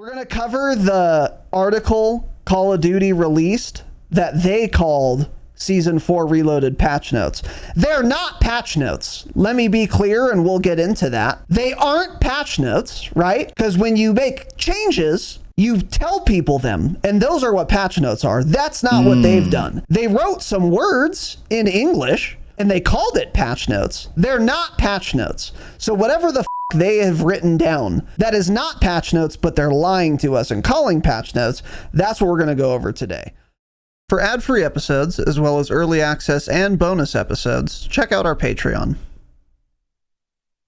We're going to cover the article Call of Duty released that they called Season 4 Reloaded patch notes. They're not patch notes. Let me be clear, and we'll get into that. They aren't patch notes, right? Because when you make changes, you tell people them, and those are what patch notes are. That's not what they've done. They wrote some words in English, and they called it patch notes. They're not patch notes. So whatever the they have written down that is not patch notes, but they're lying to us and calling patch notes, that's what we're going to go over today. For ad-free episodes, as well as early access and bonus episodes, check out our Patreon.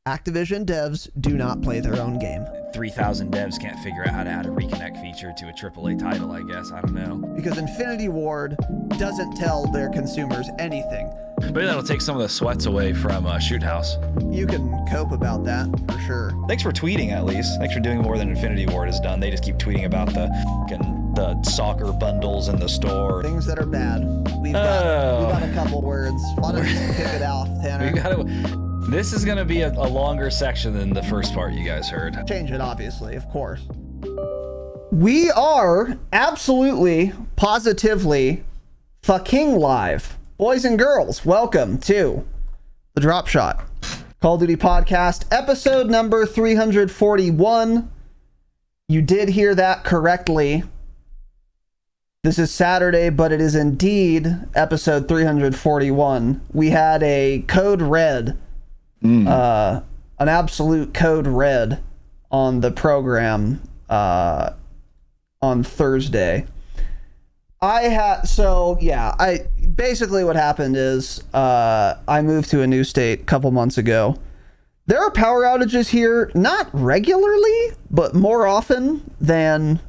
Activision devs do not play their own game. 3,000 devs can't figure out how to add a reconnect feature to a AAA title, I guess. I don't know. Because Infinity Ward doesn't tell their consumers anything. Maybe that'll take some of the sweats away from Shoot House. You can cope about that, for sure. Thanks for tweeting, at least. Thanks for doing more than Infinity Ward has done. They just keep tweeting about the soccer bundles in the store. Things that are bad. We've got a couple words. Why don't you kick it off, Tanner? This is going to be a longer section than the first part you guys heard. Change it, obviously, of course. We are absolutely, positively fucking live. Boys and girls, welcome to the Dropshot Call of Duty Podcast, episode number 341. You did hear that correctly. This is Saturday, but it is indeed episode 341. We had a code red, an absolute code red on the program on Thursday. Basically what happened is I moved to a new state a couple months ago. There are power outages here, not regularly, but more often than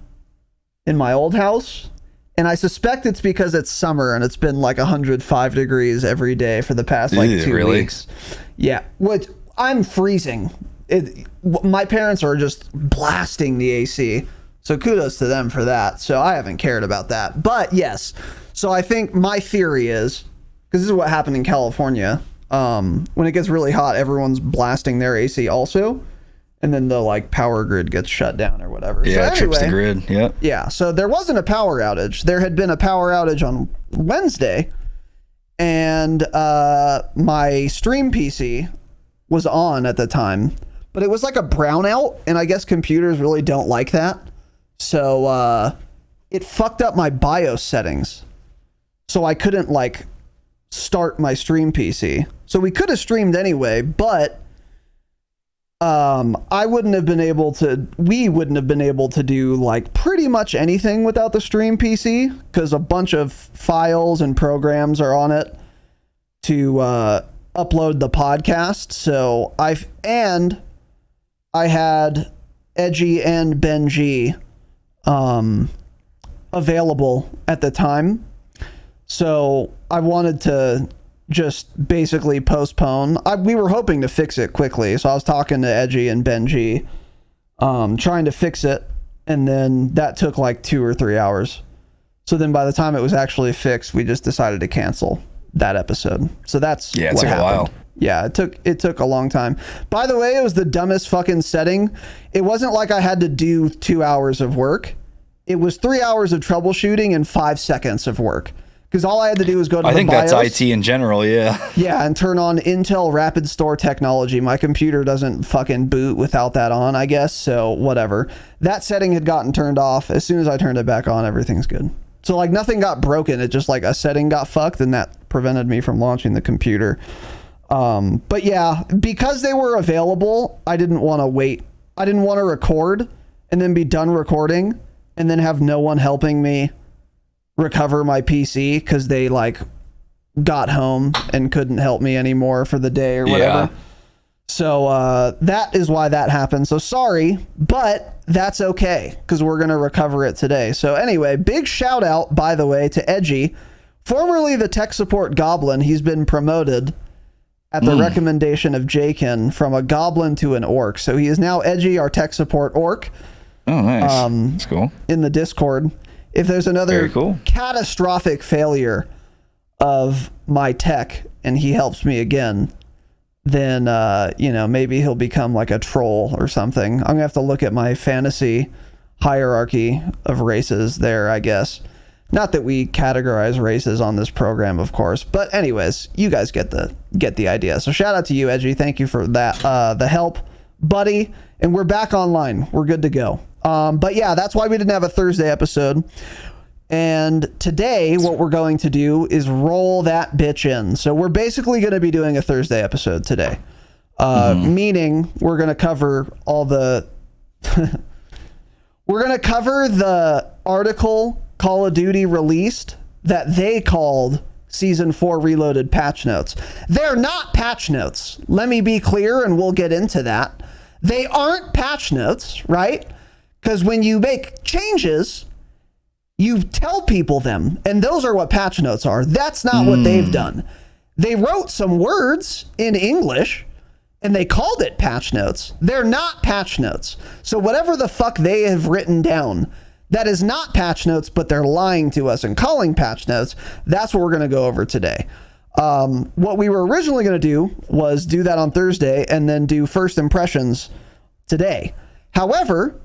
in my old house. And I suspect it's because it's summer and it's been like 105 degrees every day for the past like 2 weeks. Yeah, I'm freezing. My parents are just blasting the AC. So kudos to them for that. So I haven't cared about that. But yes, so I think my theory is, because this is what happened in California, when it gets really hot, everyone's blasting their AC also. And then the power grid gets shut down or whatever. Yeah, so it trips the grid. Yep. Yeah, so there wasn't a power outage. There had been a power outage on Wednesday. And my stream PC was on at the time. But it was like a brownout. And I guess computers really don't like that. So it fucked up my BIOS settings. So I couldn't start my stream PC. So we could have streamed anyway, but we wouldn't have been able to do pretty much anything without the stream PC, because a bunch of files and programs are on it to upload the podcast. So I had Edgy and Benji available at the time, so I wanted to just basically postpone. We were hoping to fix it quickly, so I was talking to Edgy and Benji, trying to fix it, and then that took 2 or 3 hours. So then by the time it was actually fixed, we just decided to cancel that episode. So that's it what took happened. a while. Yeah, it took a long time. By the way, it was the dumbest fucking setting. It wasn't like I had to do 2 hours of work. It was 3 hours of troubleshooting and 5 seconds of work. Because all I had to do was go to the BIOS. I think that's IT in general, yeah. Yeah, and turn on Intel Rapid Store technology. My computer doesn't fucking boot without that on, I guess. So whatever. That setting had gotten turned off. As soon as I turned it back on, everything's good. So nothing got broken. It just a setting got fucked, and that prevented me from launching the computer. But yeah, because they were available, I didn't want to wait. I didn't want to record and then be done recording and then have no one helping me recover my PC because they got home and couldn't help me anymore for the day or whatever. Yeah. So that is why that happened. So sorry, but that's okay because we're going to recover it today. So anyway, big shout out, by the way, to Edgy, formerly the tech support goblin. He's been promoted at the recommendation of Jakin from a goblin to an orc. So he is now Edgy, our tech support orc. Oh, nice. That's cool. In the Discord. If there's another catastrophic failure of my tech and he helps me again, then, maybe he'll become a troll or something. I'm going to have to look at my fantasy hierarchy of races there, I guess. Not that we categorize races on this program, of course, but anyways, you guys get the idea. So shout out to you, Edgy. Thank you for that, the help, buddy. And we're back online. We're good to go. But yeah, that's why we didn't have a Thursday episode. And today, what we're going to do is roll that bitch in. So we're basically going to be doing a Thursday episode today, meaning we're going to cover all the we're going to cover the article Call of Duty released that they called Season 4 Reloaded patch notes. They're not patch notes. Let me be clear, and we'll get into that. They aren't patch notes, right? Because when you make changes, you tell people them, and those are what patch notes are. That's not what they've done. They wrote some words in English, and they called it patch notes. They're not patch notes. So whatever the fuck they have written down, that is not patch notes, but they're lying to us and calling patch notes. That's what we're going to go over today. What we were originally going to do was do that on Thursday and then do first impressions today. However,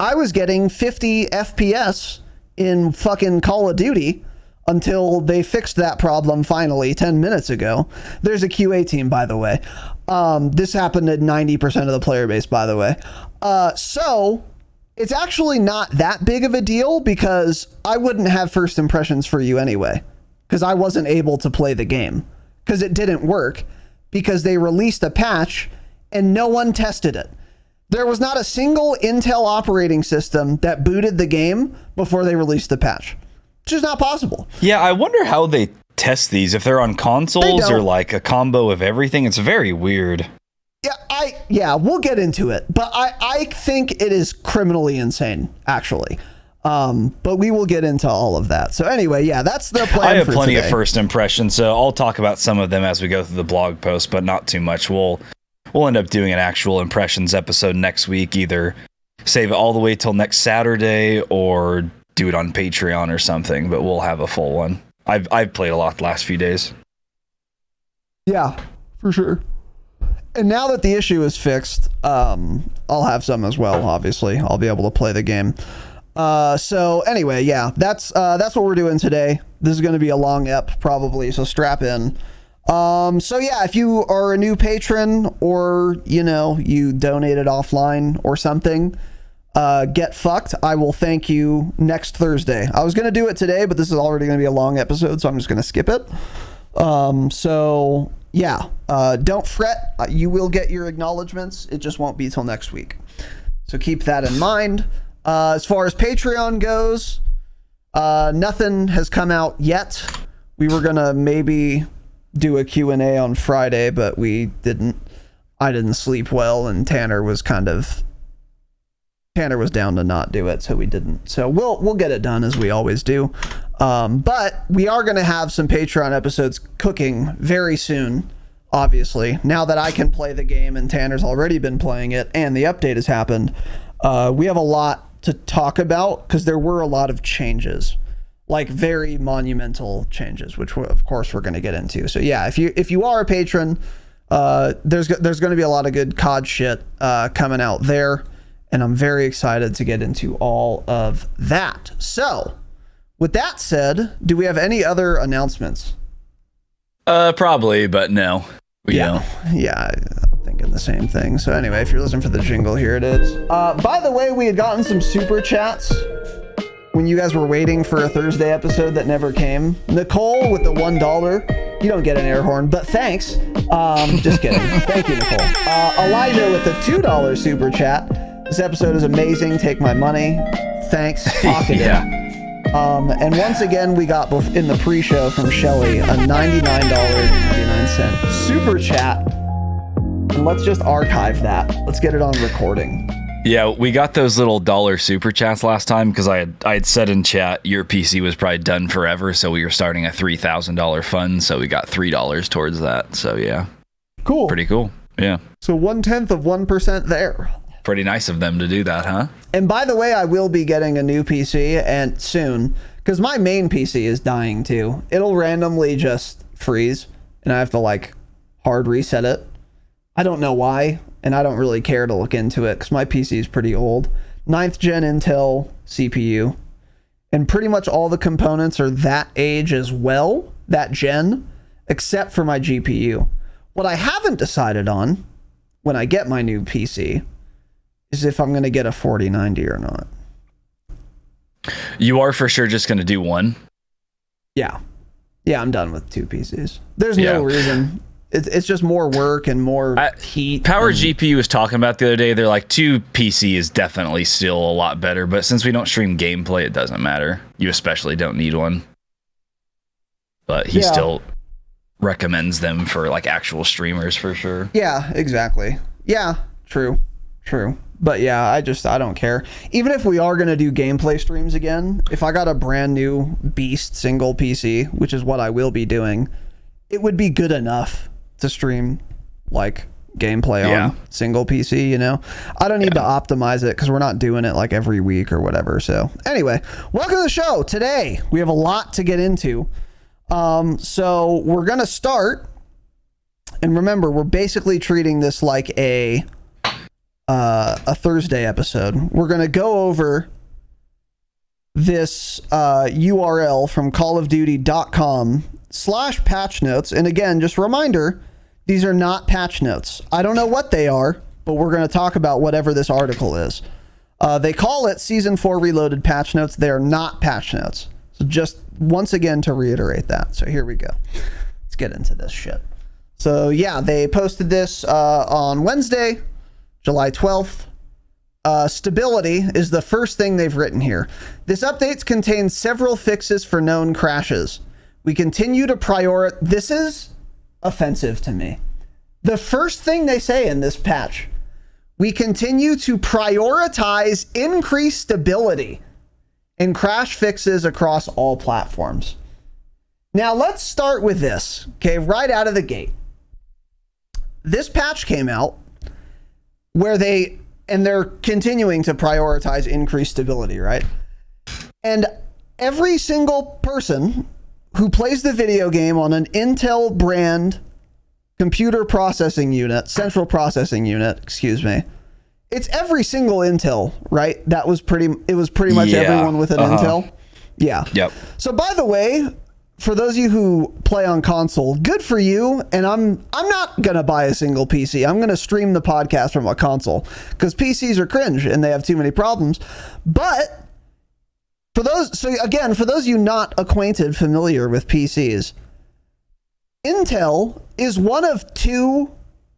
I was getting 50 FPS in fucking Call of Duty until they fixed that problem finally 10 minutes ago. There's a QA team, by the way. This happened at 90% of the player base, by the way. So it's actually not that big of a deal because I wouldn't have first impressions for you anyway, because I wasn't able to play the game because it didn't work because they released a patch and no one tested it. There was not a single Intel operating system that booted the game before they released the patch. It's just not possible. Yeah, I wonder how they test these, if they're on consoles or like a combo of everything. It's very weird. Yeah, we'll get into it, but I think it is criminally insane, actually. But we will get into all of that. So anyway, yeah, that's the plan. I have for plenty today. of first impressions, so I'll talk about some of them as we go through the blog post, but not too much. We'll end up doing an actual impressions episode next week, either save it all the way till next Saturday or do it on Patreon or something, but we'll have a full one. I've played a lot the last few days. Yeah, for sure. And now that the issue is fixed, I'll have some as well, obviously. I'll be able to play the game. So anyway, yeah, that's what we're doing today. This is going to be a long ep probably, so strap in. So yeah, if you are a new patron or, you donated offline or something, get fucked. I will thank you next Thursday. I was going to do it today, but this is already going to be a long episode, so I'm just going to skip it. So yeah, don't fret. You will get your acknowledgements. It just won't be till next week. So keep that in mind. As far as Patreon goes, nothing has come out yet. We were going to maybe do a Q&A on Friday, but we didn't. I didn't sleep well, and Tanner was down to not do it, so we didn't. So we'll get it done as we always do. But we are going to have some Patreon episodes cooking very soon, obviously. Now that I can play the game and Tanner's already been playing it and the update has happened, we have a lot to talk about because there were a lot of changes, like very monumental changes, which of course we're going to get into. So yeah, if you are a patron, there's going to be a lot of good COD shit coming out there, and I'm very excited to get into all of that. So with that said, do we have any other announcements? Probably, but no, we don't. Yeah, I'm thinking the same thing. So anyway, if you're listening for the jingle, here it is. By the way, we had gotten some super chats when you guys were waiting for a Thursday episode that never came. Nicole with the $1. You don't get an air horn, but thanks. Just kidding. Thank you, Nicole. Elijah with the $2 super chat. This episode is amazing. Take my money. Thanks. Talkative. Yeah. And once again, we got in the pre-show from Shelly a $99.99 super chat. And let's just archive that. Let's get it on recording. Yeah, we got those little dollar super chats last time because I had said in chat your PC was probably done forever, so we were starting a $3,000 fund, so we got $3 towards that. So yeah, cool, pretty cool. Yeah. So 0.1% there. Pretty nice of them to do that, huh? And by the way, I will be getting a new PC and soon because my main PC is dying too. It'll randomly just freeze, and I have to hard reset it. I don't know why. And I don't really care to look into it because my PC is pretty old. 9th gen Intel CPU, and pretty much all the components are that age as well, that gen, except for my GPU. What I haven't decided on when I get my new PC is if I'm going to get a 4090 or not. You are for sure just going to do one? Yeah, I'm done with 2 PCs. There's no reason. It's just more work and more heat. Power GPU was talking about the other day. They're like 2 PC is definitely still a lot better, but since we don't stream gameplay, it doesn't matter. You especially don't need one. But he still recommends them for like actual streamers for sure. Yeah, exactly. Yeah, true. But yeah, I don't care. Even if we are going to do gameplay streams again, if I got a brand new beast single PC, which is what I will be doing, it would be good enough to stream like gameplay on single PC, you know? I don't need to optimize it because we're not doing it like every week or whatever. So anyway, welcome to the show. Today, we have a lot to get into. So we're going to start, and remember, we're basically treating this like a Thursday episode. We're going to go over this URL from callofduty.com/patch notes. And again, just a reminder, these are not patch notes. I don't know what they are, but we're going to talk about whatever this article is. They call it Season 4 Reloaded patch notes. They are not patch notes. So just once again to reiterate that. So here we go. Let's get into this shit. So yeah, they posted this on Wednesday, July 12th. Stability is the first thing they've written here. This update contains several fixes for known crashes. We continue to prioritize. This is offensive to me. The first thing they say in this patch, we continue to prioritize increased stability and crash fixes across all platforms. Now let's start with this, okay, right out of the gate. This patch came out where they're continuing to prioritize increased stability, right? And every single person who plays the video game on an Intel brand computer processing unit, central processing unit, excuse me. It's every single Intel, right? It was pretty much everyone with an Intel. Yeah. Yep. So by the way, for those of you who play on console, good for you. And I'm not going to buy a single PC. I'm going to stream the podcast from a console because PCs are cringe and they have too many problems. But for those of you not familiar with PCs, Intel is one of 2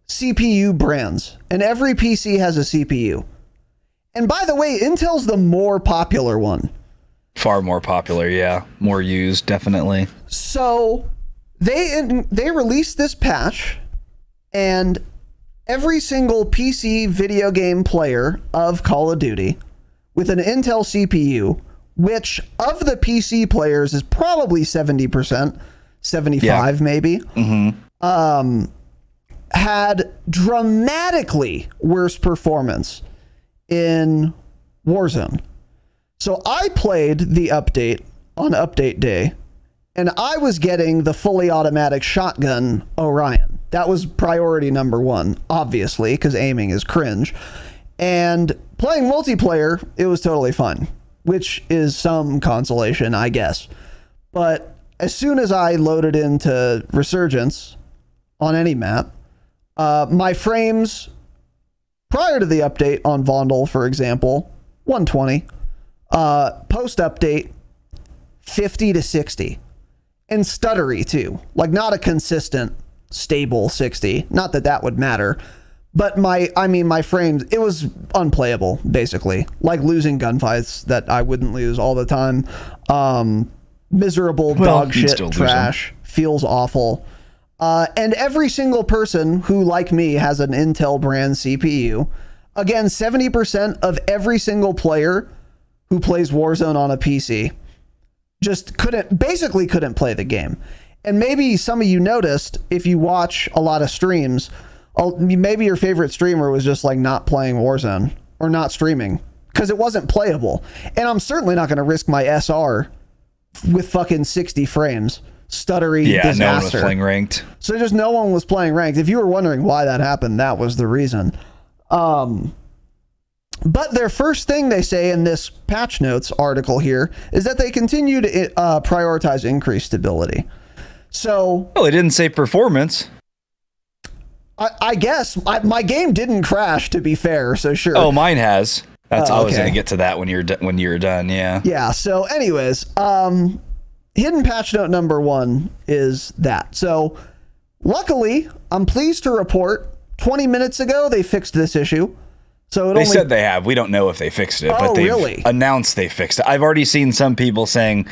CPU brands, and every PC has a CPU. And by the way, Intel's the more popular one. Far more popular, yeah. More used, definitely. So they released this patch, and every single PC video game player of Call of Duty with an Intel CPU, which of the PC players is probably 70%, 75 maybe, had dramatically worse performance in Warzone. So I played the update on update day, and I was getting the fully automatic shotgun Orion. That was priority number 1, obviously, because aiming is cringe. And playing multiplayer, it was totally fun, which is some consolation, I guess. But as soon as I loaded into Resurgence on any map, my frames prior to the update on Vondel, for example, 120. Post update 50 to 60, and stuttery too, like not a consistent stable 60. Not that would matter, but my frames, it was unplayable basically, like losing gunfights that I wouldn't lose all the time. Miserable dog shit trash, feels awful. And every single person who, like me, has an Intel brand CPU, again, 70% of every single player who plays Warzone on a PC just couldn't play the game. And maybe some of you noticed, if you watch a lot of streams, maybe your favorite streamer was just like not playing Warzone or not streaming because it wasn't playable. And I'm certainly not going to risk my SR with fucking 60 frames. Stuttery disaster. No one was playing ranked. So just no one was playing ranked. If you were wondering why that happened, that was the reason. But their first thing they say in this patch notes article here is that they continue to prioritize increased stability. So, well, it didn't say performance. I guess my game didn't crash, to be fair. So sure. Oh, mine has. That's I was okay. going to get to that when you're done. Yeah. Yeah. So, anyways, hidden patch note number 1 is that. So, luckily, I'm pleased to report 20 minutes ago they fixed this issue. So they said they have. We don't know if they fixed it, but they've really? announced they fixed it. I've already seen some people saying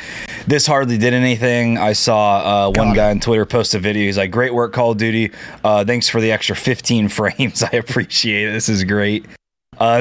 this hardly did anything. I saw one guy on Twitter post a video. He's like, "Great work, Call of Duty. Thanks for the extra 15 frames. I appreciate it. This is great."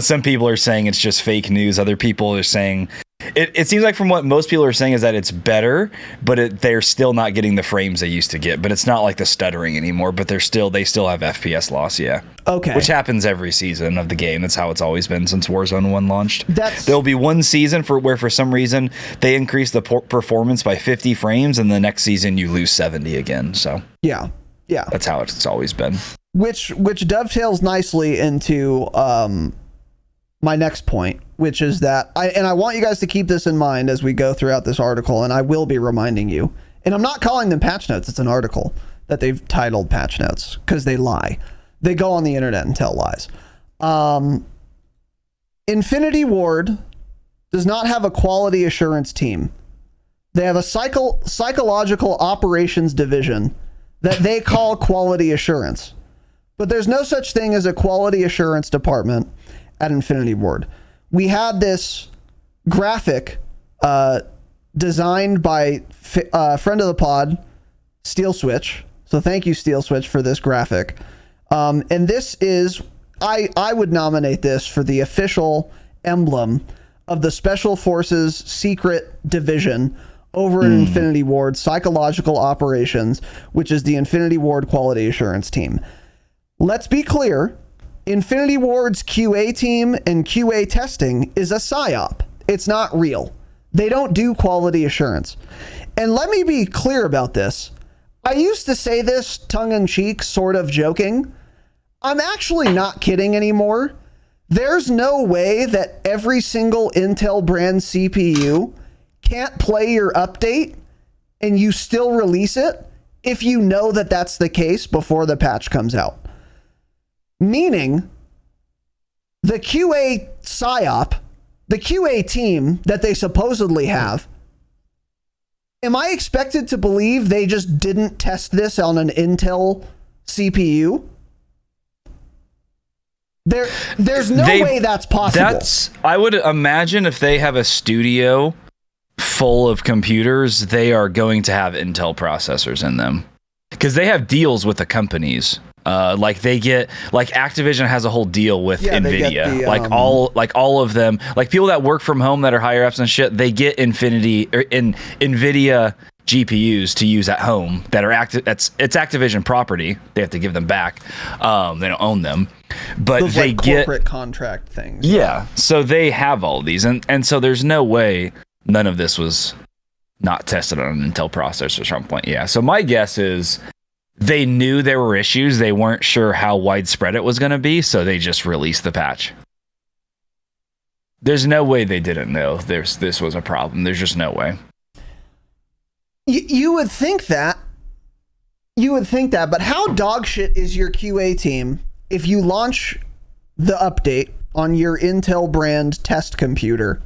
Some people are saying it's just fake news. Other people are saying it seems like from what most people are saying is that it's better, but they're still not getting the frames they used to get. But it's not like the stuttering anymore. But they still have FPS loss. Yeah. Okay. Which happens every season of the game. That's how it's always been since Warzone 1 launched. There'll be one season where for some reason they increase the performance by 50 frames, and the next season you lose 70 again. So yeah, that's how it's always been. Which dovetails nicely into my next point, which is that I want you guys to keep this in mind as we go throughout this article, and I will be reminding you. And I'm not calling them patch notes. It's an article that they've titled patch notes because they lie. They go on the internet and tell lies. Infinity Ward does not have a quality assurance team. They have a psychological operations division that they call quality assurance. But there's no such thing as a quality assurance department at Infinity Ward. We had this graphic designed by friend of the pod, Steel Switch. So thank you, Steel Switch, for this graphic. And this is, I would nominate this for the official emblem of the Special Forces Secret Division over in Infinity Ward, Psychological Operations, which is the Infinity Ward Quality Assurance Team. Let's be clear. Infinity Ward's QA team and QA testing is a psyop. It's not real. They don't do quality assurance. And let me be clear about this. I used to say this tongue-in-cheek, sort of joking. I'm actually not kidding anymore. There's no way that every single Intel brand CPU can't play your update and you still release it if you know that that's the case before the patch comes out. Meaning, the QA psyop, the QA team that they supposedly have, am I expected to believe they just didn't test this on an Intel CPU? There's no way that's possible. I would imagine if they have a studio full of computers, they are going to have Intel processors in them because they have deals with the companies. Like Activision has a whole deal with Nvidia. All of them, like people that work from home that are higher ups and shit, they get Nvidia GPUs to use at home that are it's Activision property. They have to give them back. They don't own them, but those, they get corporate contract things. Yeah, so they have all these, and so there's no way none of this was not tested on an Intel processor at some point. Yeah, so my guess is they knew there were issues. They weren't sure how widespread it was going to be, so they just released the patch. There's no way they didn't know this was a problem. There's just no way. You would think that. But how dogshit is your QA team if you launch the update on your Intel brand test computer?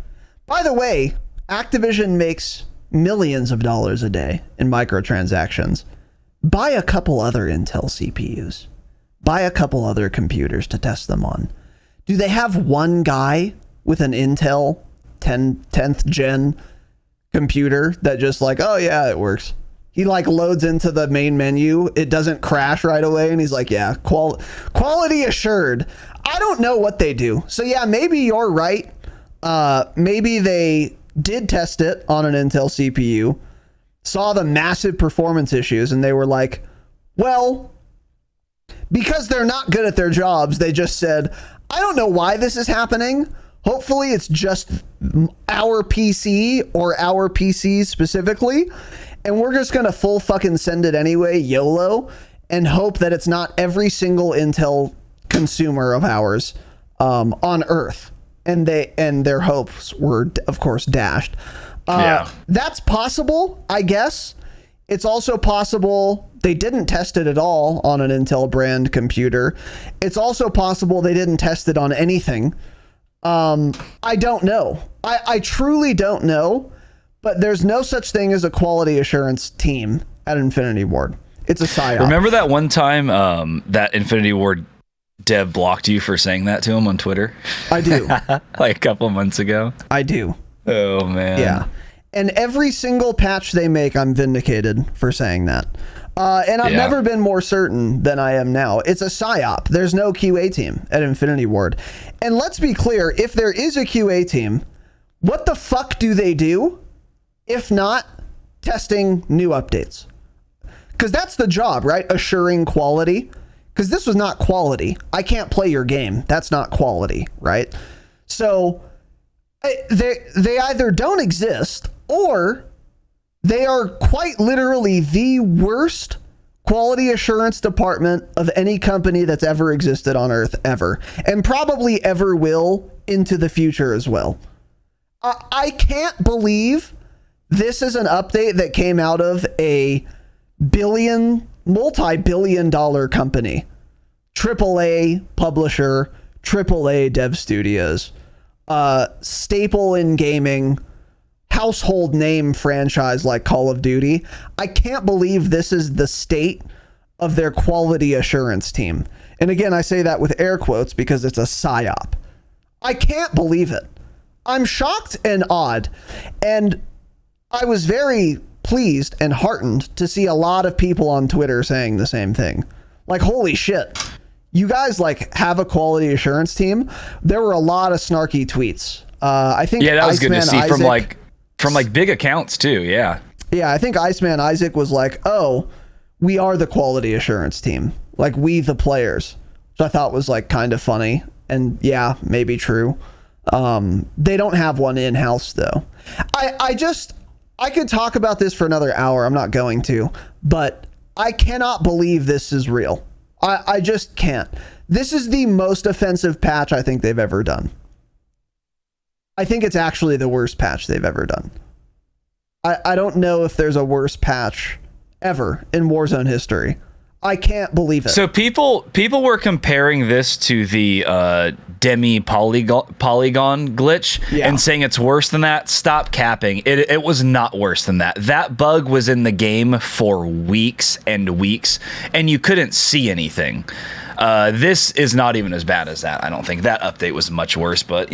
By the way, Activision makes millions of dollars a day in microtransactions. Buy a couple other Intel CPUs. Buy a couple other computers to test them on. Do they have one guy with an Intel 10th gen computer that just like, oh yeah, it works? He like loads into the main menu. It doesn't crash right away. And he's like, yeah, quality assured. I don't know what they do. So yeah, maybe you're right. Maybe they did test it on an Intel CPU, saw the massive performance issues, and they were like, well, because they're not good at their jobs, they just said, I don't know why this is happening. Hopefully it's just our PC or our PCs specifically. And we're just going to full fucking send it anyway, YOLO, and hope that it's not every single Intel consumer of ours on Earth. and their hopes were, of course, dashed. That's possible, I guess. It's also possible they didn't test it at all on an Intel brand computer. It's also possible they didn't test it on anything. I don't know. I truly don't know, but there's no such thing as a quality assurance team at Infinity Ward. It's a psyop. Remember that one time that Infinity Ward dev blocked you for saying that to him on Twitter? I do. Like a couple of months ago? I do. Oh, man. Yeah. And every single patch they make, I'm vindicated for saying that. And I've never been more certain than I am now. It's a psyop. There's no QA team at Infinity Ward. And let's be clear, if there is a QA team, what the fuck do they do if not testing new updates? Because that's the job, right? Assuring quality. Because this was not quality. I can't play your game. That's not quality, right? So they either don't exist or they are quite literally the worst quality assurance department of any company that's ever existed on Earth, ever. And probably ever will into the future as well. I can't believe this is an update that came out of a multi-billion dollar company. AAA publisher, AAA dev studios, staple in gaming, household name franchise like Call of Duty. I can't believe this is the state of their quality assurance team. And again, I say that with air quotes because it's a psyop. I can't believe it. I'm shocked and awed. And I was very pleased and heartened to see a lot of people on Twitter saying the same thing. Like, holy shit. You guys like have a quality assurance team. There were a lot of snarky tweets. I think that was good to see Isaac, from big accounts too. Yeah, I think Iceman Isaac was like, "Oh, we are the quality assurance team, like we the players," which I thought was like kind of funny and maybe true. They don't have one in house though. I could talk about this for another hour. I'm not going to, but I cannot believe this is real. I just can't. This is the most offensive patch I think they've ever done. I think it's actually the worst patch they've ever done. I don't know if there's a worse patch ever in Warzone history. I can't believe it. So people were comparing this to the demi polygon glitch and saying it's worse than that. Stop capping. It was not worse than that. That bug was in the game for weeks and weeks, and you couldn't see anything. This is not even as bad as that. I don't think that update was much worse, but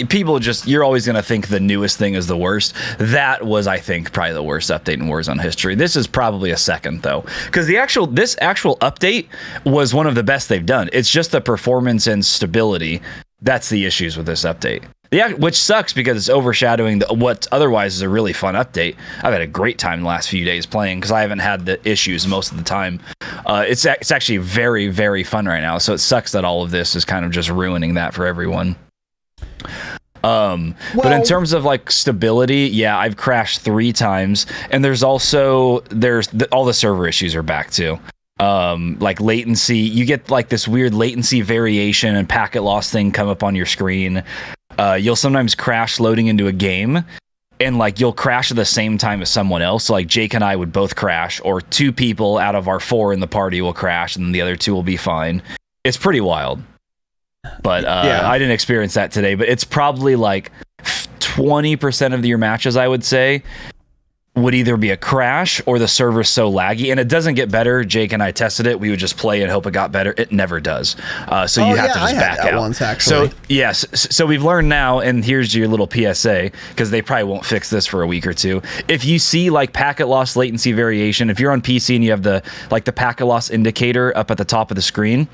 people you're always going to think the newest thing is the worst. That was, I think, probably the worst update in Warzone history. This is probably a second though, because this actual update was one of the best they've done. It's just the performance and stability. That's the issues with this update. Which sucks because it's overshadowing what otherwise is a really fun update. I've had a great time the last few days playing because I haven't had the issues most of the time. It's actually very, very fun right now. So it sucks that all of this is kind of just ruining that for everyone. But in terms of like stability, I've crashed 3 times, and there's all the server issues are back too. Like latency, you get like this weird latency variation and packet loss thing come up on your screen. You'll sometimes crash loading into a game, and like you'll crash at the same time as someone else. So like Jake and I would both crash, or 2 people out of our 4 in the party will crash, and then the other 2 will be fine. It's pretty wild. But I didn't experience that today, but it's probably like 20% of your matches, I would say, would either be a crash or the server's so laggy, and it doesn't get better. Jake and I tested it. We would just play and hope it got better. It never does. So you have to just back out. Once, actually. So yes, so we've learned now, and here's your little PSA, because they probably won't fix this for a week or 2. If you see like packet loss latency variation, if you're on PC and you have the packet loss indicator up at the top of the screen,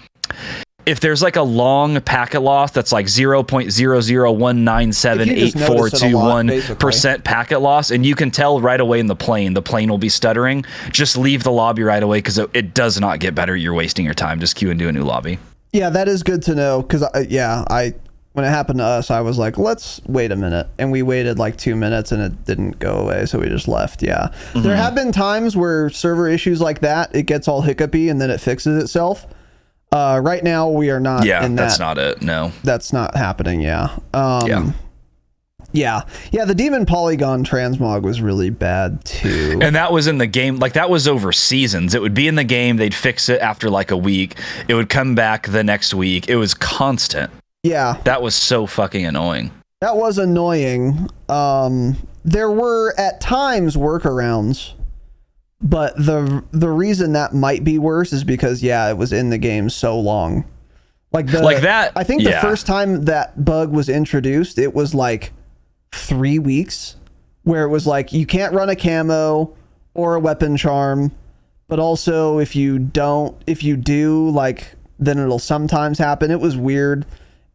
if there's like a long packet loss that's like 0.001978421% packet loss, and you can tell right away in the plane will be stuttering, just leave the lobby right away, because it does not get better. You're wasting your time. Just queue into a new lobby. Yeah, that is good to know, because when it happened to us, I was like, let's wait a minute. And we waited like 2 minutes and it didn't go away, so we just left. Yeah. Mm-hmm. There have been times where server issues like that, it gets all hiccupy and then it fixes itself. Right now we are not. Yeah, in that's not it. No, that's not happening. Yeah. Yeah. Yeah. The Demon Polygon transmog was really bad too. And that was in the game. Like, that was over seasons. It would be in the game. They'd fix it after like a week. It would come back the next week. It was constant. Yeah. That was so fucking annoying. That was annoying. There were at times workarounds, but the reason that might be worse is because it was in the game so long. Like that. I think the first time that bug was introduced, it was like 3 weeks, where it was like you can't run a camo or a weapon charm, but also if you do, like, then it'll sometimes happen. It was weird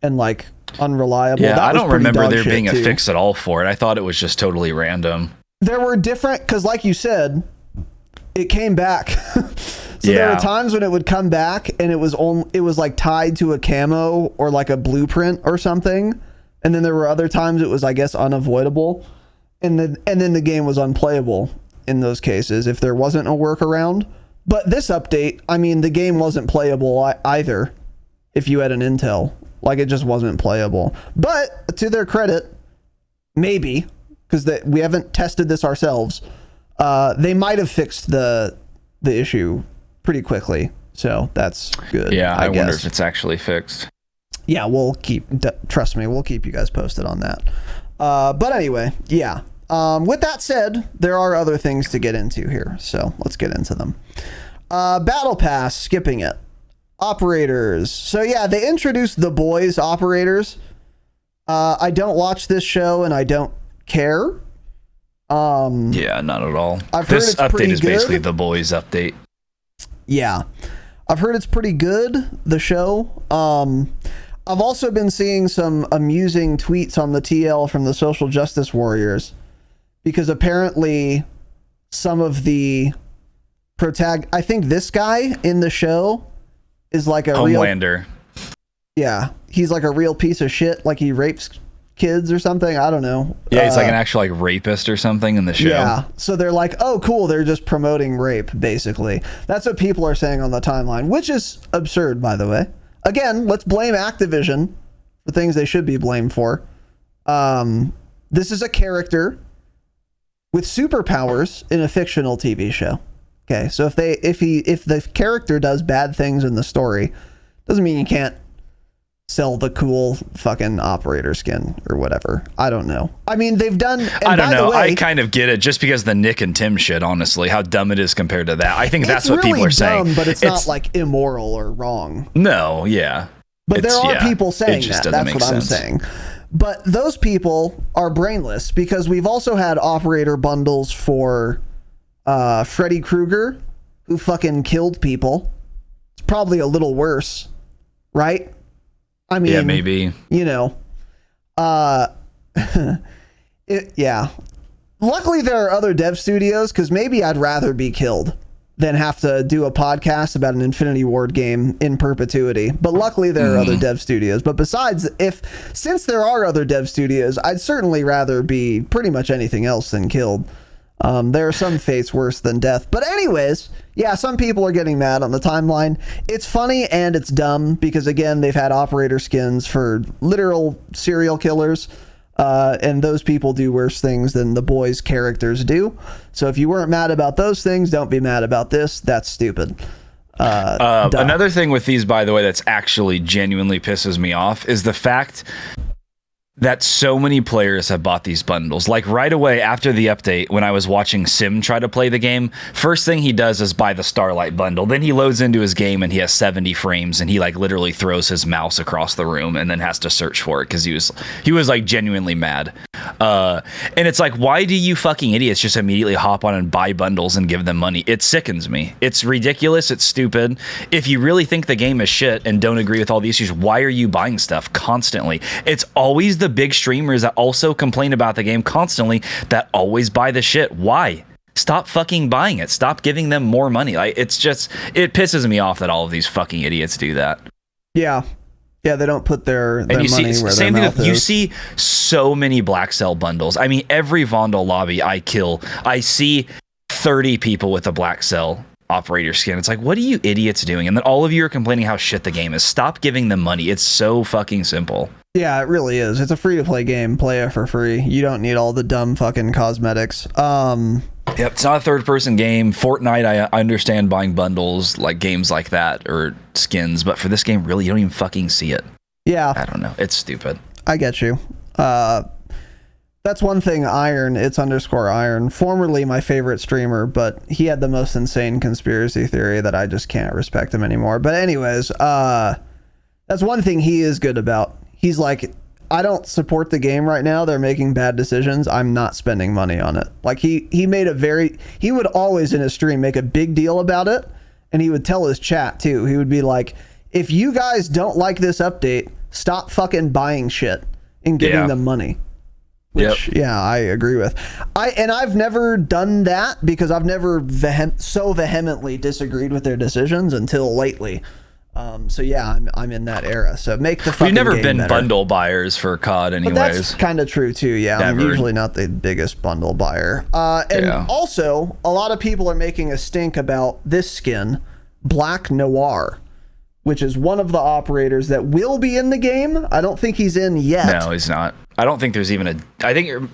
and like unreliable. Yeah, that I don't remember there shit being too. a fix at all for it. I thought it was just totally random. There were different, because like you said, it came back. So there were times when it would come back and it was like tied to a camo or like a blueprint or something. And then there were other times it was, I guess, unavoidable. And then the game was unplayable in those cases if there wasn't a workaround. But this update, I mean, the game wasn't playable either if you had an intel. Like, it just wasn't playable. But to their credit, maybe, because we haven't tested this ourselves, they might have fixed the issue pretty quickly. So that's good. Yeah, I guess. wonder if it's actually fixed. Yeah, trust me, we'll keep you guys posted on that. But anyway, yeah. With that said, there are other things to get into here, so let's get into them. Battle Pass, skipping it. Operators. So yeah, they introduced the boys operators. I don't watch this show and I don't care. Yeah, not at all. This update is basically the boys update. Yeah. I've heard it's pretty good, the show. I've also been seeing some amusing tweets on the TL from the social justice warriors, because apparently some I think this guy in the show is like a Homelander. Yeah, he's like a real piece of shit, like he rapes kids or something. I don't know. Yeah, he's like an actual like rapist or something in the show. Yeah, so they're like, oh cool, they're just promoting rape, basically. That's what people are saying on the timeline, which is absurd, by the way. Again, let's blame Activision for things they should be blamed for. This is a character with superpowers in a fictional TV show. Okay, so if the character does bad things in the story, doesn't mean you can't sell the cool fucking operator skin or whatever. I don't know. I mean, they've done... I don't know. I kind of get it just because the Nick and Tim shit, honestly, how dumb it is compared to that. I think that's what people are saying. But it's not like immoral or wrong. No, yeah. But there are people saying that. That's what I'm saying. But those people are brainless, because we've also had operator bundles for Freddy Krueger, who fucking killed people. It's probably a little worse, right? I mean, yeah, maybe. You know, yeah. Luckily, there are other dev studios, because maybe I'd rather be killed than have to do a podcast about an Infinity Ward game in perpetuity. But luckily, there are other dev studios. But since there are other dev studios, I'd certainly rather be pretty much anything else than killed. There are some fates worse than death. But anyways, yeah, some people are getting mad on the timeline. It's funny and it's dumb, because again, they've had operator skins for literal serial killers. And those people do worse things than the boys' characters do. So if you weren't mad about those things, don't be mad about this. That's stupid. Another thing with these, by the way, that's actually genuinely pisses me off is the fact that so many players have bought these bundles. Like right away after the update, when I was watching Sim try to play the game, first thing he does is buy the Starlight bundle. Then he loads into his game and he has 70 frames and he like literally throws his mouse across the room and then has to search for it because he was like genuinely mad. And it's like, why do you fucking idiots just immediately hop on and buy bundles and give them money? It sickens me. It's ridiculous. It's stupid. If you really think the game is shit and don't agree with all the issues, why are you buying stuff constantly? It's always the big streamers that also complain about the game constantly that always buy the shit. Why? Stop fucking buying it. Stop giving them more money. Like, it pisses me off that all of these fucking idiots do that. Yeah. Yeah, they don't put their money where their mouth is. You see so many Black Cell bundles. I mean, every Vondel lobby I kill, I see 30 people with a Black Cell operator skin. It's like, what are you idiots doing? And then all of you are complaining how shit the game is. Stop giving them money. It's so fucking simple. Yeah, it really is. It's a free-to-play game. Play it for free. You don't need all the dumb fucking cosmetics. Yep, it's not a third-person game. Fortnite, I understand buying bundles, like games like that, or skins, but for this game, really, you don't even fucking see it. Yeah. I don't know. It's stupid. I get you. That's one thing. Iron, it's _Iron, formerly my favorite streamer, but he had the most insane conspiracy theory that I just can't respect him anymore. But anyways, that's one thing he is good about. He's like, I don't support the game right now. They're making bad decisions. I'm not spending money on it. Like he would always in his stream make a big deal about it. And he would tell his chat too. He would be like, if you guys don't like this update, stop fucking buying shit and giving them money. Which, yeah, I agree with. I've never done that because I've never so vehemently disagreed with their decisions until lately. So yeah, I'm in that era. So make the fucking We've never game been better. Bundle buyers for COD anyways. But that's kind of true too. Yeah, I'm usually not the biggest bundle buyer. Also, a lot of people are making a stink about this skin, Black Noir, which is one of the operators that will be in the game. I don't think he's in yet. No, he's not. I don't think there's even a... I think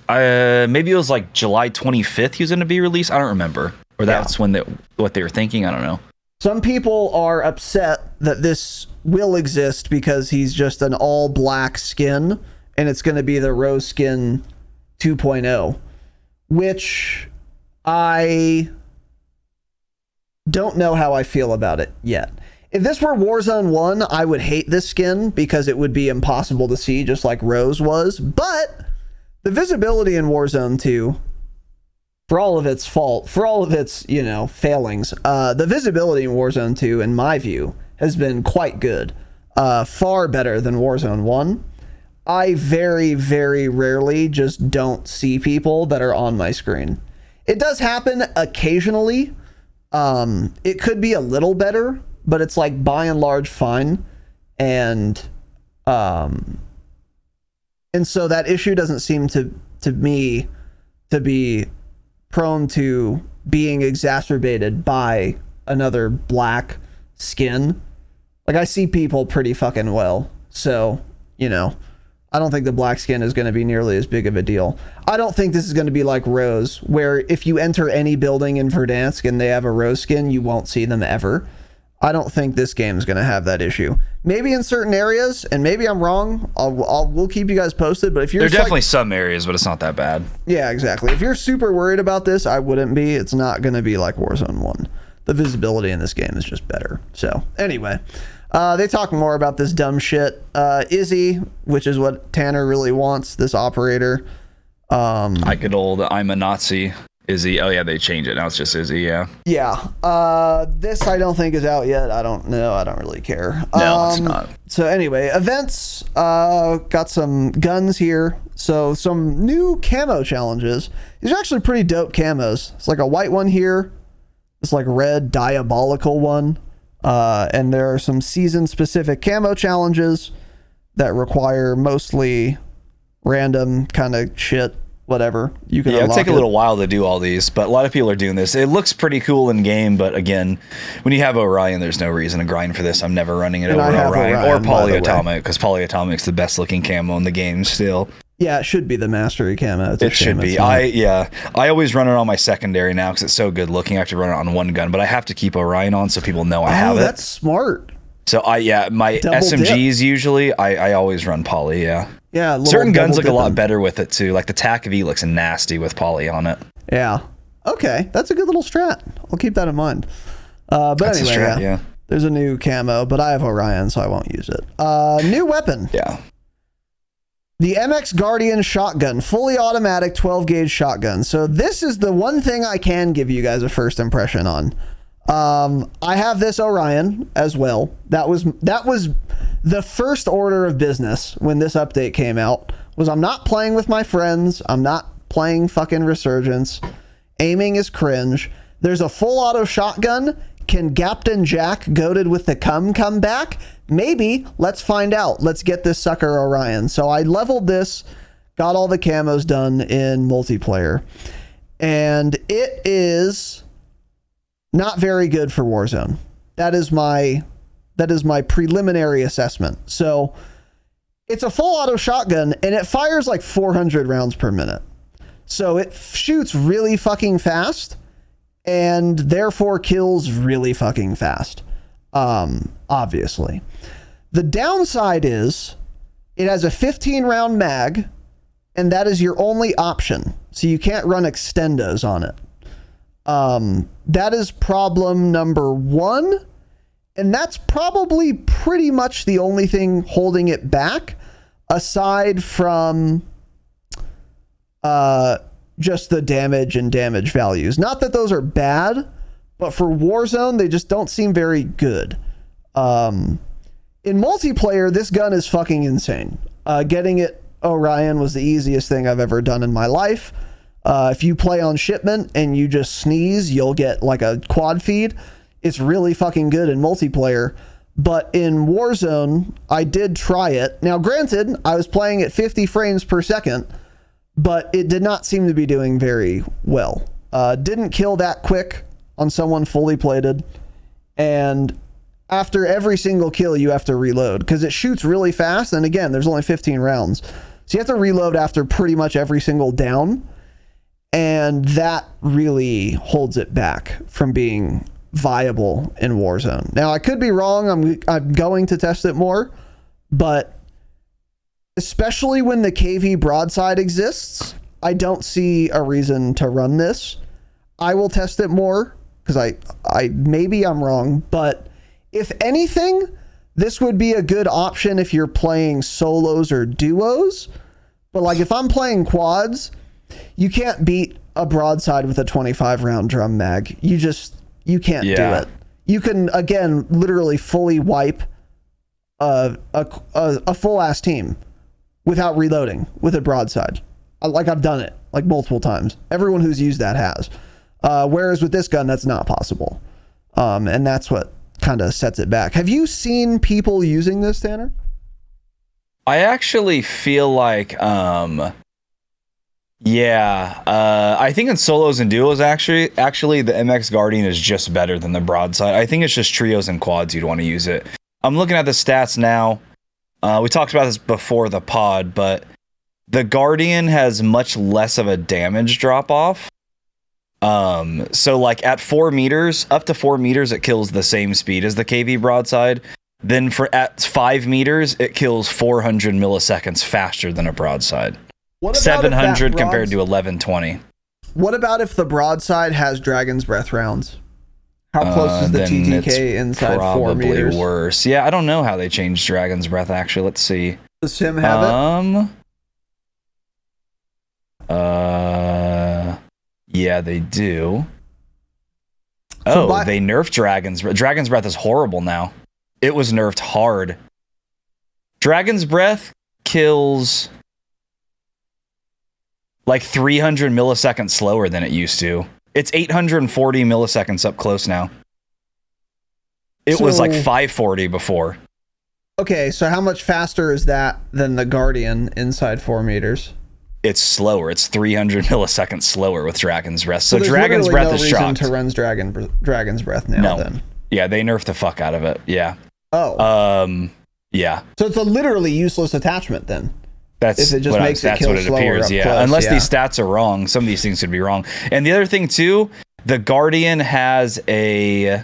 maybe it was like July 25th he was going to be released. I don't remember. Or that's when what they were thinking. I don't know. Some people are upset that this will exist because he's just an all-black skin, and it's going to be the Rose Skin 2.0, which I don't know how I feel about it yet. If this were Warzone 1, I would hate this skin because it would be impossible to see, just like Rose was. But the visibility in Warzone 2, for all of its failings, the visibility in Warzone 2, in my view, has been quite good. Far better than Warzone 1. I very, very rarely just don't see people that are on my screen. It does happen occasionally. It could be a little better, but it's like by and large fine. And so that issue doesn't seem to me to be prone to being exacerbated by another black skin. Like, I see people pretty fucking well. So, I don't think the black skin is going to be nearly as big of a deal. I don't think this is going to be like Rose, where if you enter any building in Verdansk and they have a Rose skin, you won't see them ever. I don't think this game is going to have that issue. Maybe in certain areas, and maybe I'm wrong. We'll keep you guys posted. But if you're there's definitely some areas, but it's not that bad. Yeah, exactly. If you're super worried about this, I wouldn't be. It's not going to be like Warzone 1. The visibility in this game is just better. So anyway, they talk more about this dumb shit. Izzy, which is what Tanner really wants, this operator. I could old I'm a Nazi. Izzy. Oh yeah, they changed it. Now it's just Izzy, yeah. Yeah. This I don't think is out yet. I don't know. I don't really care. No, it's not. So anyway, events. Got some guns here. So some new camo challenges. These are actually pretty dope camos. It's like a white one here. It's like red diabolical one. And there are some season specific camo challenges that require mostly random kind of shit. Whatever you can. Yeah, it'll take a little while to do all these, but a lot of people are doing this. It looks pretty cool in game, but again, when you have Orion, there's no reason to grind for this. I'm never running it over Orion or Polyatomic, because Polyatomic's the best looking camo in the game still. Yeah, it should be the mastery camo. It should be. I always run it on my secondary now because it's so good looking. I have to run it on one gun, but I have to keep Orion on so people know I have it. That's smart. So my double SMGs dip. Usually I always run poly. Yeah, certain guns look a lot better with it too. Like the TAC V looks nasty with poly on it. Yeah. Okay, that's a good little strat. I'll keep that in mind. But that's anyway, strat, there's a new camo, but I have Orion, so I won't use it. New weapon. Yeah. The MX Guardian shotgun, fully automatic 12 gauge shotgun. So this is the one thing I can give you guys a first impression on. I have this Orion as well. That was the first order of business when this update came out, was I'm not playing with my friends. I'm not playing fucking Resurgence. Aiming is cringe. There's a full auto shotgun. Can Captain Jack, goated with the come back? Maybe. Let's find out. Let's get this sucker Orion. So I leveled this, got all the camos done in multiplayer. And it is Not very good for Warzone. That is my preliminary assessment. So it's a full auto shotgun and it fires like 400 rounds per minute. So it shoots really fucking fast and therefore kills really fucking fast. Obviously. The downside is it has a 15 round mag and that is your only option. So you can't run extendos on it. That is problem number one. And that's probably pretty much the only thing holding it back aside from just the damage and damage values. Not that those are bad, but for Warzone, they just don't seem very good. In multiplayer, this gun is fucking insane. Getting it Orion was the easiest thing I've ever done in my life. If you play on shipment and you just sneeze, you'll get like a quad feed. It's really fucking good in multiplayer. But in Warzone, I did try it. Now, granted, I was playing at 50 frames per second, but it did not seem to be doing very well. Didn't kill that quick on someone fully plated. And after every single kill, you have to reload because it shoots really fast. And again, there's only 15 rounds. So you have to reload after pretty much every single down. And that really holds it back from being viable in Warzone. Now, I could be wrong. I'm going to test it more. But especially when the KV broadside exists, I don't see a reason to run this. I will test it more because I maybe I'm wrong. But if anything, this would be a good option if you're playing solos or duos. But like if I'm playing quads, you can't beat a broadside with a 25 round drum mag. You can't do it. You can, again, literally fully wipe a full ass team without reloading with a broadside. Like I've done it like multiple times. Everyone who's used that has. Whereas with this gun, that's not possible. And that's what kind of sets it back. Have you seen people using this, Tanner? I actually feel like, I think in solos and duos, actually the MX Guardian is just better than the broadside. I think it's just trios and quads you'd want to use it. I'm looking at the stats now. We talked about this before the pod, but the Guardian has much less of a damage drop off. So like at 4 meters, up to 4 meters, it kills the same speed as the KV broadside. Then at 5 meters, it kills 400 milliseconds faster than a broadside. 700 compared to 1120. What about if the broadside has Dragon's Breath rounds? How close is the TTK inside 4 meters? Probably worse. Yeah, I don't know how they changed Dragon's Breath, actually. Let's see. Does Sim have it? Yeah, they do. They nerfed Dragon's Breath. Dragon's Breath is horrible now. It was nerfed hard. Dragon's Breath kills like 300 milliseconds slower than it used to. It's 840 milliseconds up close now. It was like 540 before. Okay, so how much faster is that than the Guardian inside 4 meters? It's slower. It's 300 milliseconds slower with Dragon's Breath. So Dragon's Breath is shocked. To run Dragon's Breath now. Then. Yeah, they nerfed the fuck out of it. Yeah. Oh. Yeah. So it's a literally useless attachment then. That's what it appears. Yeah. Close, unless these stats are wrong, some of these things could be wrong. And the other thing too, the Guardian has a.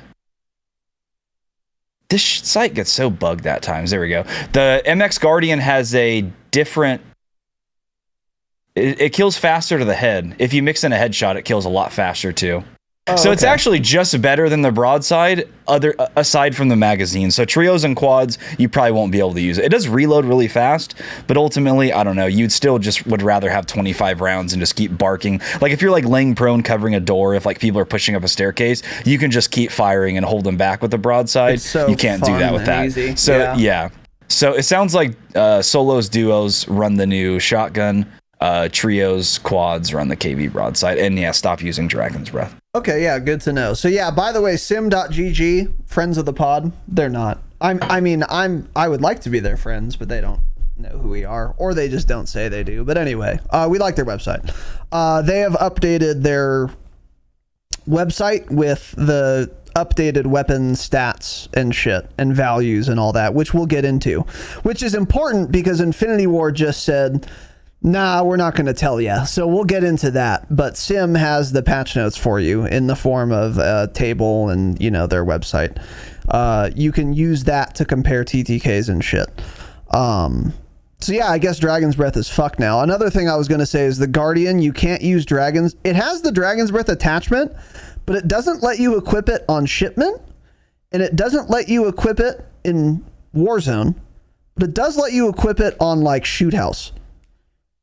This site gets so bugged at times. There we go. The MX Guardian has a different. It kills faster to the head. If you mix in a headshot, it kills a lot faster too. So it's actually just better than the broadside, aside from the magazine. So trios and quads, you probably won't be able to use it. It does reload really fast, but ultimately, I don't know. You'd still just would rather have 25 rounds and just keep barking. Like if you're like laying prone, covering a door, if like people are pushing up a staircase, you can just keep firing and hold them back with the broadside. You can't do that with that. Easy. So yeah. So it sounds like solos, duos run the new shotgun. Trios, quads run the KV broadside, and stop using Dragon's Breath. Okay, yeah, good to know. So yeah, by the way, sim.gg, friends of the pod, they're not. I would like to be their friends, but they don't know who we are, or they just don't say they do. But anyway, we like their website. They have updated their website with the updated weapon stats and shit and values and all that, which we'll get into, which is important because Infinity Ward just said, nah, we're not going to tell you. So we'll get into that. But Sim has the patch notes for you in the form of a table and, you know, their website. You can use that to compare TTKs and shit. So yeah, I guess Dragon's Breath is fucked now. Another thing I was going to say is the Guardian, you can't use Dragon's. It has the Dragon's Breath attachment, but it doesn't let you equip it on shipment, and it doesn't let you equip it in Warzone, but it does let you equip it on like Shoot House.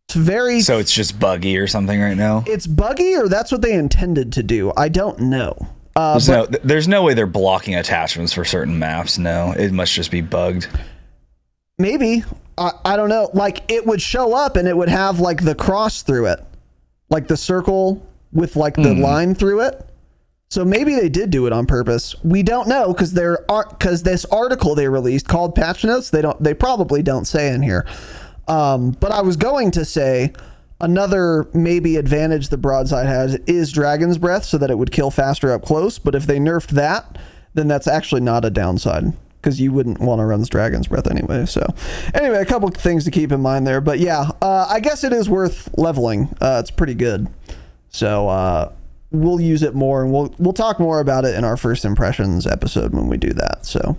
It's very... So it's just buggy or something right now? It's buggy, or that's what they intended to do. I don't know. There's no way they're blocking attachments for certain maps. No, it must just be bugged. Maybe. I don't know. Like, it would show up and it would have like the cross through it, like the circle with like the line through it. So maybe they did do it on purpose. We don't know because this article they released called Patch Notes, they probably don't say in here. But I was going to say another maybe advantage the broadside has is Dragon's Breath, so that it would kill faster up close. But if they nerfed that, then that's actually not a downside, because you wouldn't want to run Dragon's Breath anyway. So anyway, a couple of things to keep in mind there. But yeah, I guess it is worth leveling. It's pretty good. So we'll use it more, and we'll talk more about it in our first impressions episode when we do that. So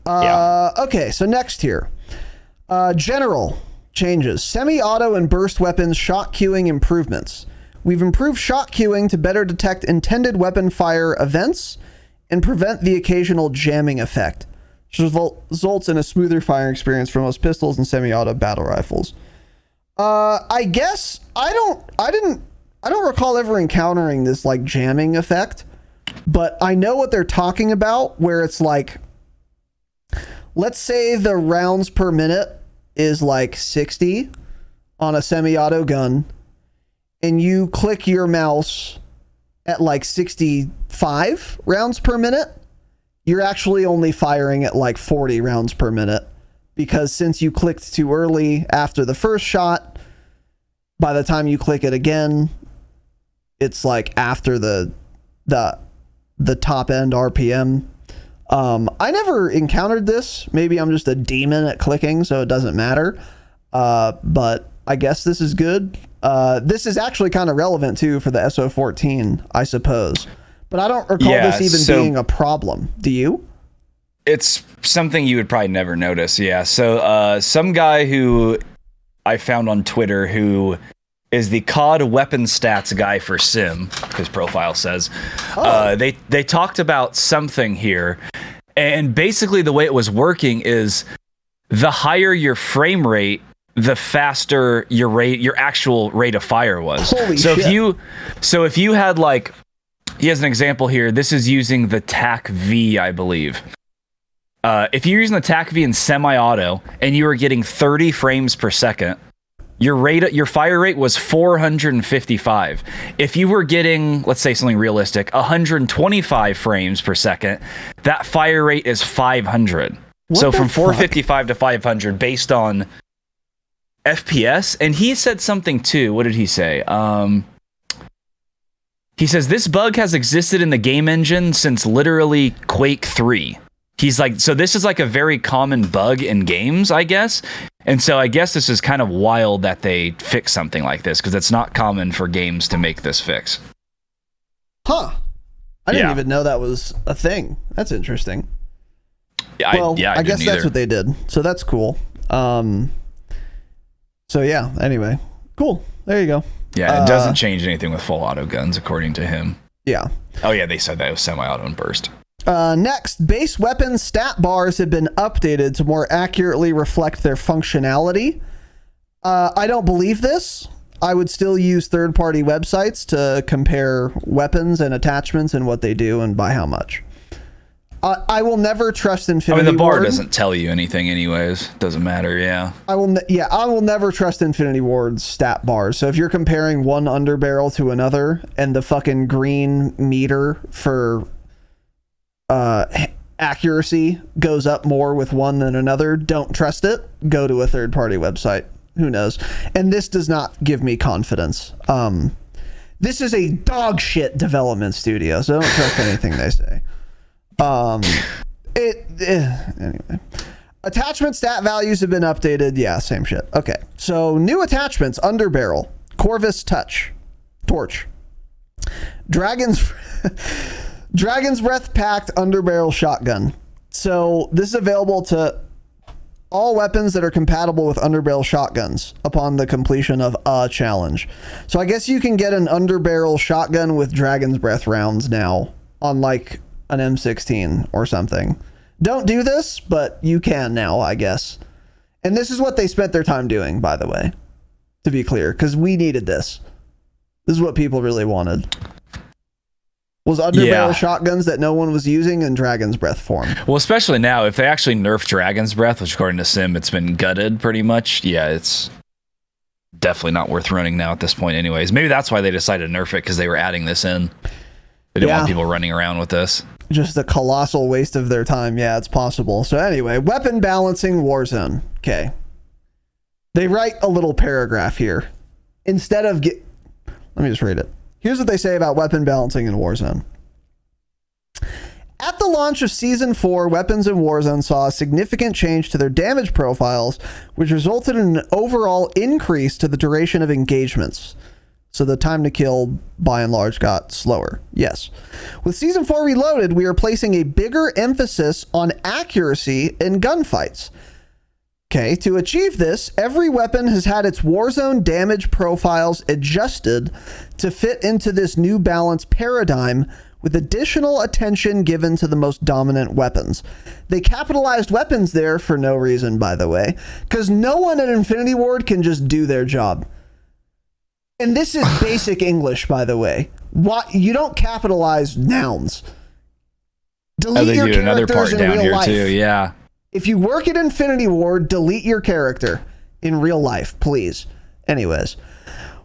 okay, so next here. General changes. Semi-auto and burst weapons shot queuing improvements. We've improved shot queuing to better detect intended weapon fire events and prevent the occasional jamming effect, which results in a smoother firing experience for most pistols and semi-auto battle rifles. I guess I don't recall ever encountering this like jamming effect, but I know what they're talking about, where it's like, let's say the rounds per minute is like 60 on a semi-auto gun, and you click your mouse at like 65 rounds per minute, you're actually only firing at like 40 rounds per minute, because since you clicked too early after the first shot, by the time you click it again, it's like after the top end RPM. I never encountered this. Maybe I'm just a demon at clicking, so it doesn't matter. But I guess this is good. This is actually kind of relevant too for the SO14, I suppose. But I don't recall this even being a problem. Do you? It's something you would probably never notice. Yeah. So some guy who I found on Twitter who is the COD weapon stats guy for Sim, his profile says, they talked about something here, and basically the way it was working is the higher your frame rate, the faster your actual rate of fire was. Holy shit. If you had, like, he has an example here. This is using the TAC V, I believe. If you're using the TAC V in semi-auto and you were getting 30 frames per second, your fire rate was 455. If you were getting, let's say something realistic, 125 frames per second, that fire rate is 500. So from 455 to 500 based on FPS. And he said something too. What did he say? He says this bug has existed in the game engine since literally Quake 3. He's like, so this is like a very common bug in games, I guess. And so I guess this is kind of wild that they fix something like this, because it's not common for games to make this fix. Huh. I didn't even know that was a thing. That's interesting. I guess that's what they did. So that's cool. So yeah, anyway. Cool. There you go. Yeah, it doesn't change anything with full auto guns, according to him. Yeah. Oh yeah, they said that it was semi-auto and burst. Next, base weapon stat bars have been updated to more accurately reflect their functionality. I don't believe this. I would still use third-party websites to compare weapons and attachments and what they do and by how much. I will never trust Infinity Ward. The bar doesn't tell you anything anyways. Doesn't matter, yeah. I will never trust Infinity Ward's stat bars. So if you're comparing one underbarrel to another and the fucking green meter for accuracy goes up more with one than another, don't trust it. Go to a third-party website. Who knows? And this does not give me confidence. This is a dog shit development studio, so don't trust anything they say. Anyway. Attachment stat values have been updated. Yeah, same shit. Okay. So new attachments: Underbarrel, Corvus Torch, Dragon's Breath packed Underbarrel shotgun. So this is available to all weapons that are compatible with Underbarrel shotguns upon the completion of a challenge. So I guess you can get an Underbarrel shotgun with Dragon's Breath rounds now on like an M16 or something. Don't do this, but you can now, I guess. And this is what they spent their time doing, by the way, to be clear, because we needed this. This is what people really wanted. Was Underbarrel shotguns that no one was using in Dragon's Breath form. Well, especially now, if they actually nerf Dragon's Breath, which according to Sim, it's been gutted pretty much. Yeah, it's definitely not worth running now at this point anyways. Maybe that's why they decided to nerf it, because they were adding this in. They didn't want people running around with this. Just a colossal waste of their time. Yeah, it's possible. So anyway, weapon balancing Warzone. Okay. They write a little paragraph here. Instead of let me just read it. Here's what they say about weapon balancing in Warzone. At the launch of Season 4, weapons in Warzone saw a significant change to their damage profiles, which resulted in an overall increase to the duration of engagements. So the time to kill, by and large, got slower. Yes. With Season 4 Reloaded, we are placing a bigger emphasis on accuracy in gunfights. Okay, to achieve this, every weapon has had its Warzone damage profiles adjusted to fit into this new balance paradigm, with additional attention given to the most dominant weapons. They capitalized weapons there for no reason, by the way, because no one at Infinity Ward can just do their job. And this is basic English, by the way. You don't capitalize nouns. Delete your characters another part in down real here life. Too, yeah. If you work at Infinity Ward, delete your character in real life, please. Anyways,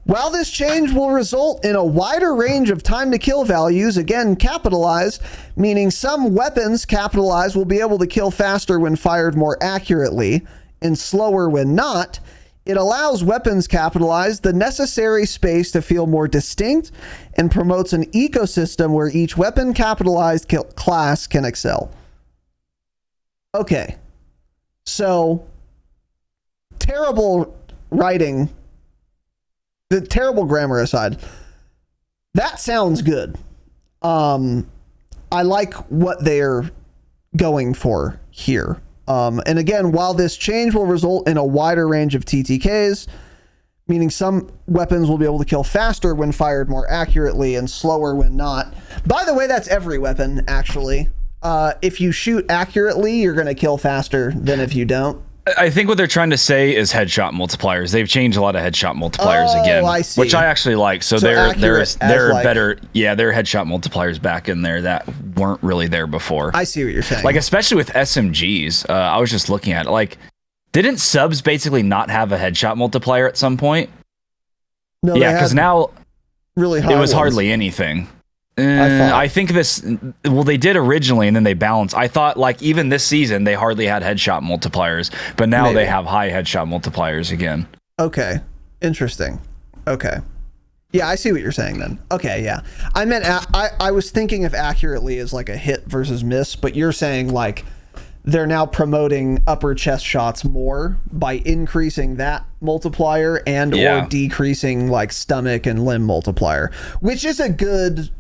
while this change will result in a wider range of time to kill values, again capitalized, meaning some weapons capitalized will be able to kill faster when fired more accurately and slower when not, it allows weapons capitalized the necessary space to feel more distinct and promotes an ecosystem where each weapon capitalized class can excel. Okay. So, terrible writing, the terrible grammar aside, that sounds good. I like what they're going for here. And again, while this change will result in a wider range of TTKs, meaning some weapons will be able to kill faster when fired more accurately and slower when not. By the way, that's every weapon, actually. If you shoot accurately, you're going to kill faster than if you don't. I think what they're trying to say is headshot multipliers. They've changed a lot of headshot multipliers again, I see. Which I actually like. So they're better. Yeah, there are headshot multipliers back in there that weren't really there before. I see what you're saying. Like especially with SMGs. I was just looking at it. Like, didn't subs basically not have a headshot multiplier at some point? No. Yeah, because now really high it was ones. hardly anything. I think they did originally and then they balanced. I thought like even this season they hardly had headshot multipliers, but now they have high headshot multipliers again. Okay. Interesting. Okay. Yeah, I see what you're saying then. Okay, yeah. I meant, I was thinking of accurately as like a hit versus miss, but you're saying like they're now promoting upper chest shots more by increasing that multiplier and or decreasing like stomach and limb multiplier, which is a good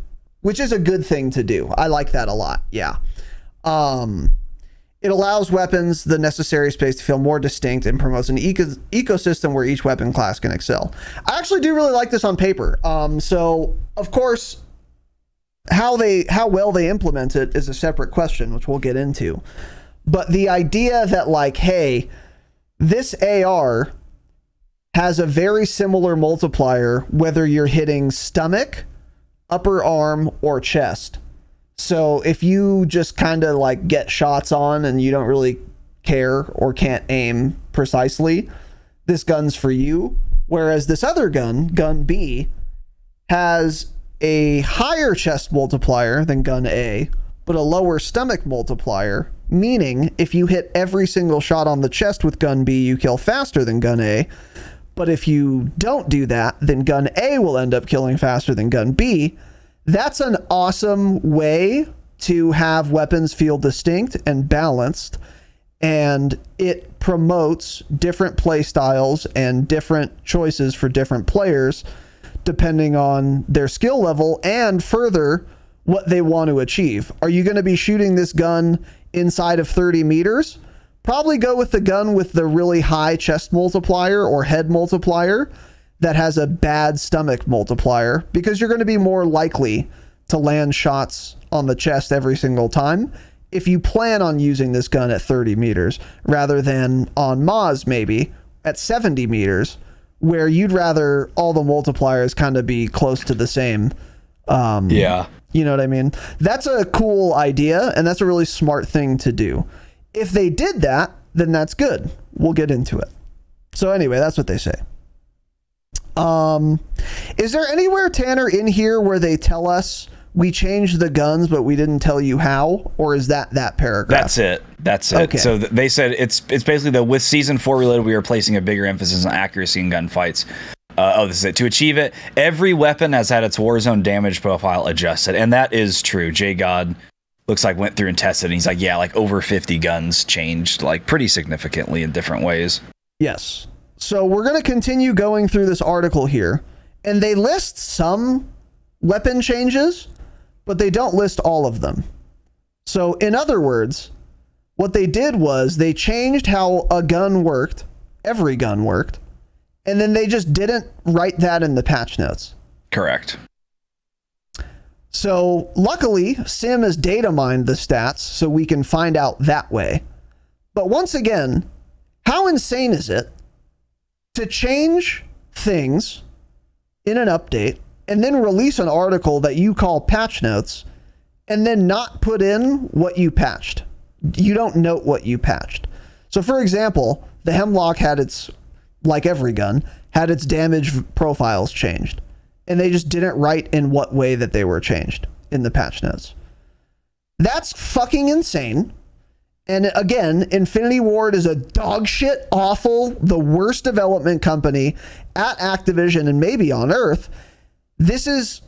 thing to do. I like that a lot. Yeah. It allows weapons the necessary space to feel more distinct and promotes an ecosystem where each weapon class can excel. I actually do really like this on paper. So of course, how well they implement it is a separate question, which we'll get into. But the idea that like, hey, this AR has a very similar multiplier whether you're hitting stomach, upper arm, or chest. So if you just kind of like get shots on and you don't really care or can't aim precisely, this gun's for you. Whereas this other gun B, has a higher chest multiplier than gun A, but a lower stomach multiplier, meaning if you hit every single shot on the chest with gun B, you kill faster than gun A. But if you don't do that, then gun A will end up killing faster than gun B. That's an awesome way to have weapons feel distinct and balanced, and it promotes different play styles and different choices for different players depending on their skill level and further what they want to achieve. Are you going to be shooting this gun inside of 30 meters? Probably go with the gun with the really high chest multiplier or head multiplier that has a bad stomach multiplier, because you're going to be more likely to land shots on the chest every single time if you plan on using this gun at 30 meters rather than on Maz maybe at 70 meters, where you'd rather all the multipliers kind of be close to the same. Yeah. You know what I mean? That's a cool idea, and that's a really smart thing to do. If they did that, then that's good. We'll get into it. So anyway, that's what they say. Is there anywhere, Tanner, in here where they tell us we changed the guns, but we didn't tell you how? Or is that paragraph? That's it. Okay. So they said it's basically that with Season 4 Reloaded, we are placing a bigger emphasis on accuracy in gunfights. This is it. To achieve it, every weapon has had its Warzone damage profile adjusted. And that is true. J-God looks like went through and tested, and he's like, yeah, like over 50 guns changed like pretty significantly in different ways. Yes. So we're going to continue going through this article here, and they list some weapon changes, but they don't list all of them. So in other words, what they did was they changed how a gun worked, every gun worked, and then they just didn't write that in the patch notes. Correct. So luckily, Sim has data mined the stats so we can find out that way. But once again, how insane is it to change things in an update and then release an article that you call patch notes and then not put in what you patched? You don't note what you patched. So for example, the Hemlock had its, like every gun, had its damage profiles changed. And they just didn't write in what way that they were changed in the patch notes. That's fucking insane. And again, Infinity Ward is a dog shit, awful, the worst development company at Activision and maybe on Earth. This is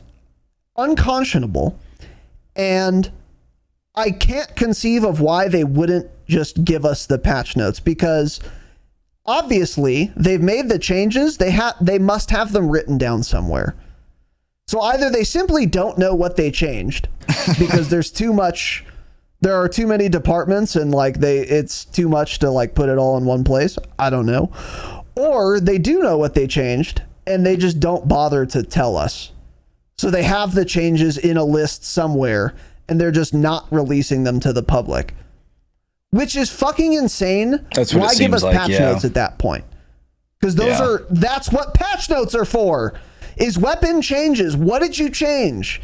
unconscionable. And I can't conceive of why they wouldn't just give us the patch notes, because obviously they've made the changes. They must have them written down somewhere. So either they simply don't know what they changed because there are too many departments and like it's too much to like put it all in one place. I don't know. Or they do know what they changed and they just don't bother to tell us. So they have the changes in a list somewhere and they're just not releasing them to the public, which is fucking insane. That's what Why it give us seems like, patch yeah. notes at that point? Because that's what patch notes are for. Is weapon changes. What did you change?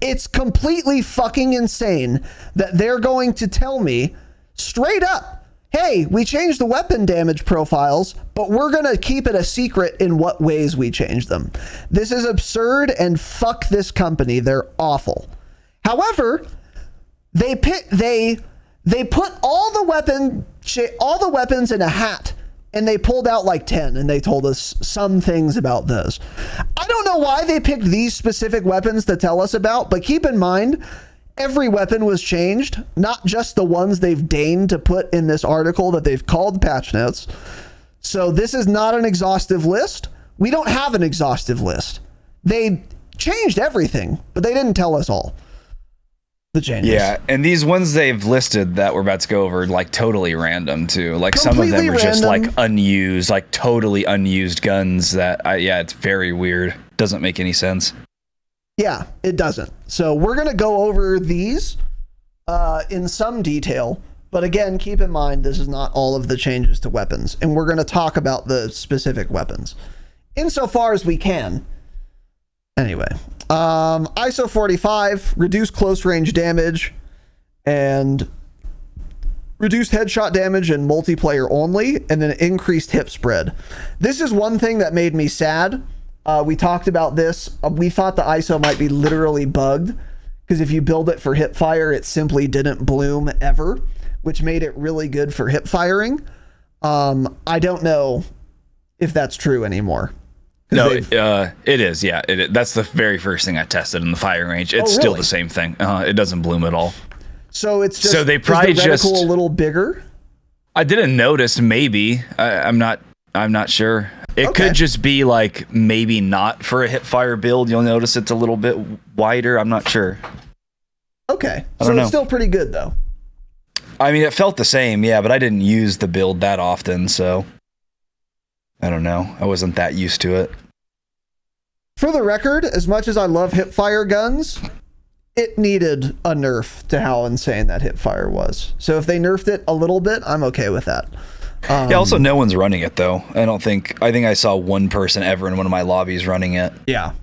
It's completely fucking insane that they're going to tell me straight up, hey, we changed the weapon damage profiles, but we're going to keep it a secret in what ways we changed them. This is absurd, and fuck this company. They're awful. However, they put all the weapons in a hat, and they pulled out like 10 and they told us some things about those. I don't know why they picked these specific weapons to tell us about, but keep in mind, every weapon was changed, not just the ones they've deigned to put in this article that they've called patch notes. So this is not an exhaustive list. We don't have an exhaustive list. They changed everything, but they didn't tell us all the changes. Yeah, and these ones they've listed that we're about to go over, like totally random too. Like completely some of them are just like unused, like totally unused guns that it's very weird. Doesn't make any sense. Yeah, it doesn't. So we're going to go over these in some detail, but again, keep in mind this is not all of the changes to weapons, and we're going to talk about the specific weapons insofar as we can. Anyway, ISO 45, reduced close range damage, and reduced headshot damage in multiplayer only, and then increased hip spread. This is one thing that made me sad. We talked about this. We thought the ISO might be literally bugged, because if you build it for hip fire, it simply didn't bloom ever, which made it really good for hip firing. I don't know if that's true anymore. No, it is. Yeah, that's the very first thing I tested in the firing range. It's still the same thing. It doesn't bloom at all. So it's just, so they probably is the reticle a little bigger? I didn't notice. Maybe I'm not sure. It could just be like maybe not for a hip fire build. You'll notice it's a little bit wider. I'm not sure. Okay, so it's still pretty good though. I mean, it felt the same, yeah, but I didn't use the build that often, so I don't know. I wasn't that used to it. For the record, as much as I love hipfire guns, it needed a nerf to how insane that hipfire was. So if they nerfed it a little bit, I'm okay with that. Yeah, also no one's running it though. I think I saw one person ever in one of my lobbies running it. Yeah.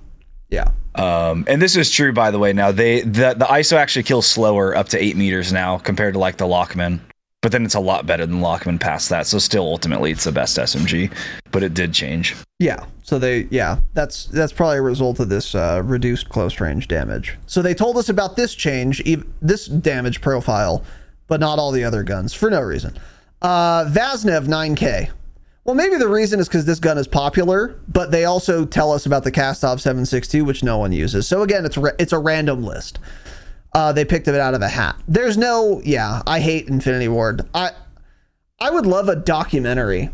And this is true, by the way. Now the ISO actually kills slower up to 8 meters now compared to like the Lockman, but then it's a lot better than Lockman past that. So still, ultimately, it's the best SMG, but it did change. Yeah. So that's probably a result of this reduced close range damage. So they told us about this change, this damage profile, but not all the other guns for no reason. Vaznev 9K. Well, maybe the reason is because this gun is popular, but they also tell us about the Kastov 7.62, which no one uses. So again, it's a random list. They picked it out of a hat. There's no, I hate Infinity Ward. I would love a documentary.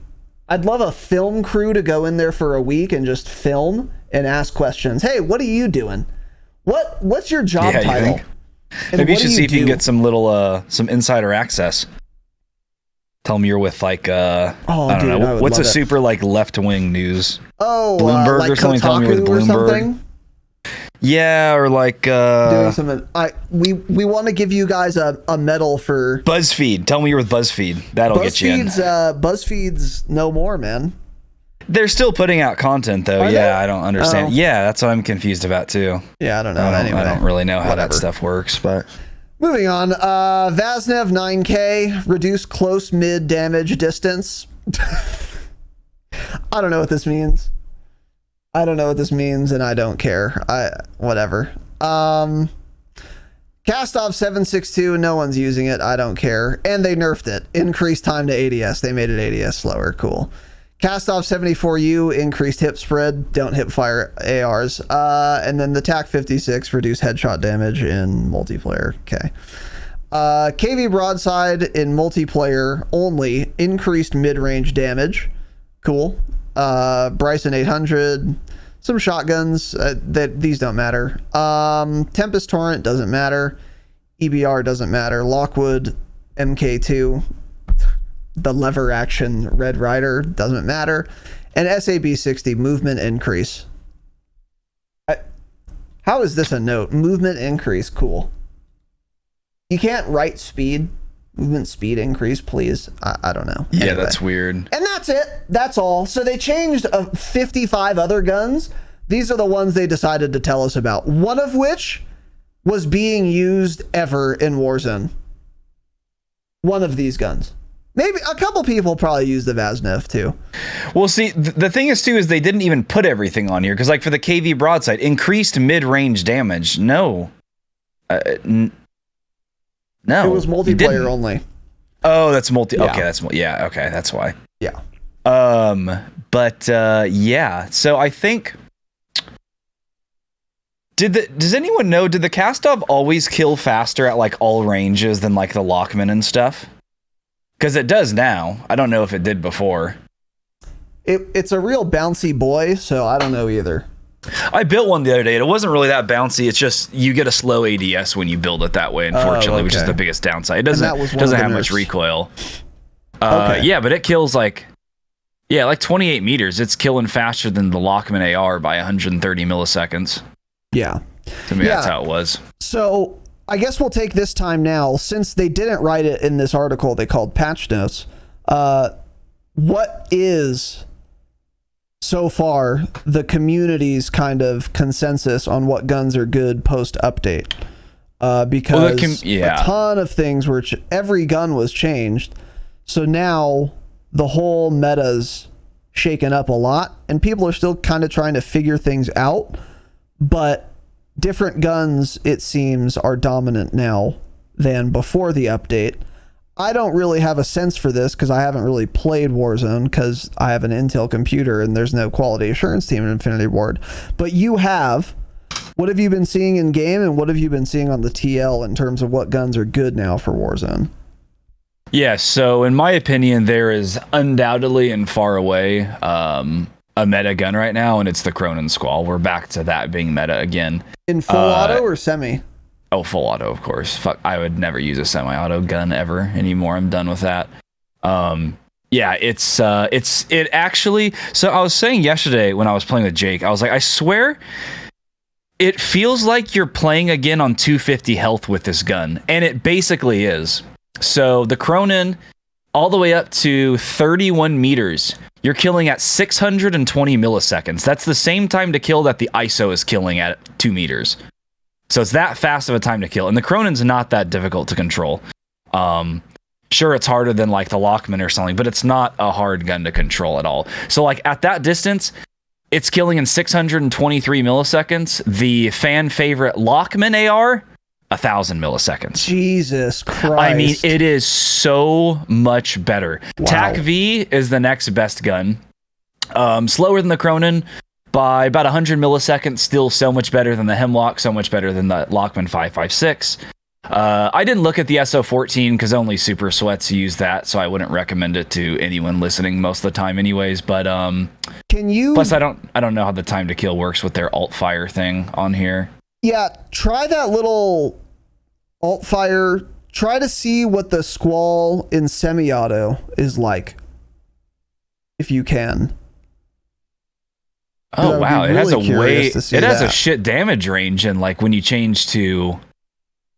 I'd love a film crew to go in there for a week and just film and ask questions. Hey, what are you doing? What's your job title? Maybe you should see if you can get some little some insider access. Tell them you're with like I don't know what's a super like left wing news. Bloomberg like or something. Tell them you're with Bloomberg. Yeah, or like doing something. We want to give you guys a medal for BuzzFeed. Tell me you're with BuzzFeed. That'll get you in. BuzzFeed's no more, man. They're still putting out content though. I don't understand. Yeah, that's what I'm confused about too. Yeah, I don't know. I don't really know how that stuff works, but. Moving on, Vaznev 9K, reduce close mid damage distance. I don't know what this means. And I don't care. Whatever. Kastov 7.62, no one's using it. I don't care. And they nerfed it. Increased time to ADS. They made it ADS slower. Cool. Kastov 74U, increased hip spread. Don't hip fire ARs. And then the TAC 56, reduce headshot damage in multiplayer. Okay. KV broadside in multiplayer only, increased mid-range damage. Cool. Bryson 800, some shotguns that these don't matter. Tempest Torrent doesn't matter. EBR doesn't matter. Lockwood MK2. The lever action Red Rider doesn't matter. And SAB 60 movement increase. How is this a note? Movement increase. Cool. You can't write speed. Movement speed increase, please. I don't know. Yeah, anyway. That's weird. And that's it. That's all. So they changed 55 other guns. These are the ones they decided to tell us about. One of which was being used ever in Warzone. One of these guns. Maybe a couple people probably use the Vaznev too. Well, see, the thing is too is they didn't even put everything on here because, like, for the KV broadside, increased mid-range damage. No, no, it was multiplayer only. Oh, that's multi. Yeah. Okay, that's okay, that's why. Yeah. But yeah. So I think. Does anyone know? Did the Kastov always kill faster at like all ranges than like the Lockman and stuff? Because it does now. I don't know if it did before. It's a real bouncy boy, so I don't know either. I built one the other day, and it wasn't really that bouncy. It's just you get a slow ADS when you build it that way, unfortunately, which is the biggest downside. It doesn't have much recoil. Yeah, but it kills like 28 meters. It's killing faster than the Lockman AR by 130 milliseconds. Yeah. To me, that's how it was. So I guess we'll take this time now, since they didn't write it in this article they called patch notes. What is so far the community's kind of consensus on what guns are good post update? Because a ton of things were every gun was changed, so now the whole meta's shaken up a lot, and people are still kind of trying to figure things out. But different guns, it seems, are dominant now than before the update. I don't really have a sense for this because I haven't really played Warzone because I have an Intel computer and there's no quality assurance team in Infinity Ward. But you have. What have you been seeing in game and what have you been seeing on the TL in terms of what guns are good now for Warzone? Yeah, so in my opinion, there is undoubtedly and far away a meta gun right now, and it's the Cronin Squall. We're back to that being meta again. In full auto or semi? Oh, full auto, of course. Fuck, I would never use a semi-auto gun ever anymore. I'm done with that. Yeah, it actually. So I was saying yesterday when I was playing with Jake, I was like, I swear, it feels like you're playing again on 250 health with this gun, and it basically is. So the Cronin, all the way up to 31 meters, you're killing at 620 milliseconds. That's the same time to kill that the ISO is killing at 2 meters. So it's that fast of a time to kill. And the Cronin's not that difficult to control. Sure, it's harder than like the Lockman or something, but it's not a hard gun to control at all. So like at that distance, it's killing in 623 milliseconds. The fan favorite Lockman AR, 1,000 milliseconds. Jesus Christ. I mean, it is so much better. Wow. TAC V is the next best gun. Slower than the Cronin by about 100 milliseconds, still so much better than the Hemlock, so much better than the Lockman 5.56. I didn't look at the SO14 because only super sweats use that, so I wouldn't recommend it to anyone listening most of the time anyways, but can you... Plus I don't know how the time to kill works with their alt fire thing on here. Yeah, try that little alt fire. Try to see what the Squall in semi-auto is like, if you can. Oh wow, it has really a way. It has that. a shit damage range, and like when you change to.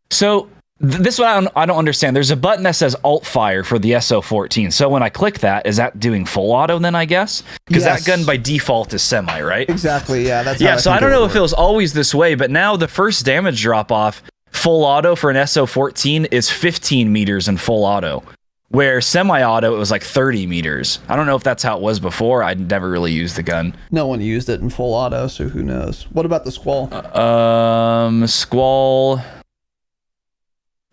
So this one I don't understand. There's a button that says alt fire for the SO14. So when I click that, is that doing full auto then? I guess because Yes. that gun by default is semi, right? Exactly. Yeah, that's Yeah. how So I think don't it know would if it was always this way, but now the first damage drop off full auto for an SO14 is 15 meters in full auto. Where semi-auto, it was like 30 meters. I don't know if that's how it was before. I never really used the gun. No one used it in full auto, so who knows? What about the Squall? Squall,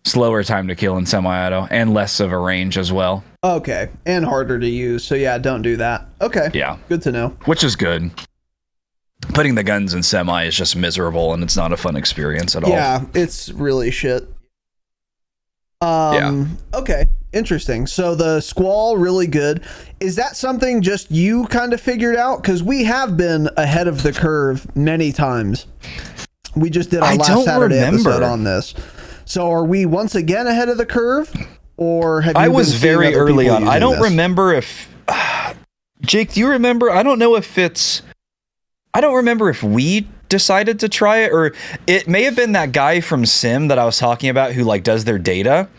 slower time to kill in semi-auto and less of a range as well. Okay, and harder to use. So yeah, don't do that. Okay. Yeah, Good to know. which is good. Putting the guns in semi is just miserable, and it's not a fun experience at all. Yeah, it's really shit. Yeah. Okay. Interesting. So the Squall, really good. Is that something just you kind of figured out? Because we have been ahead of the curve many times. We just did our last Saturday episode on this. So are we once again ahead of the curve? Or have you I been was seeing very other early people on. using I don't this? remember if... Jake, do you remember? I don't know if it's... I don't remember if we decided to try it, or it may have been that guy from Sim that I was talking about who like does their data.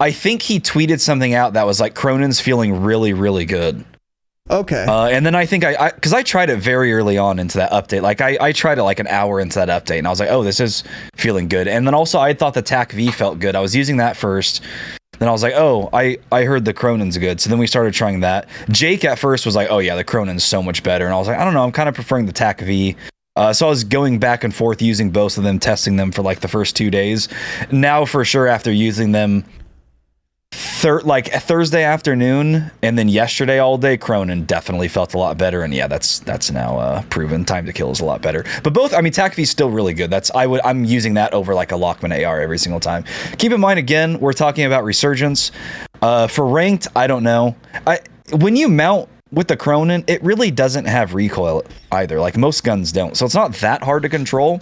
I think he tweeted something out that was like, Cronin's feeling really, really good. Okay. And then I think because I tried it very early on into that update. Like I tried it like an hour into that update, and I was like, oh, this is feeling good. And then also I thought the TAC V felt good. I was using that first. Then I was like, oh, I heard the Cronin's good. So then we started trying that. Jake at first was like, oh yeah, the Cronin's so much better. And I was like, I don't know, I'm kind of preferring the TAC V. So I was going back and forth using both of them, testing them for like the first 2 days. Now for sure, after using them Thursday afternoon and then yesterday all day, Cronin definitely felt a lot better. And yeah, that's now proven. Time to kill is a lot better. But both, I mean, TAC V is still really good. I'm using that over like a Lockman AR every single time. Keep in mind, again, we're talking about Resurgence. For ranked, I don't know. When you mount with the Cronin, it really doesn't have recoil either. Like most guns don't. So it's not that hard to control.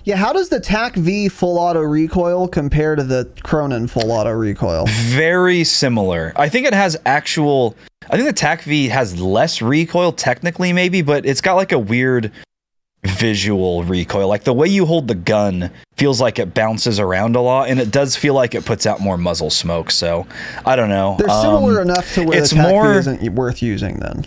Yeah, how does the TAC V full auto recoil compare to the Cronin full auto recoil? Very similar. I think the TAC V has less recoil technically maybe, but it's got like a weird visual recoil. Like the way you hold the gun feels like it bounces around a lot, and it does feel like it puts out more muzzle smoke. So I don't know. They're similar enough to where the TAC V isn't worth using then.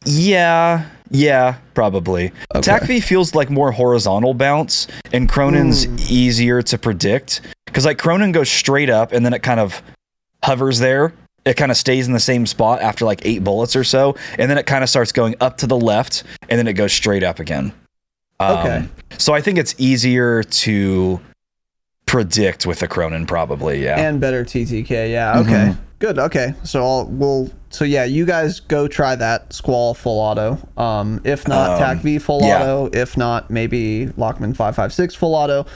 Yeah, probably. Okay. TAC V feels like more horizontal bounce, and Cronin's easier to predict. Because like Cronin goes straight up, and then it kind of hovers there. It kind of stays in the same spot after like 8 bullets or so, and then it kind of starts going up to the left, and then it goes straight up again. Okay. So I think it's easier to predict with the Cronin, probably. Yeah. And better TTK. Yeah. Okay. Good. Okay. So yeah, you guys go try that Squall full auto. If not TAC V full auto, if not maybe Lockman 556 full auto.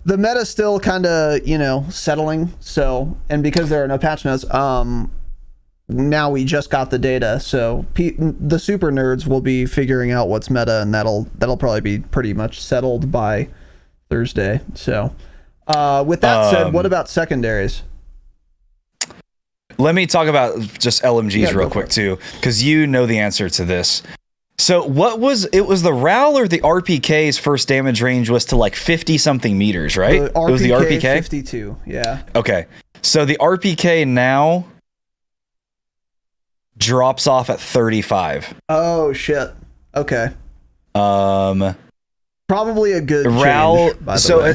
The meta's still kind of, settling. So, and because there are no patch notes, now we just got the data. So the super nerds will be figuring out what's meta, and that'll probably be pretty much settled by Thursday. So, with that said, what about secondaries? Let me talk about just LMGs real quick too, because you know the answer to this. So what was the RAL or the RPK's first damage range was to like 50 something meters, right? It was the RPK 52. Yeah. Okay. So the RPK now drops off at 35. Oh shit. Okay. Probably a good RAL, change, by the way.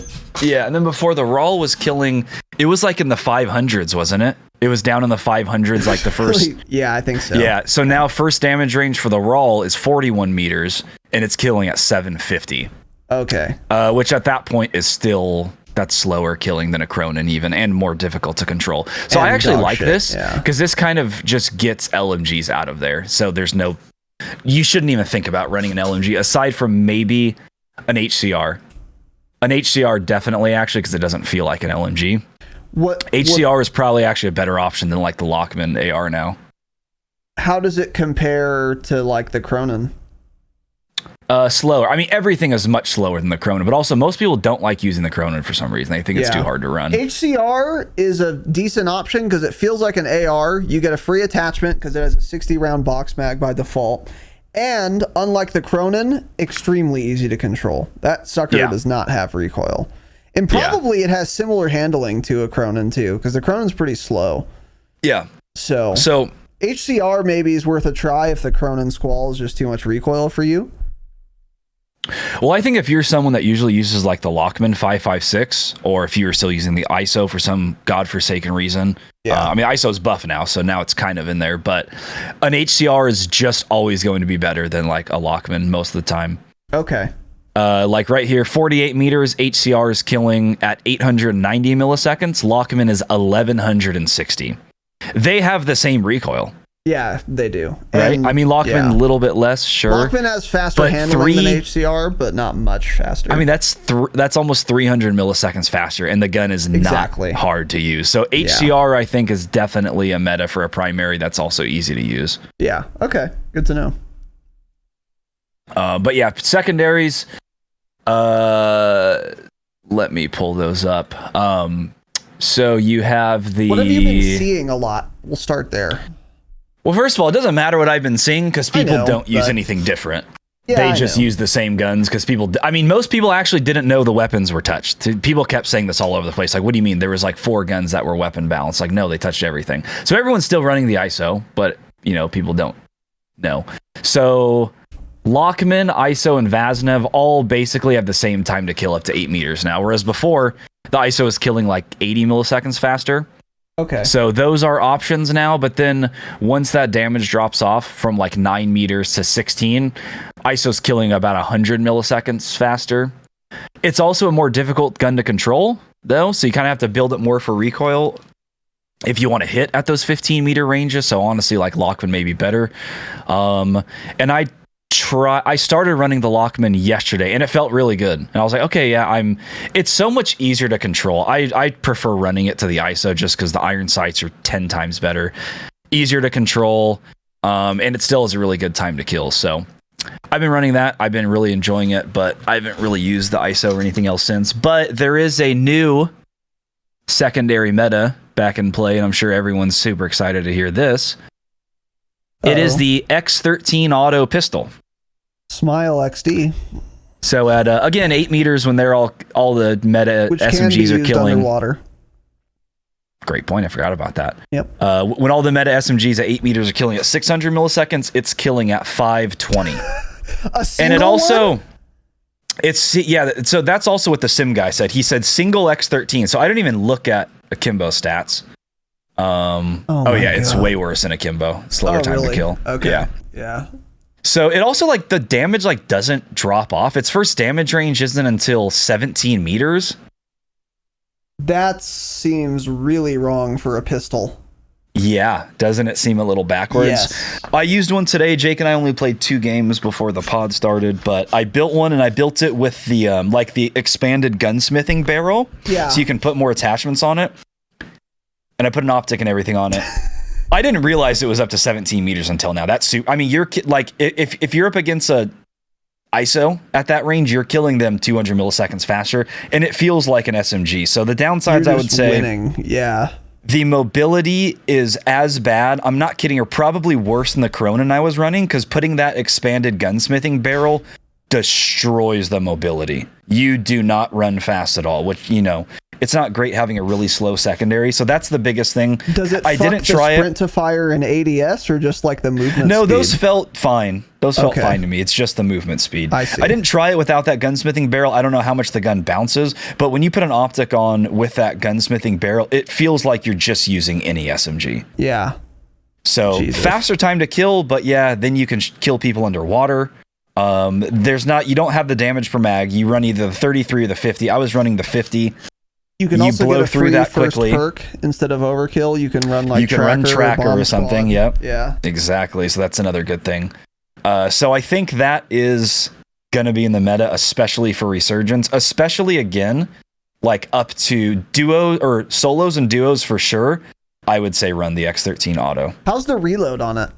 Yeah, and then before the RAL was killing, it was like in the 500s, wasn't it? It was down in the 500s, like the first. Yeah, I think so. Yeah, so now first damage range for the RAL is 41 meters, and it's killing at 750. Okay. Which at that point is still, that's slower killing than a Cronin even, and more difficult to control. So And I actually dog like shit, this, yeah. because this kind of just gets LMGs out of there. So there's no, you shouldn't even think about running an LMG, aside from maybe an HCR. An HCR definitely, actually, because it doesn't feel like an LMG. HCR is probably actually a better option than like the Lockman AR now. How does it compare to like the Cronin? Slower. I mean, everything is much slower than the Cronin, but also most people don't like using the Cronin for some reason. They think it's too hard to run. HCR is a decent option because it feels like an AR. You get a free attachment because it has a 60 round box mag by default. And unlike the Cronin, extremely easy to control. That sucker does not have recoil. And probably it has similar handling to a Cronin too, because the Cronin's pretty slow. Yeah. So HCR maybe is worth a try if the Cronin Squall is just too much recoil for you. Well, I think if you're someone that usually uses like the Lockman 556, or if you're still using the ISO for some godforsaken reason, I mean, ISO's buff now, so now it's kind of in there, but an HCR is just always going to be better than like a Lockman most of the time. Okay. Like right here, 48 meters, HCR is killing at 890 milliseconds. Lockman is 1160. They have the same recoil. Yeah, they do. Right? And, I mean, Lockman a little bit less, sure. Lockman has faster handling than HCR, but not much faster. I mean, that's almost 300 milliseconds faster, and the gun is not hard to use. So HCR, I think, is definitely a meta for a primary that's also easy to use. Yeah. Okay. Good to know. But yeah, secondaries. Let me pull those up. So you have the. What have you been seeing a lot? We'll start there. Well, first of all, it doesn't matter what I've been seeing because people don't use anything different. They just use the same guns because most people actually didn't know the weapons were touched. People kept saying this all over the place. Like, what do you mean? There was like 4 guns that were weapon balanced. Like, no, they touched everything. So everyone's still running the ISO, but people don't know. So Lockman, ISO, and Vaznev all basically have the same time to kill up to 8 meters now, whereas before the ISO is killing like 80 milliseconds faster. Okay. So those are options now, but then once that damage drops off from like 9 meters to 16, ISO's killing about 100 milliseconds faster. It's also a more difficult gun to control, though, so you kind of have to build it more for recoil if you want to hit at those 15 meter ranges. So honestly, like Lockman may be better. And I started running the Lockman yesterday and it felt really good. And I was like, okay, yeah, it's so much easier to control. I prefer running it to the ISO just because the iron sights are 10 times better, easier to control. And it still is a really good time to kill. So I've been running that. I've been really enjoying it, but I haven't really used the ISO or anything else since. But there is a new secondary meta back in play, and I'm sure everyone's super excited to hear this. It is the X13 auto pistol. Smile XD. So at again 8 meters when they're all the meta Which SMGs are killing underwater. Great point. I forgot about that. Yep. When all the meta SMGs at 8 meters are killing at 600 milliseconds, it's killing at 520. And it also one? So that's also what the sim guy said. He said single X13. So I don't even look at Akimbo stats. It's way worse than Akimbo. Slower time to kill. Okay. Yeah. So it also the damage doesn't drop off. Its first damage range isn't until 17 meters. That seems really wrong for a pistol. Yeah, doesn't it seem a little backwards? Yes. I used one today. Jake and I only played 2 games before the pod started, but I built one, and I built it with the like the expanded gunsmithing barrel. Yeah. So you can put more attachments on it. And I put an optic and everything on it. I didn't realize it was up to 17 meters until now. That's I mean, you're like, if you're up against a ISO at that range, you're killing them 200 milliseconds faster, and it feels like an SMG. So the downsides, I would say, winning. Yeah. The mobility is as bad. I'm not kidding, or probably worse than the Cronin I was running, because putting that expanded gunsmithing barrel destroys the mobility. You do not run fast at all, which, you know, it's not great having a really slow secondary. So that's the biggest thing. Does it I didn't try sprint to fire and ADS, or just like the movement No, speed? those felt fine. Those felt fine to me. It's just the movement speed. I see. I didn't try it without that gunsmithing barrel. I don't know how much the gun bounces, but when you put an optic on with that gunsmithing barrel, it feels like you're just using any SMG. Yeah. So faster time to kill, but yeah, then you can kill people underwater. You don't have the damage per mag. You run either the 33 or the 50. I was running the 50. You can also blow get a through free that first quickly. perk instead of overkill. You can run like tracker or something. Squad. Yep. Yeah. Exactly. So that's another good thing. So I think that is going to be in the meta, especially for Resurgence, especially again, like up to duo or solos and duos for sure. I would say run the X13 auto. How's the reload on it?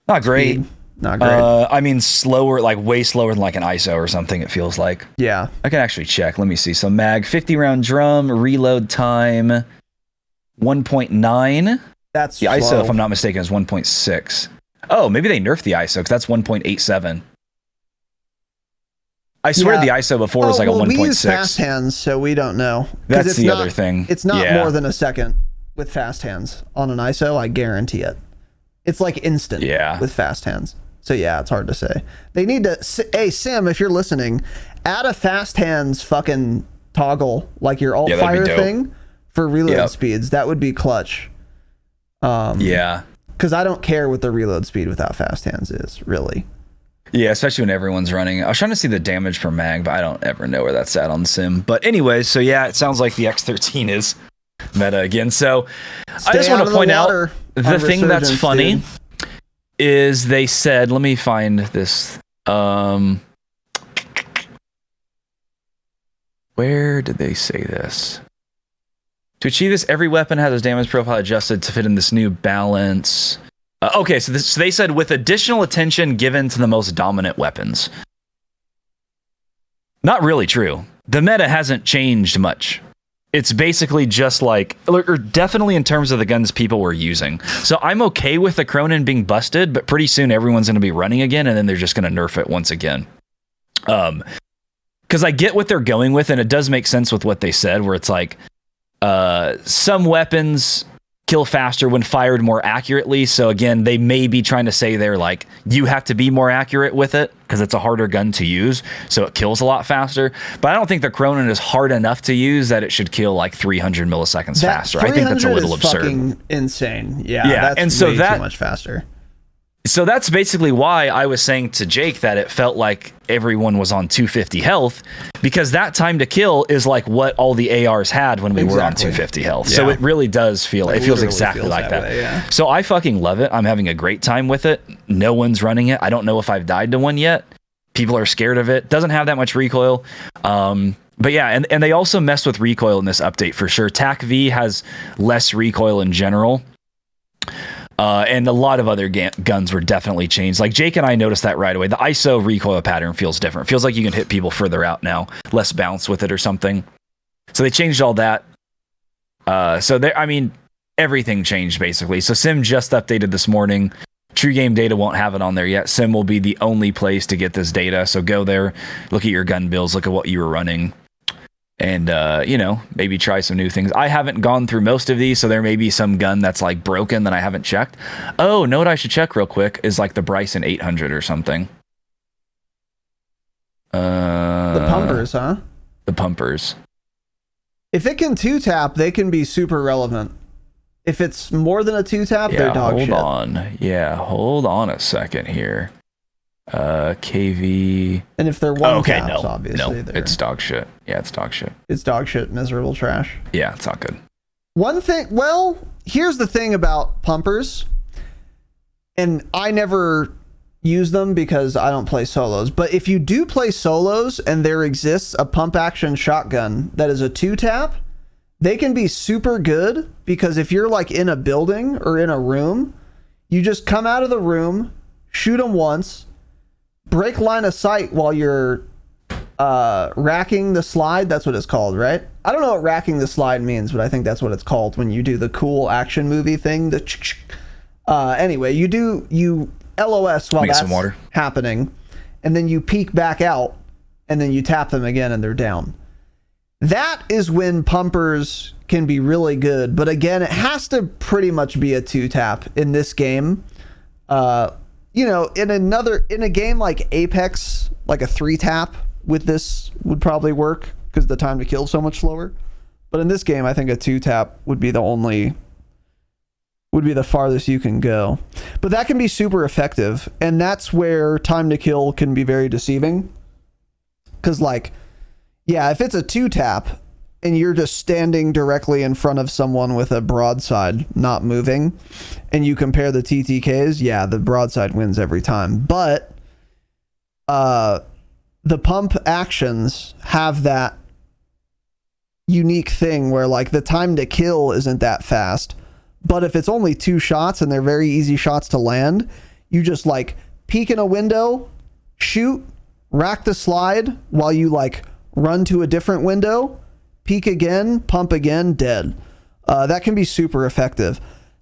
Not great. Speed? Not great. I mean, slower, like way slower than like an ISO or something, it feels like. Yeah. I can actually check. Let me see. So mag, 50 round drum, reload time 1.9. That's the slow. ISO, if I'm not mistaken, is 1.6. Oh, maybe they nerfed the ISO because that's 1.87. I swear the ISO before was like a 1.6. We use fast hands, so we don't know. That's the other thing. It's not more than a second with fast hands on an ISO. I guarantee it. It's like instant with fast hands. So yeah, it's hard to say. They need to. Hey Sim, if you're listening, add a fast hands fucking toggle like your alt fire thing for reload speeds. That would be clutch. Because I don't care what the reload speed without fast hands is really. Yeah, especially when everyone's running. I was trying to see the damage per mag, but I don't ever know where that's at on the sim. But anyway, so yeah, it sounds like the X13 is meta again. So I just want to point out the thing that's funny is they said, let me find this. Where did they say this? To achieve this, every weapon has its damage profile adjusted to fit in this new balance. Okay, so they said with additional attention given to the most dominant weapons. Not really true. The meta hasn't changed much. It's basically just like, or definitely in terms of the guns people were using. So I'm okay with the Cronin being busted, but pretty soon everyone's going to be running again, and then they're just going to nerf it once again. Because I get what they're going with, and it does make sense with what they said, where it's like, some weapons kill faster when fired more accurately. So again, they may be trying to say they're like, you have to be more accurate with it because it's a harder gun to use, so it kills a lot faster. But I don't think the Cronin is hard enough to use that it should kill like 300 milliseconds faster. I think that's a little absurd. Fucking insane. Yeah, that's way too much faster. So that's basically why I was saying to Jake that it felt like everyone was on 250 health, because that time to kill is like what all the ARs had when we were on 250 health. Yeah. So it really does feel, it feels exactly like that. Way, yeah. So I fucking love it. I'm having a great time with it. No one's running it. I don't know if I've died to one yet. People are scared of it. Doesn't have that much recoil. But yeah, and they also messed with recoil in this update for sure. TAC V has less recoil in general. And a lot of other guns were definitely changed. Like Jake and I noticed that right away. The ISO recoil pattern feels different. Feels like you can hit people further out now, less bounce with it or something. So they changed all that. I mean, everything changed basically. So Sim just updated this morning. True Game Data won't have it on there yet. Sim will be the only place to get this data. So go there, look at your gun builds, look at what you were running. And, maybe try some new things. I haven't gone through most of these, so there may be some gun that's like broken that I haven't checked. Oh, know what I should check real quick is like the Bryson 800 or something. The pumpers, huh? The pumpers. If it can 2-tap, they can be super relevant. If it's more than a 2-tap, they're dog shit. Hold on. Yeah, hold on a second here. KV. And if they're one taps, no, obviously, it's dog shit. Yeah, it's dog shit. It's dog shit, miserable trash. Yeah, it's not good. One thing, well, here's the thing about pumpers, and I never use them because I don't play solos, but if you do play solos and there exists a pump action shotgun that is a 2-tap, they can be super good because if you're like in a building or in a room, you just come out of the room, shoot them once, break line of sight while you're racking the slide. That's what it's called, right? I don't know what racking the slide means, but I think that's what it's called when you do the cool action movie thing. Anyway, you LOS while that's happening, and then you peek back out, and then you tap them again, and they're down. That is when pumpers can be really good, but again, it has to pretty much be a 2-tap in this game. In a game like Apex, like a 3-tap with this would probably work because the time to kill is so much slower. But in this game, I think a 2-tap would be the farthest you can go. But that can be super effective, and that's where time to kill can be very deceiving. Because, if it's a 2-tap and you're just standing directly in front of someone with a broadside not moving, and you compare the TTKs, the broadside wins every time. But the pump actions have that unique thing where the time to kill isn't that fast. But if it's only 2 shots and they're very easy shots to land, you just peek in a window, shoot, rack the slide while you run to a different window, peek again, pump again, dead. That can be super effective.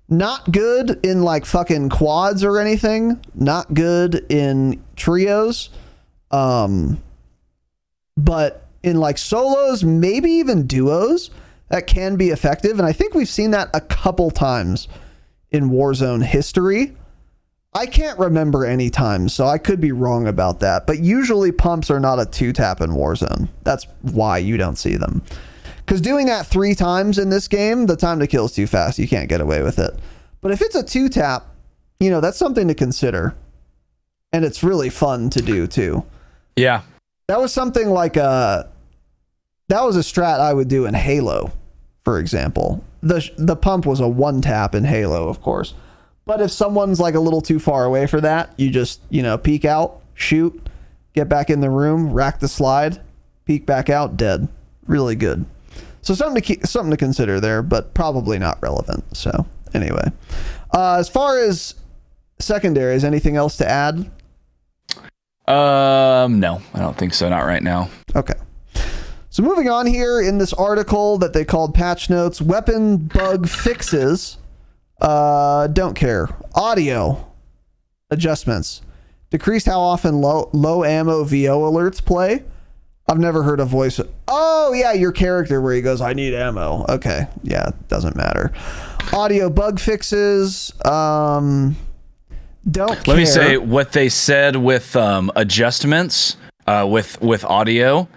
Not good in fucking quads or anything. Not good in trios. But in solos, maybe even duos, that can be effective. And I think we've seen that a couple times in Warzone history. I can't remember any time, so I could be wrong about that. But usually pumps are not a 2-tap in Warzone. That's why you don't see them. Because doing that 3 times in this game, the time to kill is too fast. You can't get away with it. But if it's a 2-tap, that's something to consider. And it's really fun to do, too. Yeah. That was something that was a strat I would do in Halo, for example. The pump was a 1-tap in Halo, of course. But if someone's a little too far away for that, you just, peek out, shoot, get back in the room, rack the slide, peek back out, dead. Really good. So something to consider there, but probably not relevant. So anyway, as far as secondaries, anything else to add? No, I don't think so. Not right now. Okay. So moving on here in this article that they called Patch Notes, weapon bug fixes. Don't care. Audio adjustments. Decreased how often low ammo VO alerts play. I've never heard a voice. Oh, yeah, your character where he goes, I need ammo. Okay. Yeah, doesn't matter. Audio bug fixes. Don't care. Let me say what they said with adjustments with audio.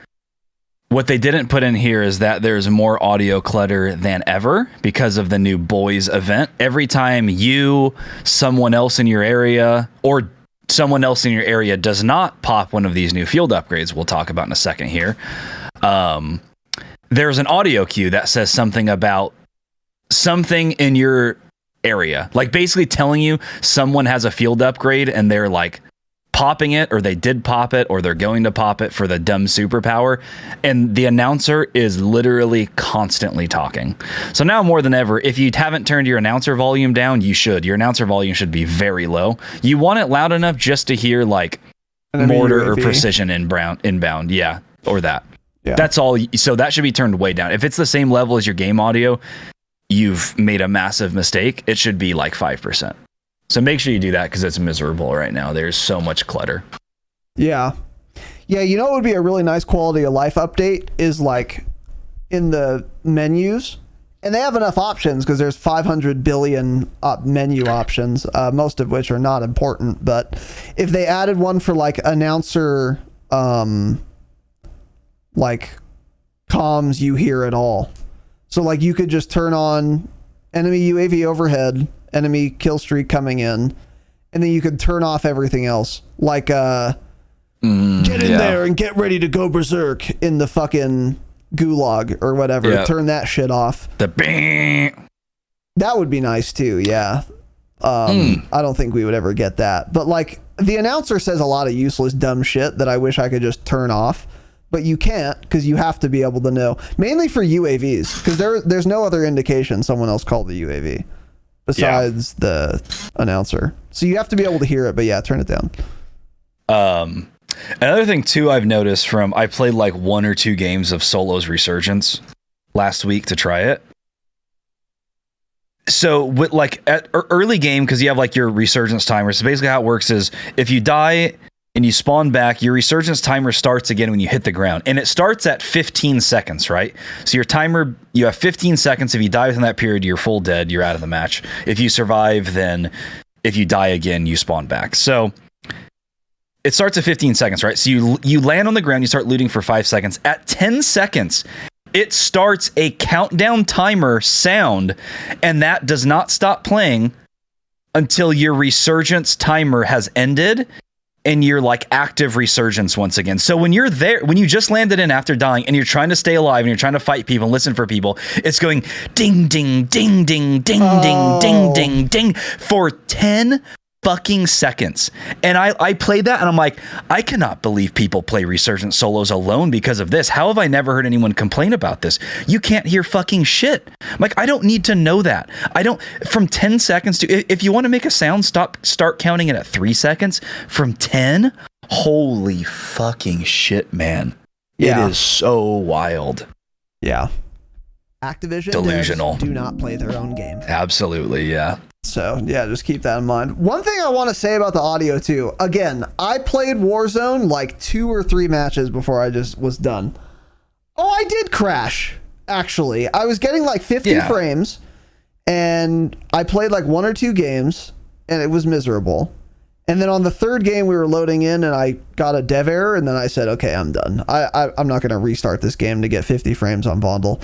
What they didn't put in here is that there's more audio clutter than ever because of the new boys event. Every time someone else in your area, or someone else in your area does not pop one of these new field upgrades we'll talk about in a second here, there's an audio cue that says something about something in your area. Basically telling you someone has a field upgrade and they're popping it, or they did pop it, or they're going to pop it for the dumb superpower, and the announcer is literally constantly talking. So now more than ever, if you haven't turned your announcer volume down, you should. Your announcer volume should be very low. You want it loud enough just to hear mortar or precision inbound, yeah, or that. Yeah. That's all. So that should be turned way down. If it's the same level as your game audio, you've made a massive mistake. It should be 5%. So make sure you do that because it's miserable right now. There's so much clutter. Yeah. Yeah, what would be a really nice quality of life update is in the menus. And they have enough options because there's 500 billion menu options, most of which are not important. But if they added one for announcer, comms, you hear it all. So you could just turn on enemy UAV overhead, enemy kill streak coming in, and then you could turn off everything else. Like, get in there and get ready to go berserk in the fucking gulag or whatever. Yeah. Turn that shit off. The bing. That would be nice too, yeah. I don't think we would ever get that. But like, the announcer says a lot of useless dumb shit that I wish I could just turn off. But you can't, because you have to be able to know. Mainly for UAVs, because there's no other indication someone else called the UAV besides the announcer. So you have to be able to hear it, but yeah, turn it down. Another thing too I've noticed I played like 1 or 2 games of Solo's Resurgence last week to try it. So with like at early game, because you have like your resurgence timer. So basically how it works is if you die and you spawn back, your resurgence timer starts again when you hit the ground. And it starts at 15 seconds, right? So your timer, you have 15 seconds. If you die within that period, you're full dead. You're out of the match. If you survive, then if you die again, you spawn back. So it starts at 15 seconds, right? So you land on the ground, you start looting for 5 seconds. At 10 seconds, it starts a countdown timer sound, and that does not stop playing until your resurgence timer has ended and you're like active resurgence once again. So when you're there, when you just landed in after dying and you're trying to stay alive and you're trying to fight people and listen for people, it's going ding, ding, ding, ding, ding, ding, ding, ding, ding for 10 fucking seconds. And I played that and I'm like, I cannot believe people play Resurgent solos alone because of this. How have I never heard anyone complain about this? You can't hear fucking shit. I'm like, I don't need to know that. I don't, from 10 seconds to, if you want to make a sound, start counting it at 3 seconds. From 10, holy fucking shit, man. Yeah. It is so wild. Yeah. Activision delusional. Do not play their own game. Absolutely, yeah. So, yeah, just keep that in mind. One thing I want to say about the audio, too. Again, I played Warzone like 2 or 3 matches before I just was done. Oh, I did crash, actually. I was getting like 50 frames, and I played like 1 or 2 games, and it was miserable. And then on the 3rd game, we were loading in, and I got a dev error, and then I said, okay, I'm done. I'm not going to restart this game to get 50 frames on Vondel.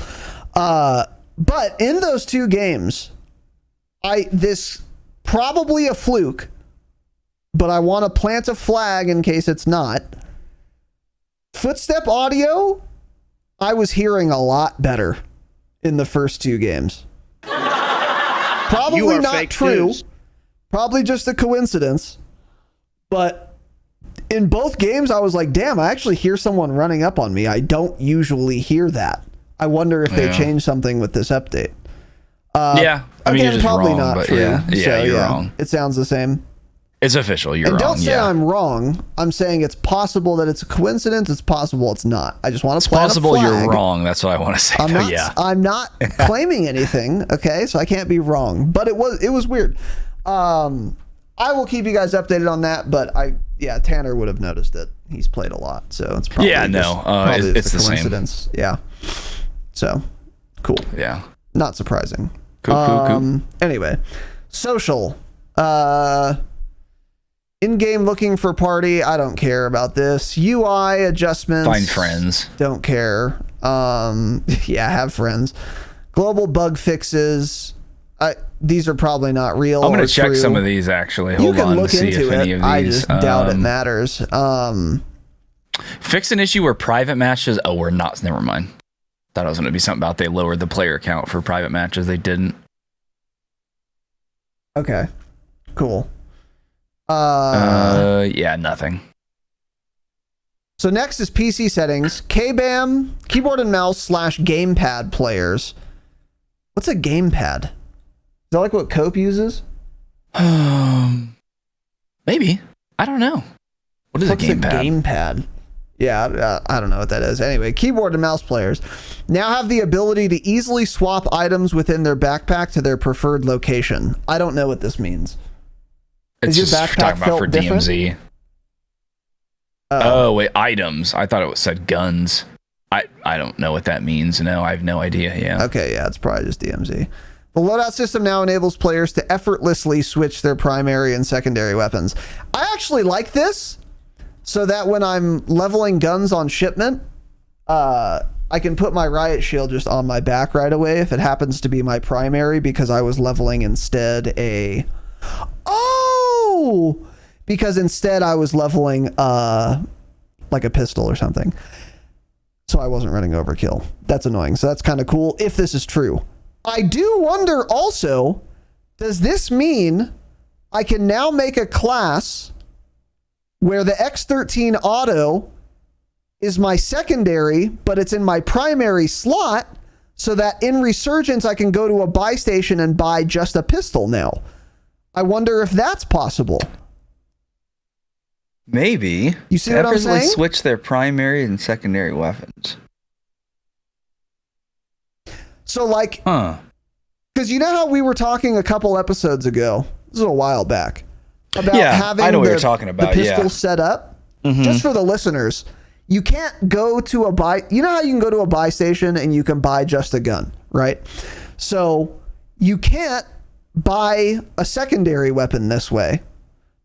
But in those 2 games, this probably a fluke, but I want to plant a flag in case it's not. Footstep audio, I was hearing a lot better in the first 2 games. Probably not true. News. Probably just a coincidence. But in both games, I was like, damn, I actually hear someone running up on me. I don't usually hear that. I wonder if they changed something with this update. Yeah, I mean, again, you're just probably wrong, not but true. yeah, you're wrong. It sounds the same. It's official. You're and wrong. Don't say I'm wrong. I'm saying it's possible that it's a coincidence. It's possible it's not. I just want to plant a flag. It's possible you're wrong. That's what I want to say. I'm not claiming anything. Okay, so I can't be wrong. But it was weird. I will keep you guys updated on that. But Tanner would have noticed it. He's played a lot, so it's probably it's the coincidence. Same. Yeah. So cool. Yeah. Not surprising. Cool. Anyway, social. In-game looking for party. I don't care about this. UI adjustments. Find friends. Don't care. Have friends. Global bug fixes. These are probably not real. I'm going to check some of these actually. Hold on. Look see into if it. any of these. I just doubt it matters. Fix an issue where private matches. Oh, we're not. Never mind. Thought it was going to be something about they lowered the player count for private matches. They didn't. Okay. Cool. Nothing. So next is PC settings. KBAM, keyboard and mouse / gamepad players. What's a gamepad? Is that like what Cope uses? Maybe. I don't know. What is a gamepad? Gamepad. Yeah, I don't know what that is. Anyway, keyboard and mouse players now have the ability to easily swap items within their backpack to their preferred location. I don't know what this means. It's is your just backpack talking about for different? DMZ. Oh, wait, items. I thought it said guns. I don't know what that means. No, I have no idea. Yeah. Okay, yeah, it's probably just DMZ. The loadout system now enables players to effortlessly switch their primary and secondary weapons. I actually like this, so that when I'm leveling guns on shipment, I can put my riot shield just on my back right away if it happens to be my primary, because I was leveling instead a... Oh! cool, because instead I was leveling like a pistol or something. So I wasn't running overkill. That's annoying. So that's kind of cool if this is true. I do wonder also, does this mean I can now make a class where the X13 auto is my secondary, but it's in my primary slot, so that in Resurgence I can go to a buy station and buy just a pistol now? I wonder if that's possible. Maybe. You see what I'm saying? Switch their primary and secondary weapons. So like, because you know how we were talking a couple episodes ago, this is a while back, about having I know what you're talking about. The pistol set up. Just for the listeners, you can't go to a buy. You know how you can go to a buy station and you can buy just a gun, right? So you can't buy a secondary weapon this way,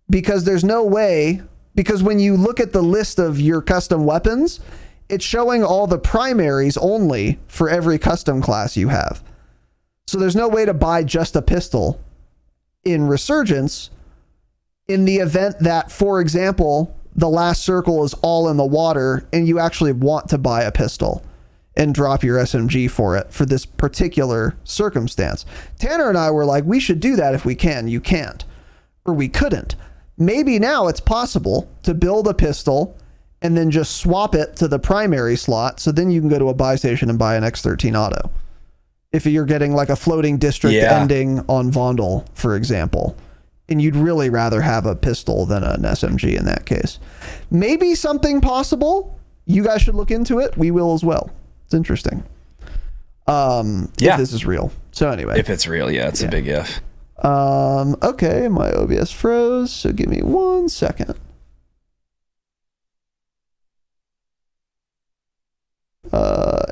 because there's no way. Because when you look at the list of your custom weapons, it's showing all the primaries only for every custom class you have. So there's no way to buy just a pistol in Resurgence in the event that, for example, the last circle is all in the water and you actually want to buy a pistol and drop your SMG for it for this particular circumstance. Tanner and I were like, we should do that if we can. You can't. Or we couldn't. Maybe now it's possible to build a pistol and then just swap it to the primary slot, so then you can go to a buy station and buy an X13 auto. If you're getting like a floating district ending on Vondel, for example, and you'd really rather have a pistol than an SMG in that case. Maybe something possible. You guys should look into it. We will as well. It's interesting. If this is real. So anyway. If it's real, it's a big if. Okay, my OBS froze, so give me 1 second.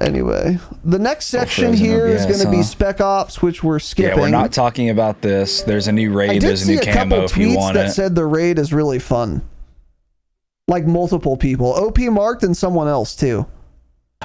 Anyway, the next section here is going to be Spec Ops, which we're skipping. Yeah, we're not talking about this. There's a new raid. There's a new camo if you want it. I did see a couple tweets that said the raid is really fun. Like multiple people. OP Marked and someone else too.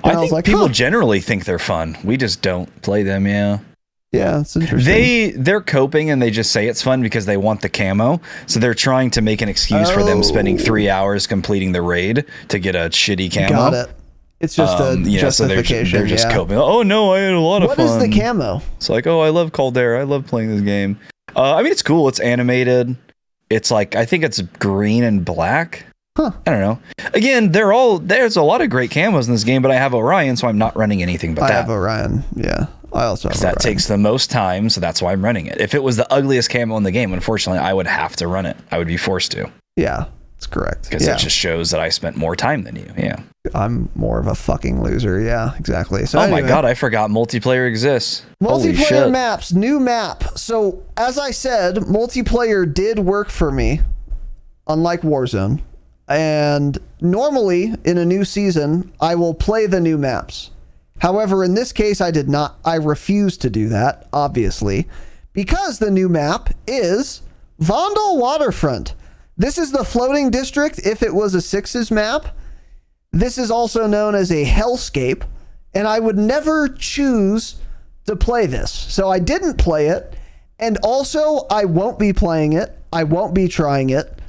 And I think people generally think they're fun. We just don't play them, Yeah, it's interesting. They're coping and they just say it's fun because they want the camo. So they're trying to make an excuse for them spending 3 hours completing the raid to get a shitty camo. Got it. It's just a justification. So they're just coping. Oh no, I had a lot of fun. What is the camo? It's like, I love Caldera. I love playing this game. I mean, it's cool. It's animated. It's like, I think it's green and black. Huh. I don't know. Again, there's a lot of great camos in this game, but I have Orion, so I'm not running anything but that. I have Orion, yeah. I also have Orion. That takes the most time, so that's why I'm running it. If it was the ugliest camo in the game, unfortunately, I would have to run it. I would be forced to. Yeah, that's correct. Because it just shows that I spent more time than you, I'm more of a fucking loser, exactly. So my god, I forgot multiplayer exists. Multiplayer maps, new map. So, as I said, multiplayer did work for me, unlike Warzone. And normally, in a new season, I will play the new maps. However, in this case, I did not. I refused to do that, obviously, because the new map is Vondel Waterfront. This is the floating district if it was a Sixes map. This is also known as a hellscape, and I would never choose to play this. So I didn't play it, and also I won't be playing it. I won't be trying it.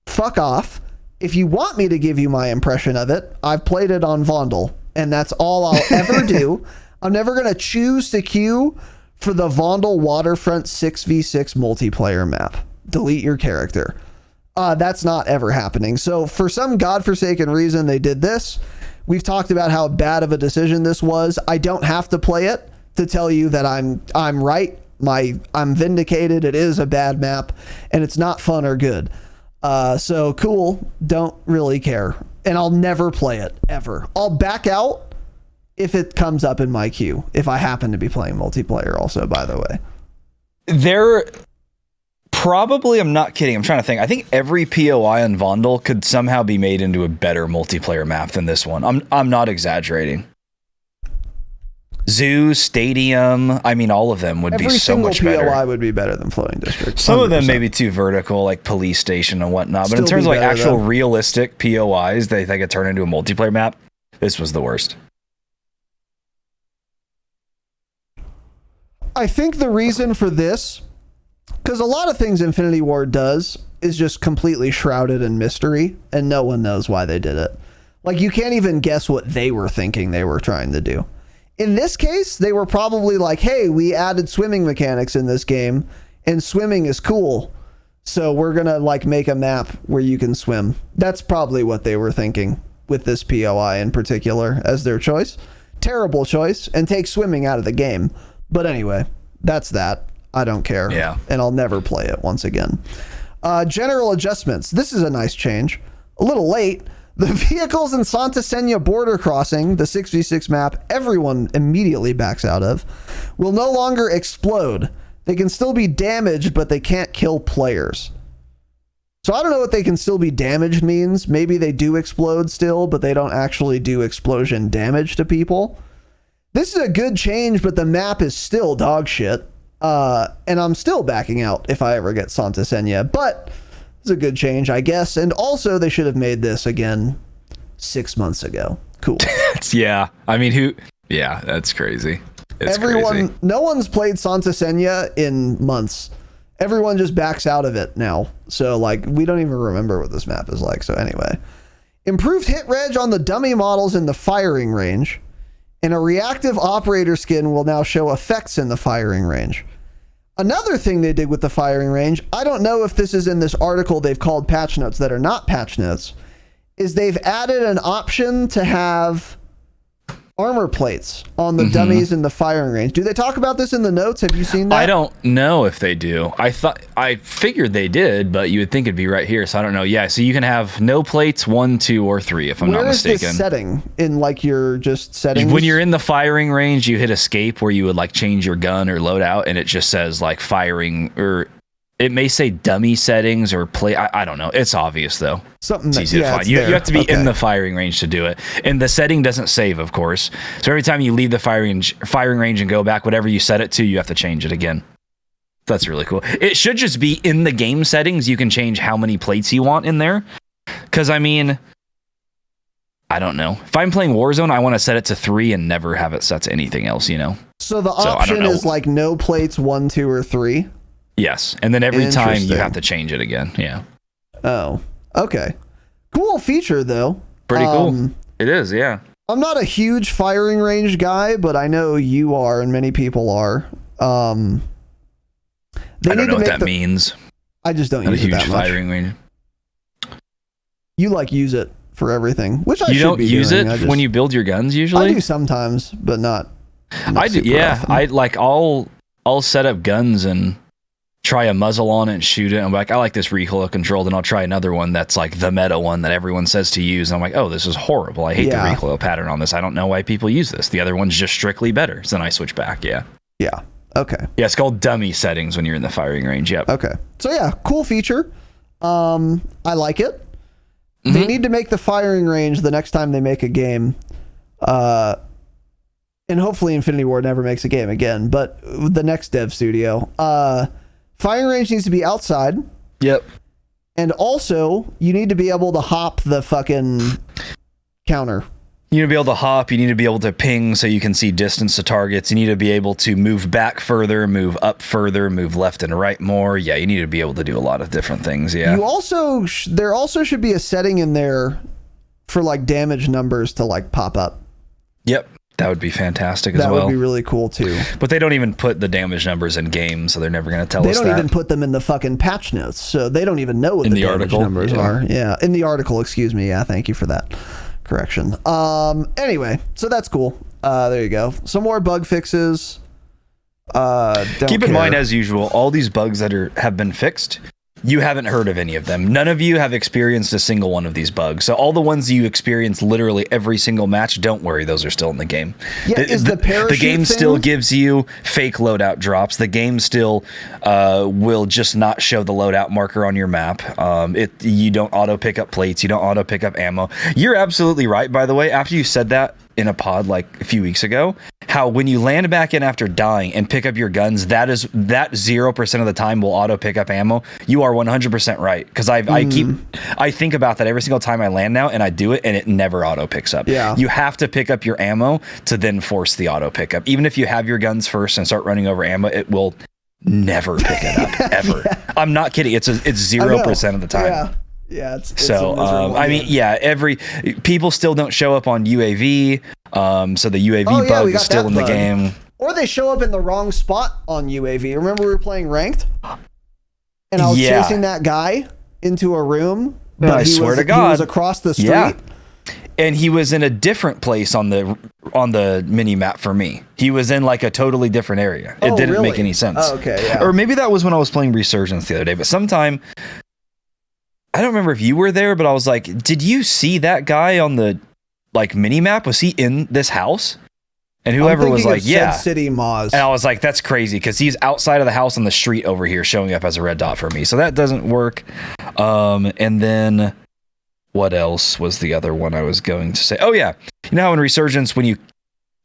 Fuck off. If you want me to give you my impression of it, I've played it on Vondel, and that's all I'll ever do. I'm never going to choose to queue for the Vondel Waterfront 6v6 multiplayer map. Delete your character. That's not ever happening. So for some godforsaken reason, they did this. We've talked about how bad of a decision this was. I don't have to play it to tell you that I'm right. I'm vindicated. It is a bad map, and it's not fun or good. So cool. Don't really care. And I'll never play it, ever. I'll back out if it comes up in my queue, if I happen to be playing multiplayer also, by the way. There probably, I'm not kidding, I'm trying to think. I think every POI on Vondel could somehow be made into a better multiplayer map than this one. I'm not exaggerating. Zoo, Stadium, I mean, all of them would be so much better. Every single POI would be better than Floating District. 100%. Some of them may be too vertical, like Police Station and whatnot. But in terms of like actual realistic POIs that they could turn into a multiplayer map, this was the worst. I think the reason for this Because a lot of things Infinity Ward does is just completely shrouded in mystery, and no one knows why they did it. Like, you can't even guess what they were thinking they were trying to do. In this case, they were probably like, hey, we added swimming mechanics in this game, and swimming is cool, so we're going to, like, make a map where you can swim. That's probably what they were thinking with this POI in particular as their choice. Terrible choice, and take swimming out of the game. But anyway, that's that. I don't care. Yeah. And I'll never play it once again. General adjustments. This is a nice change. A little late. The vehicles in Santa Senya border crossing, the 6v6 map everyone immediately backs out of, will no longer explode. They can still be damaged, but they can't kill players. So I don't know what they can still be damaged means. Maybe they do explode still, but they don't actually do explosion damage to people. This is a good change, but the map is still dog shit. And I'm still backing out if I ever get Santa Senya, but it's a good change, I guess. And also, they should have made this again 6 months ago. Cool. Yeah. I mean, yeah, that's crazy. It's crazy. No one's played Santa Senya in months. Everyone just backs out of it now. So, like, we don't even remember what this map is like. So, anyway. Improved hit reg on the dummy models in the firing range. And a reactive operator skin will now show effects in the firing range. Another thing they did with the firing range, I don't know if this is in this article they've called patch notes that are not patch notes, is they've added an option to have armor plates on the dummies in the firing range. Do they talk about this in the notes? Have you seen that? I don't know if they do. I figured they did, but you would think it'd be right here, so I don't know. Yeah, so you can have no plates 1, 2, or 3 if I'm not mistaken. Where is this setting in, like, your just settings? When you're in the firing range, you hit escape where you would like change your gun or loadout, and it just says like firing, or it may say dummy settings or play. I don't know. It's obvious though. It's easy to find. You have to be in the firing range to do it. And the setting doesn't save, of course. So every time you leave the firing range and go back, whatever you set it to, you have to change it again. That's really cool. It should just be in the game settings. You can change how many plates you want in there. Because, I mean, I don't know. If I'm playing Warzone, I want to set it to 3 and never have it set to anything else, you know? So the option is like no plates 1, 2, or 3? Yes. And then every time you have to change it again. Yeah. Oh, okay. Cool feature, though. Pretty cool. It is, yeah. I'm not a huge firing range guy, but I know you are and many people are. I don't know what that means. I just don't use it that much. Not a huge firing range. You like use it for everything, which I should be doing. You don't use it when you build your guns usually? I do sometimes, but not I do, yeah. Often. I'll set up guns and try a muzzle on it and shoot it. I'm like, I like this recoil control. Then I'll try another one that's like the meta one that everyone says to use. And I'm like, oh, this is horrible. I hate the recoil pattern on this. I don't know why people use this. The other one's just strictly better. So then I switch back. Yeah. Yeah. Okay. Yeah, it's called dummy settings when you're in the firing range. Yep. Okay. So yeah, cool feature. I like it. They need to make the firing range the next time they make a game. And hopefully Infinity Ward never makes a game again, but the next dev studio. Firing range needs to be outside. Yep. And also, you need to be able to hop the fucking counter. You need to be able to hop. You need to be able to ping so you can see distance to targets. You need to be able to move back further, move up further, move left and right more. Yeah, you need to be able to do a lot of different things. Yeah. You also there also should be a setting in there for like damage numbers to like pop up. Yep. That would be fantastic as well. That would be really cool too. But they don't even put the damage numbers in game, so they're never going to tell us that. They don't even put them in the fucking patch notes, so they don't even know what the damage numbers are. Yeah, in the article, excuse me. Yeah, thank you for that correction. Anyway, so that's cool. There you go. Some more bug fixes. Keep in mind, as usual, all these bugs that have been fixed, you haven't heard of any of them. None of you have experienced a single one of these bugs. So all the ones you experience literally every single match, don't worry, those are still in the game. Yeah, the game still gives you fake loadout drops. The game still will just not show the loadout marker on your map. You don't auto pick up plates. You don't auto pick up ammo. You're absolutely right, by the way. After you said that in a pod like a few weeks ago, how when you land back in after dying and pick up your guns, that 0% of the time will auto pick up ammo. You are 100% right, because I think about that every single time I land now, and I do it, and it never auto picks up. Yeah, you have to pick up your ammo to then force the auto pickup. Even if you have your guns first and start running over ammo, it will never pick it up ever. I'm not kidding. It's 0% of the time. Yeah. It's so I mean, people still don't show up on UAV. So the UAV bug is still in the game. Or they show up in the wrong spot on UAV. Remember we were playing ranked, and I was chasing that guy into a room. But I swear to God, he was across the street. Yeah. And he was in a different place on the mini map for me. He was in like a totally different area. It didn't make any sense. Oh, okay, yeah. Or maybe that was when I was playing Resurgence the other day. But sometime, I don't remember if you were there, but I was like, did you see that guy on the like mini map? Was he in this house? And whoever was like, yeah. City Moz. And I was like, that's crazy because he's outside of the house on the street over here showing up as a red dot for me. So that doesn't work. And then what else was the other one I was going to say? Oh, yeah. You know how in Resurgence, when you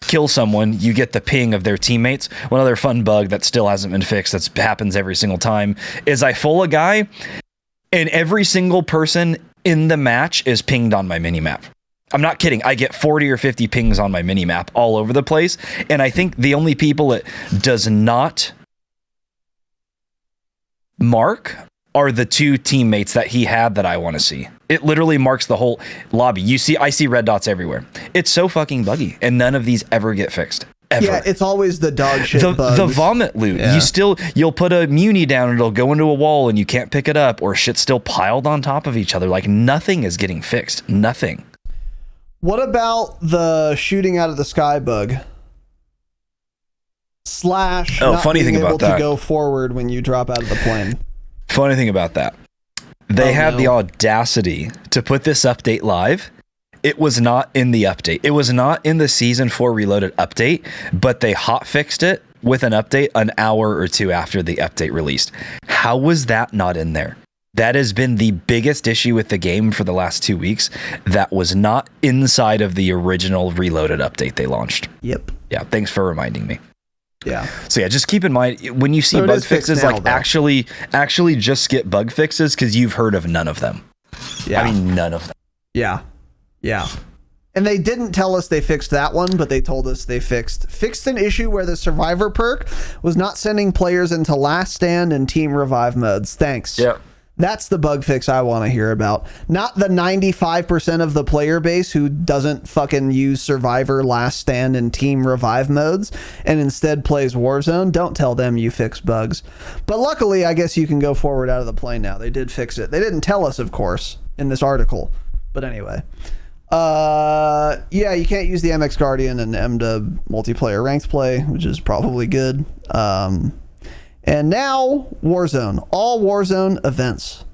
kill someone, you get the ping of their teammates? One other fun bug that still hasn't been fixed, that happens every single time, is I full a guy, and every single person in the match is pinged on my minimap. I'm not kidding. I get 40 or 50 pings on my minimap all over the place. And I think the only people it does not mark are the two teammates that he had that I want to see. It literally marks the whole lobby. I see red dots everywhere. It's so fucking buggy, and none of these ever get fixed. Ever. Yeah, it's always the dog shit bugs. The vomit loot. Yeah. You'll put a muni down and it'll go into a wall and you can't pick it up, or shit's still piled on top of each other. Like nothing is getting fixed. Nothing. What about the shooting out of the sky bug? / not funny being thing able about that. To go forward when you drop out of the plane. Funny thing about that. They had the audacity to put this update live. It was not in the update. It was not in the Season 4 Reloaded update, but they hot fixed it with an update an hour or two after the update released. How was that not in there? That has been the biggest issue with the game for the last 2 weeks. That was not inside of the original Reloaded update they launched. Yep. Yeah, thanks for reminding me. Yeah. So yeah, just keep in mind when you see bug fixes, now, like actually just get bug fixes, because you've heard of none of them. Yeah. I mean, none of them. Yeah. Yeah. And they didn't tell us they fixed that one, but they told us they fixed an issue where the survivor perk was not sending players into last stand and team revive modes. Thanks. Yeah. That's the bug fix I want to hear about. Not the 95% of the player base who doesn't fucking use Survivor, Last Stand, and Team Revive modes and instead plays Warzone. Don't tell them you fixed bugs. But luckily, I guess you can go forward out of the plane now. They did fix it. They didn't tell us, of course, in this article. But anyway. Yeah, you can't use the MX Guardian and MDub multiplayer ranked play, which is probably good. And now Warzone, all Warzone events.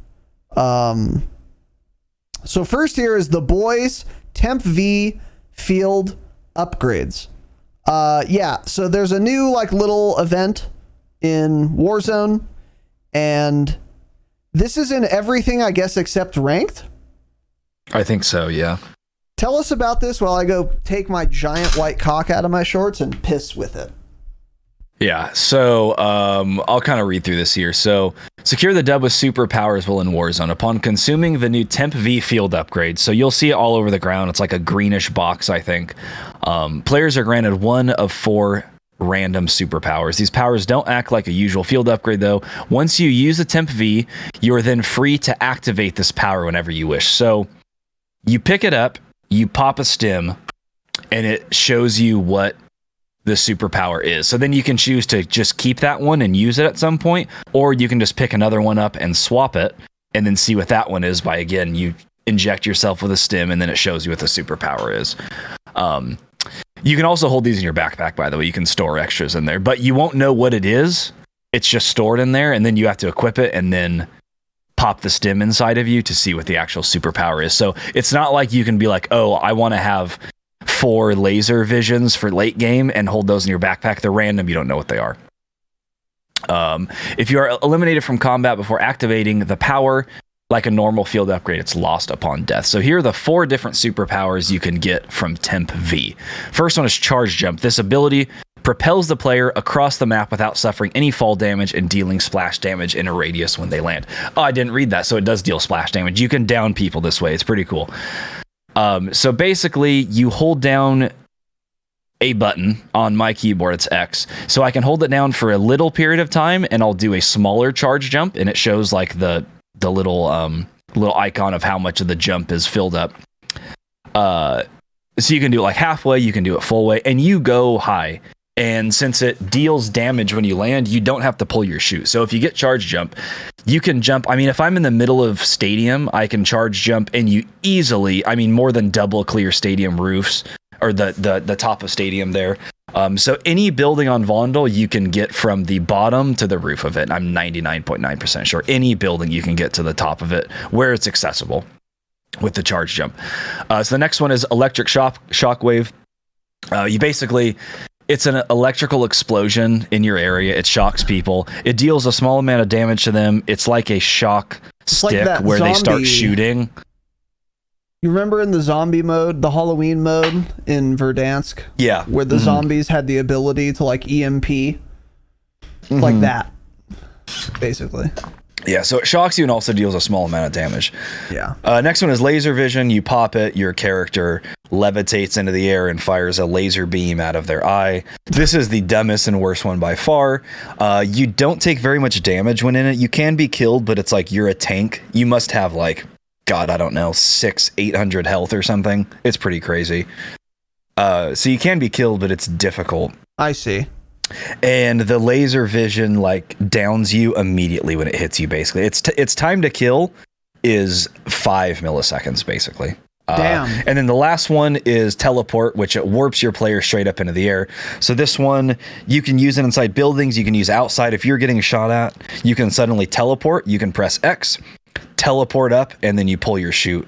So first here is the boys Temp V field upgrades. Yeah, so there's a new like little event in Warzone, and this is in everything, I guess, except ranked. I think so, yeah. Tell us about this while I go take my giant white cock out of my shorts and piss with it. Yeah, so I'll kind of read through this here. So, secure the dub with superpowers while in Warzone upon consuming the new Temp V field upgrade. So you'll see it all over the ground. It's like a greenish box, I think. Players are granted 1 of 4 random superpowers. These powers don't act like a usual field upgrade, though. Once you use the Temp V, you are then free to activate this power whenever you wish. So you pick it up, you pop a stim, and it shows you what the superpower is. So then you can choose to just keep that one and use it at some point, or you can just pick another one up and swap it and then see what that one is by, again, you inject yourself with a stim and then it shows you what the superpower is. You can also hold these in your backpack, by the way. You can store extras in there, but you won't know what it is. It's just stored in there, and then you have to equip it and then pop the stim inside of you to see what the actual superpower is. So it's not like you can be like, oh, I want to have 4 laser visions for late game and hold those in your backpack. They're random. You don't know what they are. If you are eliminated from combat before activating the power, like a normal field upgrade, it's lost upon death. So here are the 4 different superpowers you can get from Temp V. First one is Charge Jump. This ability propels the player across the map without suffering any fall damage and dealing splash damage in a radius when they land. Oh, I didn't read that. So it does deal splash damage. You can down people this way. It's pretty cool. So basically, you hold down a button on my keyboard. It's X. So I can hold it down for a little period of time and I'll do a smaller charge jump and it shows like the little icon of how much of the jump is filled up. So you can do it like halfway, you can do it full way, and you go high. And since it deals damage when you land, you don't have to pull your chute. So if you get charge jump, you can jump. I mean, if I'm in the middle of stadium, I can charge jump and you easily, I mean, more than double clear stadium roofs or the top of stadium there. So any building on Vondel, you can get from the bottom to the roof of it. I'm 99.9% sure. Any building you can get to the top of it where it's accessible with the charge jump. So the next one is electric shockwave. You basically... It's an electrical explosion in your area. It shocks people. It deals a small amount of damage to them. It's like a shock stick like where they start shooting. You remember in the zombie mode, the Halloween mode in Verdansk? Yeah. Where the zombies had the ability to like EMP? Like that, basically. Yeah, so it shocks you and also deals a small amount of damage. Yeah. Next one is laser vision. You pop it, your character levitates into the air and fires a laser beam out of their eye. This is the dumbest and worst one by far. You don't take very much damage when in it. You can be killed, but it's like you're a tank. You must have like, God, I don't know, 600-800 health or something. It's pretty crazy. So you can be killed, but it's difficult. I see. And the laser vision like downs you immediately when it hits you. Basically, its time to kill is 5 milliseconds, basically. Damn. And then the last one is teleport, which it warps your player straight up into the air. So this one, you can use it inside buildings. You can use outside. If you're getting shot at, you can suddenly teleport. You can press X, teleport up, and then you pull your chute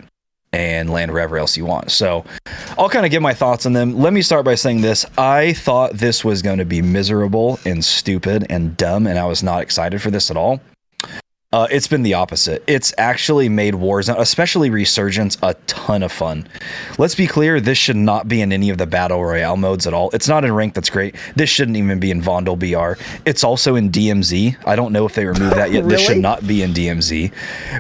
and land wherever else you want. So I'll kind of give my thoughts on them. Let me start by saying this. I thought this was going to be miserable and stupid and dumb, and I was not excited for this at all. It's been the opposite. It's actually made Warzone, especially Resurgence, a ton of fun. Let's be clear, this should not be in any of the Battle Royale modes at all. It's not in Rank, that's great. This shouldn't even be in Vondel BR. It's also in DMZ. I don't know if they removed that yet. Really? This should not be in DMZ.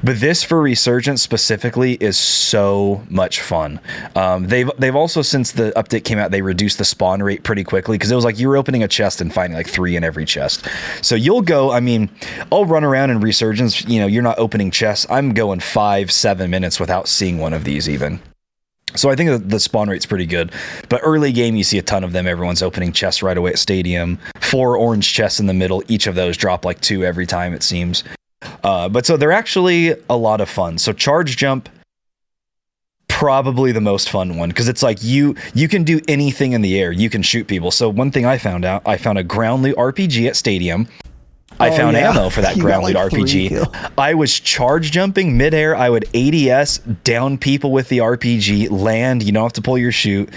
But this for Resurgence specifically is so much fun. They've also, since the update came out, they reduced the spawn rate pretty quickly because it was like you were opening a chest and finding like 3 in every chest. So you'll go, I mean, I'll run around in Resurgence. You know, you're not opening chests. I'm going 5-7 minutes without seeing one of these even. So I think that the spawn rate's pretty good. But early game, you see a ton of them. Everyone's opening chests right away at Stadium. 4 orange chests in the middle. Each of those drop like 2 every time, it seems. But so they're actually a lot of fun. So charge jump, probably the most fun one, because it's like you can do anything in the air. You can shoot people. So one thing I found out, I found a ground loot RPG at Stadium. I found ammo for that ground loot RPG. I was charge jumping midair. I would ADS down people with the RPG, land. You don't have to pull your chute.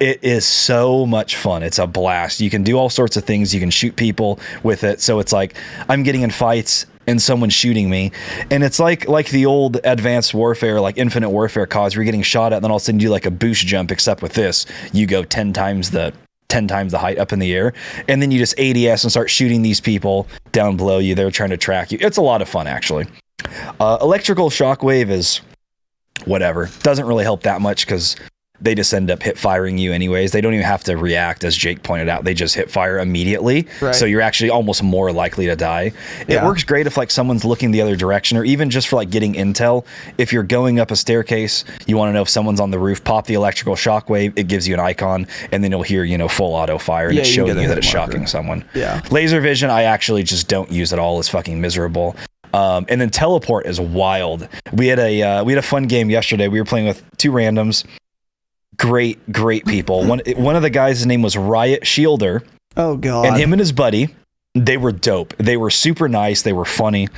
It is so much fun. It's a blast. You can do all sorts of things. You can shoot people with it. So it's like I'm getting in fights and someone's shooting me. And it's like the old Advanced Warfare, like Infinite Warfare CODs, where you're getting shot at, and then all of a sudden you do like a boost jump, except with this, you go 10 times the height up in the air, and then you just ADS and start shooting these people down below you. They're trying to track you. It's a lot of fun, actually. Electrical shockwave is whatever. Doesn't really help that much because they just end up hip firing you anyways. They don't even have to react, as Jake pointed out. They just hip fire immediately. Right. So you're actually almost more likely to die. Yeah. It works great if like someone's looking the other direction, or even just for like getting intel. If you're going up a staircase, you want to know if someone's on the roof, pop the electrical shockwave. It gives you an icon, and then you'll hear, full auto fire, and it's showing you that it's shocking someone. Yeah. Laser vision, I actually just don't use at all. It's fucking miserable. And then teleport is wild. We had a fun game yesterday. We were playing with 2 randoms. Great people. One of the guys, his name was Riot Shielder. Oh god. And him and his buddy, they were dope. They were super nice. They were funny.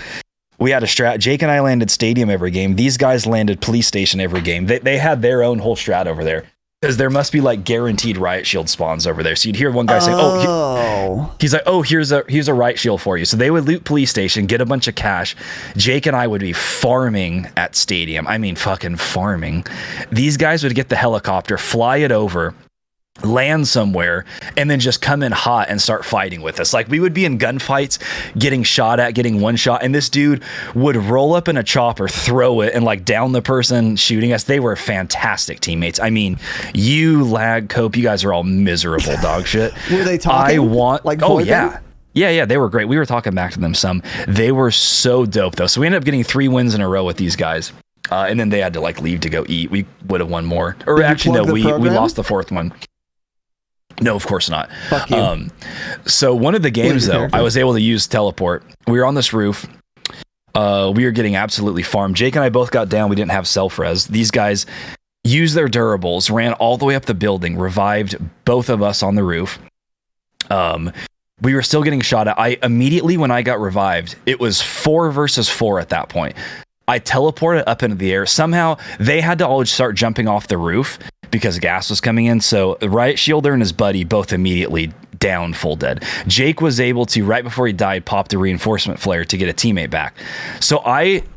We had a strat. Jake and I landed Stadium every game. These guys landed Police Station every game. They had their own whole strat over there. Because there must be like guaranteed riot shield spawns over there. So you'd hear one guy say, he's like, here's a riot shield for you. So they would loot Police Station, get a bunch of cash. Jake and I would be farming at Stadium. I mean, fucking farming. These guys would get the helicopter, fly it over, land somewhere, and then just come in hot and start fighting with us. Like, we would be in gunfights, getting shot at, getting one shot, and this dude would roll up in a chopper, throw it, and like down the person shooting us. They were fantastic teammates. I mean, you, Lag, Cope, you guys are all miserable dog shit. Were they talking? Oh yeah. Yeah, they were great. We were talking back to them some. They were so dope though. So we ended up getting 3 wins in a row with these guys. And then they had to like leave to go eat. We would have won more. Or actually, no, we lost the 4th one. No, of course not. Fuck you. So one of the games though, I was able to use teleport. We were on this roof. We were getting absolutely farmed. Jake and I both got down. We didn't have self-res. These guys used their durables, ran all the way up the building, revived both of us on the roof. We were still getting shot at. I immediately, when I got revived, it was 4 versus 4 at that point. I teleported up into the air. Somehow they had to all start jumping off the roof because gas was coming in. So Riot Shielder and his buddy both immediately down, full dead. Jake was able to, right before he died, pop the reinforcement flare to get a teammate back. So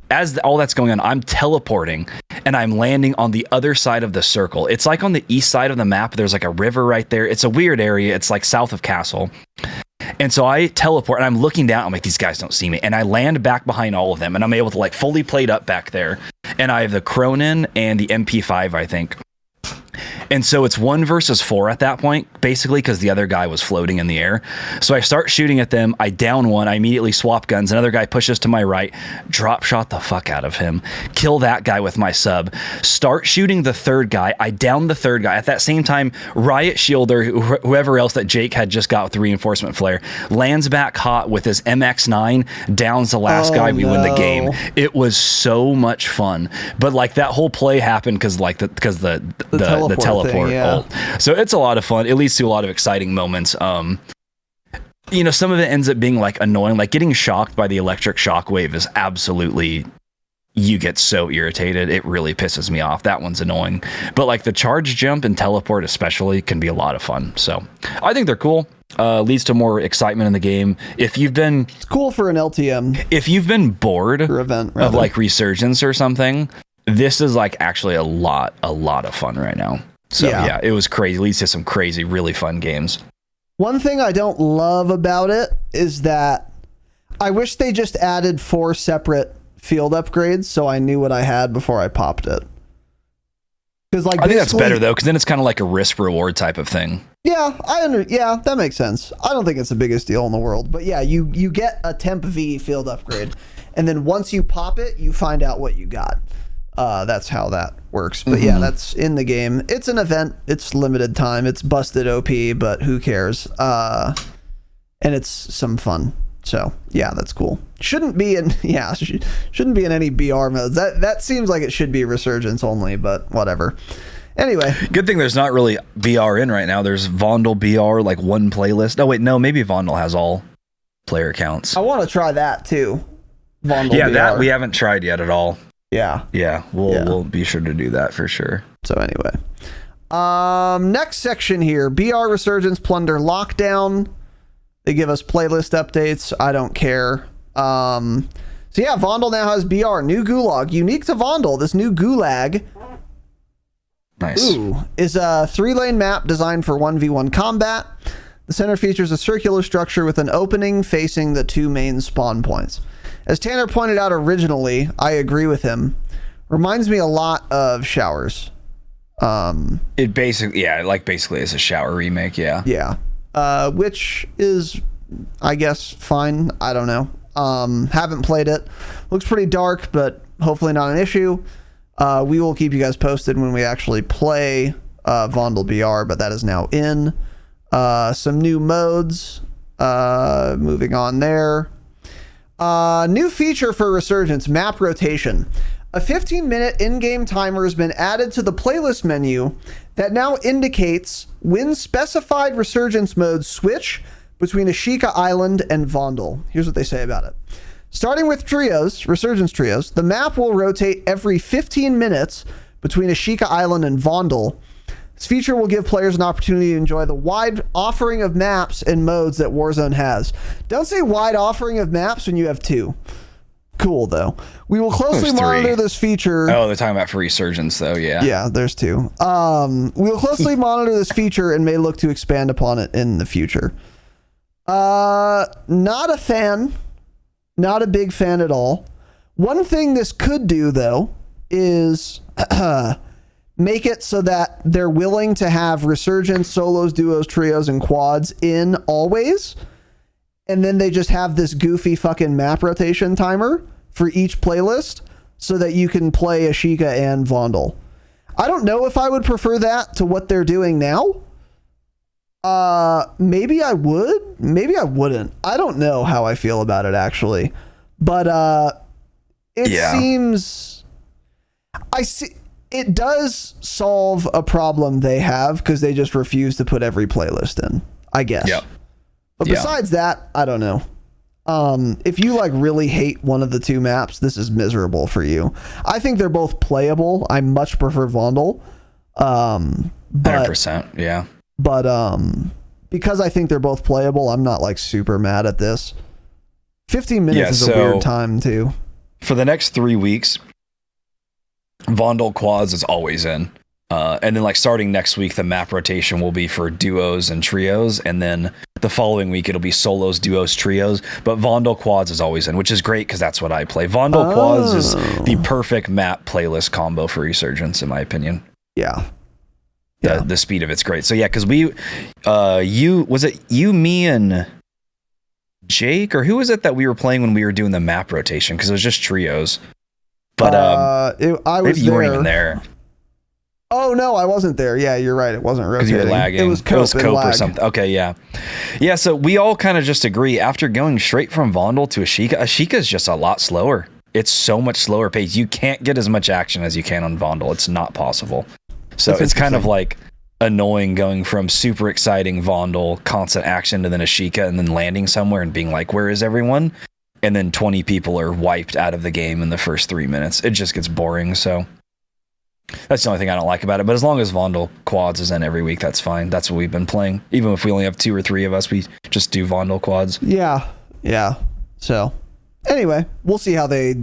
as all that's going on, I'm teleporting and I'm landing on the other side of the circle. It's like on the east side of the map. There's like a river right there. It's a weird area. It's like south of Castle. And so I teleport and I'm looking down. I'm like, these guys don't see me. And I land back behind all of them. And I'm able to like fully plate up back there. And I have the Cronin and the MP5, I think. And so it's 1 versus 4 at that point, basically, because the other guy was floating in the air. So I start shooting at them. I down one. I immediately swap guns. Another guy pushes to my right. Drop shot the fuck out of him. Kill that guy with my sub. Start shooting the 3rd guy. I down the 3rd guy. At that same time, Riot Shielder, whoever else that Jake had just got with the reinforcement flare, lands back hot with his MX9, downs the last guy. We win the game. It was so much fun. But like that whole play happened because the teleport thing, yeah. Ult. So it's a lot of fun. It leads to a lot of exciting moments. You know, some of it ends up being like annoying. Like getting shocked by the electric shockwave is absolutely, you get so irritated. It really pisses me off. That one's annoying. But like the charge jump and teleport especially can be a lot of fun. So I think they're cool. Leads to more excitement in the game. It's cool for an LTM. If you've been bored event, of like Resurgence or something, this is like actually a lot of fun right now. So yeah, it was crazy. Leads to some crazy, really fun games. One thing I don't love about it is that I wish they just added 4 separate field upgrades so I knew what I had before I popped it. Because like, I think that's better though, because then it's kind of like a risk reward type of thing. Yeah, yeah, that makes sense. I don't think it's the biggest deal in the world, but yeah, you get a temp V field upgrade, and then once you pop it, you find out what you got. That's how that works. But yeah, that's in the game. It's an event. It's limited time. It's busted OP, but who cares? And it's some fun. So yeah, that's cool. Shouldn't be in any BR modes. That seems like it should be Resurgence only, but whatever. Anyway, good thing there's not really BR in right now. There's Vondel BR, like one playlist. Oh wait, no, maybe Vondel has all player counts. I want to try that too. Vondel BR. That we haven't tried yet at all. Yeah. We'll be sure to do that for sure. So anyway, next section here, BR Resurgence Plunder Lockdown. They give us playlist updates. I don't care. So yeah, Vondel now has BR, new Gulag. Unique to Vondel, this new Gulag is a 3-lane map designed for 1v1 combat. The center features a circular structure with an opening facing the 2 main spawn points. As Tanner pointed out originally, I agree with him. Reminds me a lot of Showers. It basically is a Shower remake, yeah. Yeah. Which is, I guess, fine. I don't know. Haven't played it. Looks pretty dark, but hopefully not an issue. We will keep you guys posted when we actually play Vondel BR, but that is now in. Some new modes. Moving on there. New feature for Resurgence, map rotation. A 15-minute in-game timer has been added to the playlist menu that now indicates when specified Resurgence modes switch between Ashika Island and Vondel. Here's what they say about it. Starting with trios, Resurgence trios, the map will rotate every 15 minutes between Ashika Island and Vondel. This feature will give players an opportunity to enjoy the wide offering of maps and modes that Warzone has. Don't say wide offering of maps when you have 2. cool though. We will closely There's 3. monitor this feature. Oh, they're talking about for Resurgence though. Yeah. Yeah, there's 2. We will closely monitor this feature and may look to expand upon it in the future. Not a fan. Not a big fan at all. One thing this could do though is make it so that they're willing to have Resurgence, solos, duos, trios, and quads in always. And then they just have this goofy fucking map rotation timer for each playlist so that you can play Ashika and Vondel. I don't know if I would prefer that to what they're doing now. Maybe I would. Maybe I wouldn't. I don't know how I feel about it actually. But it seems... I see... It does solve a problem they have because they just refuse to put every playlist in, I guess. Yep. But besides that, I don't know. If you like really hate one of the 2 maps, this is miserable for you. I think they're both playable. I much prefer Vondel. 100%. Yeah. But because I think they're both playable, I'm not like super mad at this. 15 minutes is a weird time too. For the next 3 weeks, Vondel quads is always in. And then like starting next week, the map rotation will be for duos and trios. And then the following week, it'll be solos, duos, trios. But Vondel quads is always in, which is great because that's what I play. Vondel quads is the perfect map playlist combo for Resurgence, in my opinion. Yeah. The speed of it's great. So yeah, because me and Jake, or who was it that we were playing when we were doing the map rotation? Because it was just trios. But I was maybe you weren't even there. Oh no, I wasn't there. Yeah, you're right. It wasn't rotating. You were lagging. It was cope or something. Okay, yeah. So we all kind of just agree after going straight from Vondel to Ashika is just a lot slower. It's so much slower pace. You can't get as much action as you can on Vondel. It's not possible. So it's kind of like annoying going from super exciting Vondel, constant action, to then Ashika, and then landing somewhere and being like, where is everyone? And then 20 people are wiped out of the game in the first 3 minutes. It just gets boring. So that's the only thing I don't like about it. But as long as Vondel quads is in every week, that's fine. That's what we've been playing. Even if we only have 2 or 3 of us, we just do Vondel quads. Yeah. So anyway, we'll see how they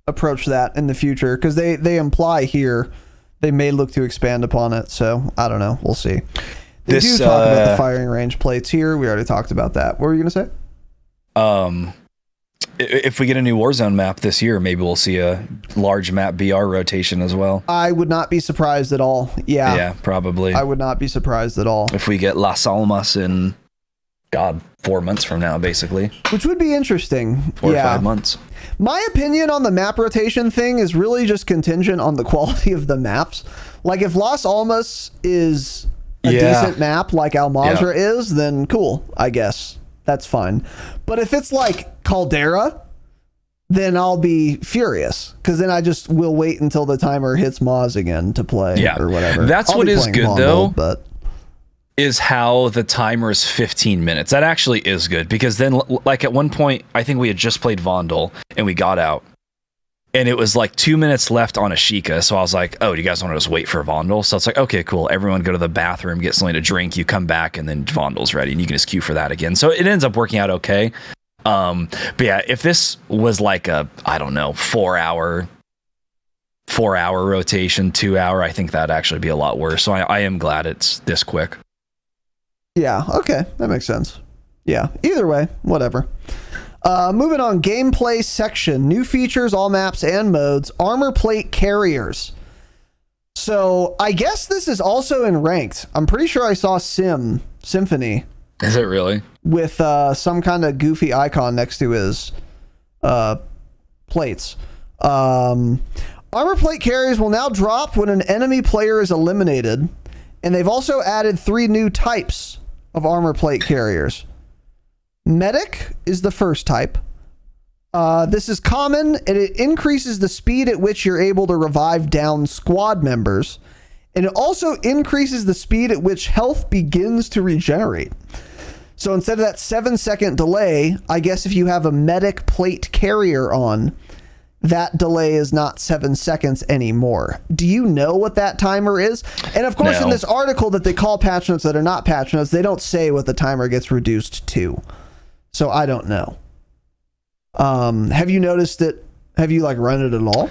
approach that in the future, because they imply here they may look to expand upon it. So I don't know. We'll see. They do talk about the firing range plates here. We already talked about that. What were you going to say? If we get a new Warzone map this year, maybe we'll see a large map BR rotation as well. I would not be surprised at all. Yeah, probably. I would not be surprised at all. If we get Las Almas in, 4 months from now, basically. Which would be interesting. 4 or 5 months. My opinion on the map rotation thing is really just contingent on the quality of the maps. Like, if Las Almas is a decent map like Al Mazrah is, then cool, I guess. That's fine. But if it's like Caldera, then I'll be furious, because then I just will wait until the timer hits Maz again to play or whatever. That's what is good though, is how the timer is 15 minutes. That actually is good, because then like at one point, I think we had just played Vondel and we got out and it was like 2 minutes left on Ashika. So I was like, oh, do you guys want to just wait for Vondel? So it's like, okay, cool. Everyone go to the bathroom, get something to drink. You come back and then Vondel's ready and you can just queue for that again. So it ends up working out okay. But yeah, if this was like a, I don't know, 4 hour rotation, 2 hour, I think that'd actually be a lot worse. So I am glad it's this quick. Yeah. Okay. That makes sense. Yeah. Either way, whatever. Moving on, gameplay section, new features, all maps and modes, armor plate carriers. So I guess this is also in ranked. I'm pretty sure I saw Symphony. Is it really? With some kind of goofy icon next to his plates. Armor plate carriers will now drop when an enemy player is eliminated. And they've also added 3 new types of armor plate carriers. Medic is the first type. This is common, and it increases the speed at which you're able to revive down squad members. And it also increases the speed at which health begins to regenerate. So instead of that 7-second delay, I guess if you have a medic plate carrier on, that delay is not 7 seconds anymore. Do you know what that timer is? And of course, in this article that they call patch notes that are not patch notes, they don't say what the timer gets reduced to. So I don't know. Have you noticed it? Have you like run it at all?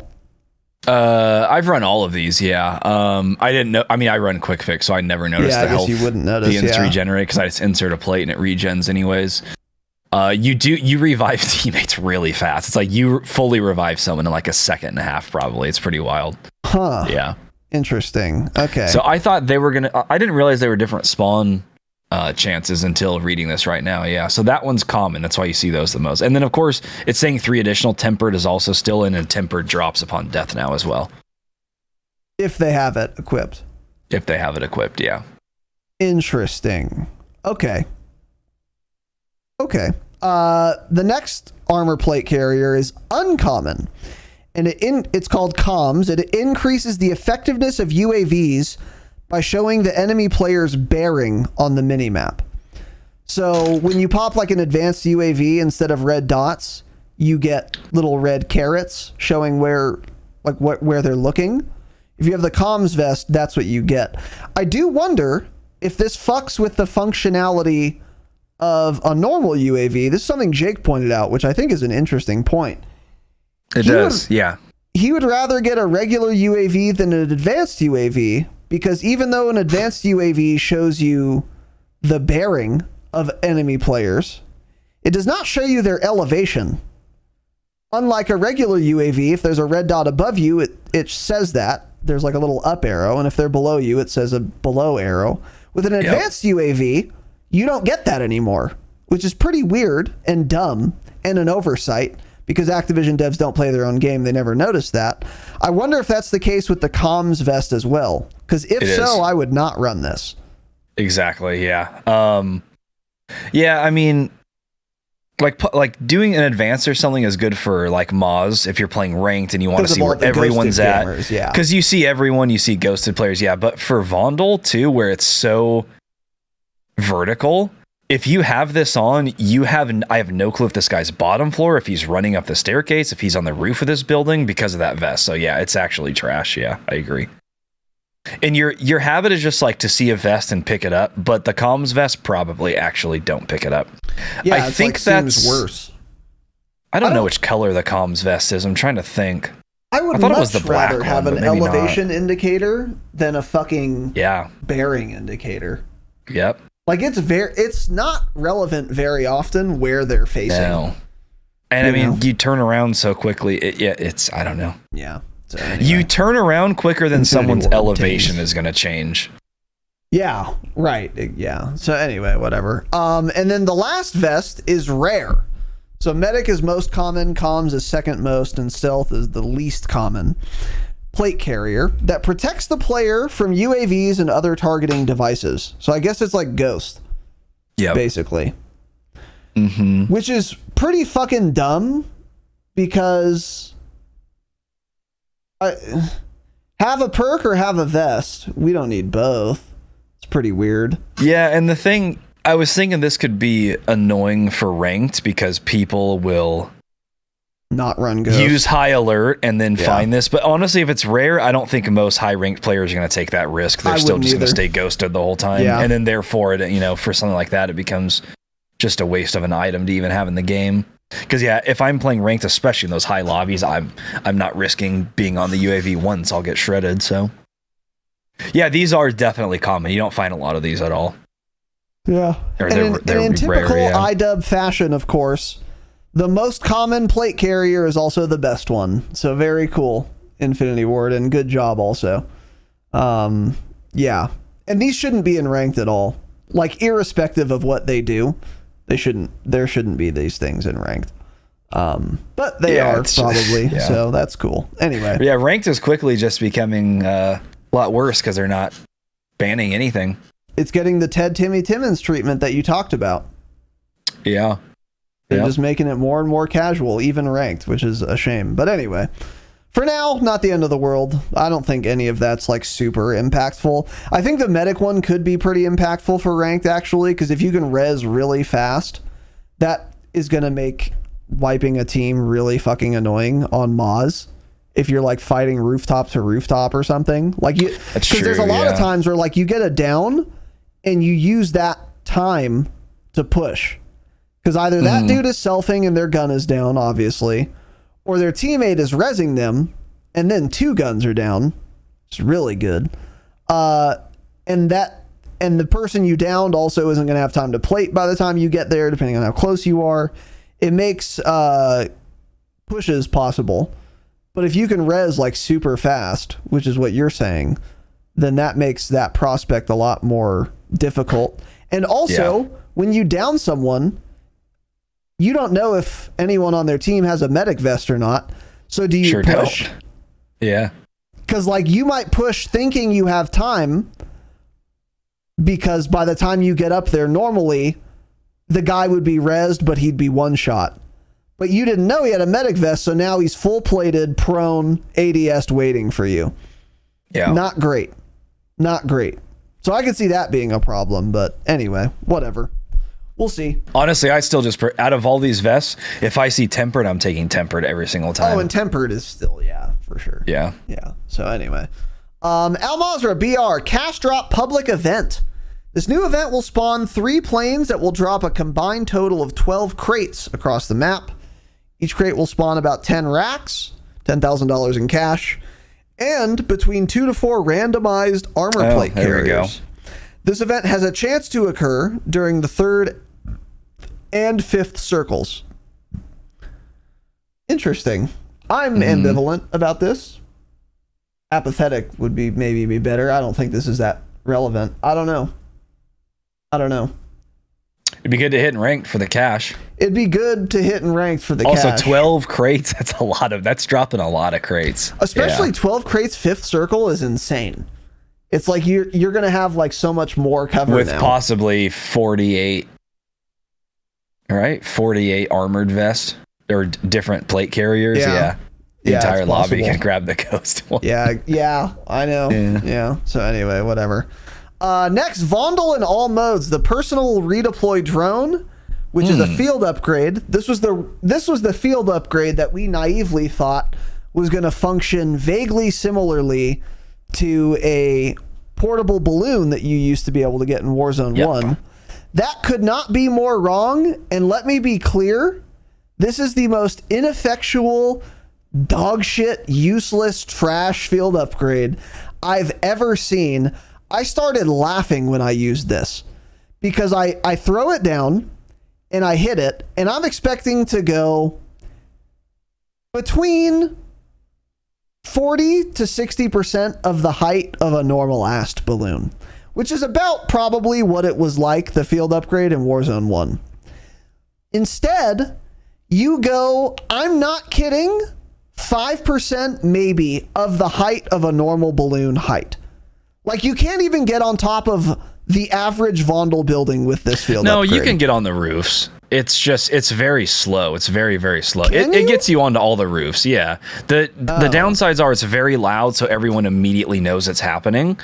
I've run all of these, yeah. I didn't know. I mean, I run quick fix, so I never noticed the health. You wouldn't notice. The regenerate because I just insert a plate and it regens anyways. You revive teammates really fast. It's like you fully revive someone in like a second and a half, probably. It's pretty wild. Huh. Yeah. Interesting. Okay. So I thought they were gonna. I didn't realize they were different spawn chances until reading this right now. Yeah. So that one's common. That's why you see those the most. And then of course it's saying 3 additional. Tempered is also still in, and tempered drops upon death now as well. If they have it equipped. If they have it equipped, yeah. Interesting. Okay. The next armor plate carrier is uncommon, and it's called comms. It increases the effectiveness of UAVs by showing the enemy player's bearing on the minimap. So when you pop like an advanced UAV, instead of red dots, you get little red carrots showing where they're looking. If you have the comms vest, that's what you get. I do wonder if this fucks with the functionality of a normal UAV. This is something Jake pointed out, which I think is an interesting point. It does, yeah. He would rather get a regular UAV than an advanced UAV, because even though an advanced UAV shows you the bearing of enemy players, it does not show you their elevation. Unlike a regular UAV, if there's a red dot above you, it says that. There's like a little up arrow, and if they're below you, it says a below arrow. With an advanced UAV, you don't get that anymore, which is pretty weird and dumb and an oversight, because Activision devs don't play their own game. They never noticed that. I wonder if that's the case with the comms vest as well, because if so, I would not run this. Exactly, yeah. Yeah, I mean, like doing an advance or something is good for like Moz if you're playing ranked and you want to see where everyone's at. Gamers, yeah. Because you see everyone, you see ghosted players, yeah. But for Vondel too, where it's so vertical, if you have this on, I have no clue if this guy's bottom floor, if he's running up the staircase, if he's on the roof of this building because of that vest. So yeah, it's actually trash. Yeah, I agree. And your habit is just like to see a vest and pick it up, but the comms vest probably actually don't pick it up. Yeah, I think that's worse. I don't know which color the comms vest is. I'm trying to think. I thought it was the black rather have an elevation indicator than a fucking bearing indicator. Yep. Like it's not relevant very often where they're facing. No. And I mean, you turn around so quickly. It's I don't know. Yeah. So anyway. You turn around quicker than someone's elevation is going to change. Yeah. Right. Yeah. So anyway, whatever. And then the last vest is rare. So medic is most common, comms is second most, and stealth is the least common. Plate carrier that protects the player from UAVs and other targeting devices. So I guess it's like Ghost. Yeah. Basically. Mm-hmm. Which is pretty fucking dumb, because have a perk or have a vest. We don't need both. It's pretty weird. Yeah, and the thing, I was thinking this could be annoying for ranked because people will not run Ghost. Use high alert and then find this. But honestly, if it's rare, I don't think most high ranked players are going to take that risk. They're still just going to stay ghosted the whole time. Yeah. And then therefore, for something like that, it becomes just a waste of an item to even have in the game. Because if I'm playing ranked, especially in those high lobbies, I'm not risking being on the UAV once. I'll get shredded. So yeah, these are definitely common. You don't find a lot of these at all. Yeah. And in typical iDub fashion, of course, the most common plate carrier is also the best one. So very cool, Infinity Ward, and good job also. Yeah. And these shouldn't be in ranked at all. Like, irrespective of what they do, there shouldn't be these things in ranked. But they are probably, so that's cool. Anyway. Yeah, ranked is quickly just becoming a lot worse because they're not banning anything. It's getting the Timmy Timmons treatment that you talked about. Yeah. They're just making it more and more casual, even ranked, which is a shame. But anyway, for now, not the end of the world. I don't think any of that's like super impactful. I think the medic one could be pretty impactful for ranked, actually, because if you can res really fast, that is going to make wiping a team really fucking annoying on Moz. If you're like fighting rooftop to rooftop or something, like you, because there's a lot of times where like you get a down and you use that time to push. Because either that dude is selfing and their gun is down, obviously, or their teammate is rezzing them, and then 2 guns are down. It's really good. And the person you downed also isn't going to have time to plate by the time you get there, depending on how close you are. It makes pushes possible. But if you can res like super fast, which is what you're saying, then that makes that prospect a lot more difficult. And also, when you down someone, you don't know if anyone on their team has a medic vest or not. So do you push? Don't. Yeah. Because like you might push thinking you have time, because by the time you get up there, normally the guy would be rezzed, but he'd be one shot. But you didn't know he had a medic vest, so now he's full plated, prone, ADS'd waiting for you. Yeah. Not great. Not great. So I could see that being a problem, but anyway, whatever. We'll see. Honestly, I still just, out of all these vests, if I see tempered, I'm taking tempered every single time. Oh, and tempered is still, for sure. Yeah. Yeah. So anyway. Al Mazra, BR, cash drop public event. This new event will spawn 3 planes that will drop a combined total of 12 crates across the map. Each crate will spawn about 10 racks, $10,000 in cash, and between 2 to 4 randomized armor plate carriers. There we go. This event has a chance to occur during the 3rd and 5th circles. Interesting. I'm ambivalent about this. Apathetic would be maybe be better. I don't think this is that relevant. I don't know. It'd be good to hit and ranked for the cash. It'd be good to hit and ranked for the also, cash. 12 crates, that's dropping a lot of crates. Especially 12 crates 5th circle is insane. It's like you're going to have like so much more cover with now. Possibly 48, right? 48 armored vests or different plate carriers. Yeah. The entire lobby can grab the ghost one. Yeah, I know. Yeah. So anyway, whatever. Next, Vondel in all modes. The personal redeploy drone, which is a field upgrade. This was the field upgrade that we naively thought was going to function vaguely similarly to a portable balloon that you used to be able to get in Warzone 1. That could not be more wrong. And let me be clear, this is the most ineffectual, dog shit, useless, trash field upgrade I've ever seen. I started laughing when I used this because I throw it down and I hit it, and I'm expecting to go between 40 to 60% of the height of a normal ast balloon, which is about probably what it was like the field upgrade in Warzone 1. Instead, you go, I'm not kidding, 5% maybe of the height of a normal balloon height. Like, you can't even get on top of the average Vondel building with this field upgrade. No, you can get on the roofs. It's very slow. It's very, very slow. It gets you onto all the roofs, yeah. The downsides are it's very loud, so everyone immediately knows it's happening.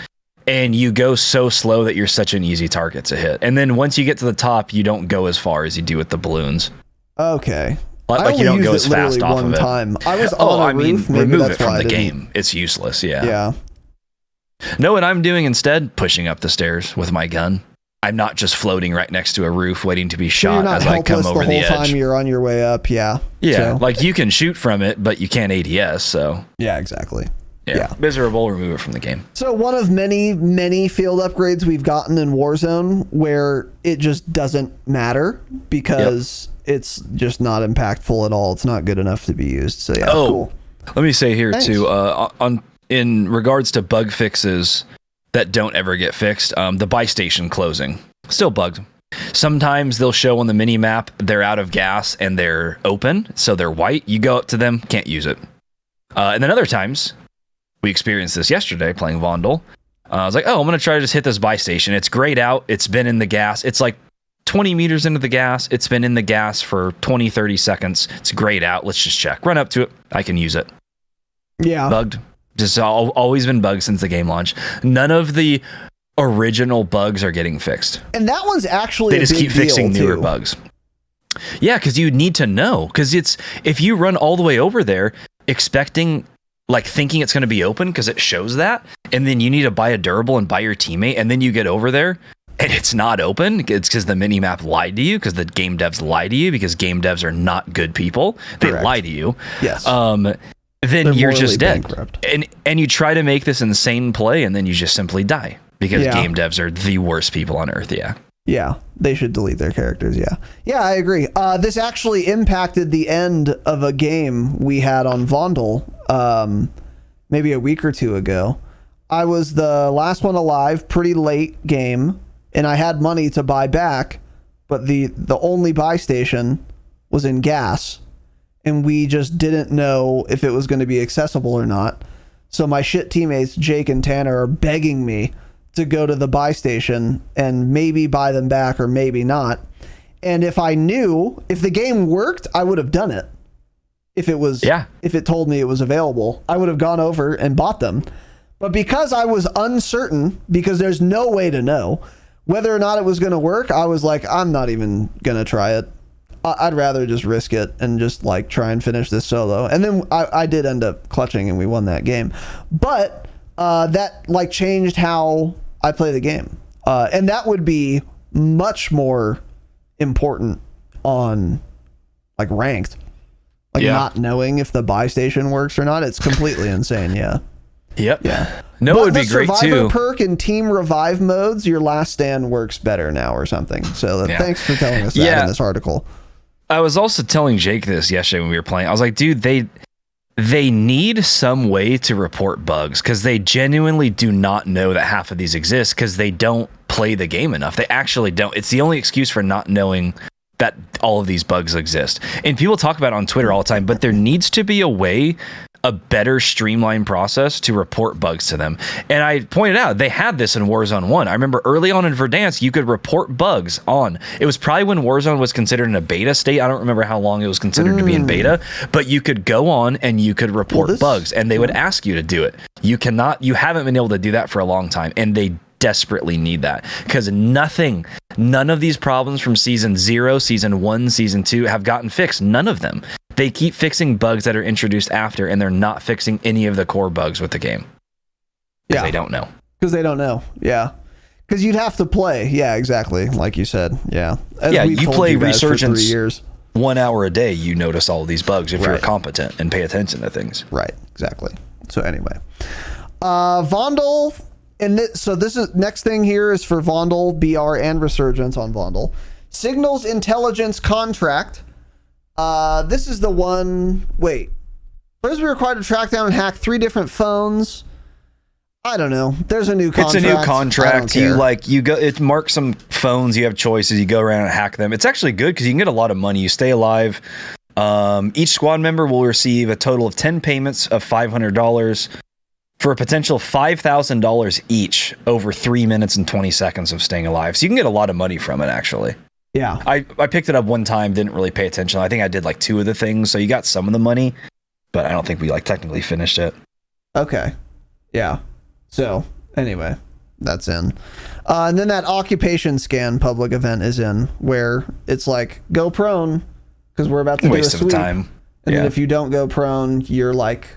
And you go so slow that you're such an easy target to hit. And then once you get to the top, you don't go as far as you do with the balloons. Okay. Like you don't go as fast off of it. Time. I was on a roof. Maybe remove that's it from why the game. It's useless, yeah. Yeah. Know what I'm doing instead? Pushing up the stairs with my gun. I'm not just floating right next to a roof waiting to be shot as I come over the edge. The whole time you're on your way up, yeah. Yeah, like you can shoot from it, but you can't ADS, so. Yeah, exactly. Yeah. Miserable, remove it from the game. So one of many, many field upgrades we've gotten in Warzone where it just doesn't matter because it's just not impactful at all. It's not good enough to be used. So yeah, cool. Let me say here too, in regards to bug fixes that don't ever get fixed, the buy station closing, still bugged. Sometimes they'll show on the mini map they're out of gas and they're open, so they're white. You go up to them, can't use it. And then other times, we experienced this yesterday playing Vondel. I was like, I'm going to try to just hit this buy station. It's grayed out. It's been in the gas. It's like 20 meters into the gas. It's been in the gas for 20, 30 seconds. It's grayed out. Let's just check. Run up to it. I can use it. Yeah. Bugged. Just always been bugged since the game launch. None of the original bugs are getting fixed. And that one's actually they just keep fixing newer bugs. Yeah, because you need to know. Because if you run all the way over there expecting, like thinking it's going to be open because it shows that, and then you need to buy a durable and buy your teammate, and then you get over there and it's not open, it's because the minimap lied to you, because the game devs lie to you, because game devs are not good people. They lie to you. Yes. Then They're you're just dead. Bankrupt. And you try to make this insane play, and then you just simply die, because game devs are the worst people on earth. Yeah, they should delete their characters. Yeah, I agree. This actually impacted the end of a game we had on Vondel maybe a week or two ago. I was the last one alive, pretty late game, and I had money to buy back, but the only buy station was in gas, and we just didn't know if it was going to be accessible or not. So my shit teammates, Jake and Tanner, are begging me to go to the buy station and maybe buy them back or maybe not. And if I knew, if the game worked, I would have done it. If it told me it was available, I would have gone over and bought them. But because I was uncertain, because there's no way to know whether or not it was going to work, I was like, I'm not even going to try it. I'd rather just risk it and just like try and finish this solo. And then I did end up clutching and we won that game. But that like changed how I play the game. And that would be much more important on like ranked. Like not knowing if the buy station works or not. It's completely insane. Yeah. Yep. Yeah. No, it would be great Survivor too. Perk and team revive modes, your last stand works better now or something. So thanks for telling us that in this article. I was also telling Jake this yesterday when we were playing. I was like, dude, they need some way to report bugs, because they genuinely do not know that half of these exist, because they don't play the game enough. They actually don't. It's the only excuse for not knowing that all of these bugs exist. And people talk about it on Twitter all the time, but there needs to be a better streamlined process to report bugs to them. And I pointed out they had this in Warzone 1. I remember early on in Verdansk, you could report bugs on. It was probably when Warzone was considered in a beta state. I don't remember how long it was considered to be in beta, but you could go on and you could report bugs, and they would ask you to do it. You haven't been able to do that for a long time, and they desperately need that, because none of these problems from season 0, season 1, season 2 have gotten fixed. None of them. They keep fixing bugs that are introduced after, and they're not fixing any of the core bugs with the game. Because they don't know. Yeah. Because you'd have to play. Yeah, exactly. Like you said. Yeah. You play Resurgence 3 years. 1 hour a day, you notice all of these bugs if you're competent and pay attention to things. Right. Exactly. So anyway. Vondel. So this is next thing here is for Vondel, BR, and Resurgence on Vondel. Signals Intelligence Contract. This is the one. Wait. Players will be required to track down and hack 3 different phones. I don't know. There's a new contract. It's a new contract. You go. It marks some phones. You have choices. You go around and hack them. It's actually good because you can get a lot of money. You stay alive. Each squad member will receive a total of 10 payments of $500 for a potential $5,000 each over 3 minutes and 20 seconds of staying alive. So you can get a lot of money from it, actually. Yeah. I picked it up one time, didn't really pay attention. I think I did like 2 of the things, so you got some of the money, but I don't think we like technically finished it. Okay. Yeah. So anyway, that's in. And then that occupation scan public event is in, where it's like, go prone, because we're about to waste do a sweep. Of time. And then if you don't go prone, you're like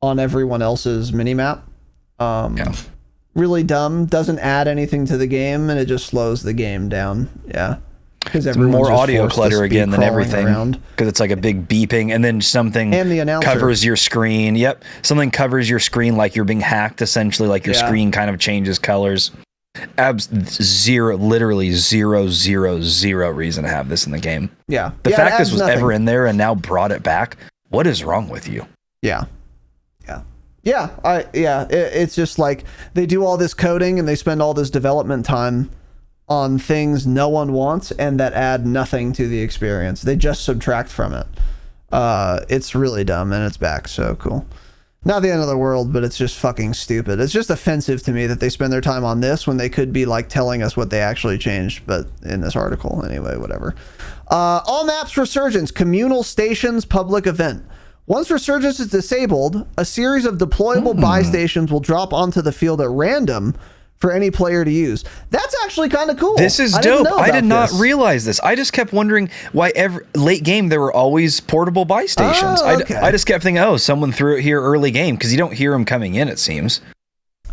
on everyone else's minimap. Really dumb. Doesn't add anything to the game, and it just slows the game down. Yeah. Because it's more audio clutter again than everything. Because it's like a big beeping, and then something covers your screen. Yep. Something covers your screen like you're being hacked, essentially, like your screen kind of changes colors. Literally zero reason to have this in the game. Yeah. The fact this was ever in there and now brought it back, what is wrong with you? Yeah. It's just like they do all this coding and they spend all this development time on things no one wants and that add nothing to the experience. They just subtract from it. It's really dumb, and it's back. So cool. Not the end of the world, but it's just fucking stupid. It's just offensive to me that they spend their time on this when they could be like telling us what they actually changed, but in this article anyway, whatever. All maps Resurgence, communal stations, public event. Once Resurgence is disabled, a series of deployable buy stations will drop onto the field at random for any player to use. That's actually kind of cool. This is dope. I did not realize this. I just kept wondering why late game there were always portable buy stations. I just kept thinking, someone threw it here early game, because you don't hear them coming in, it seems.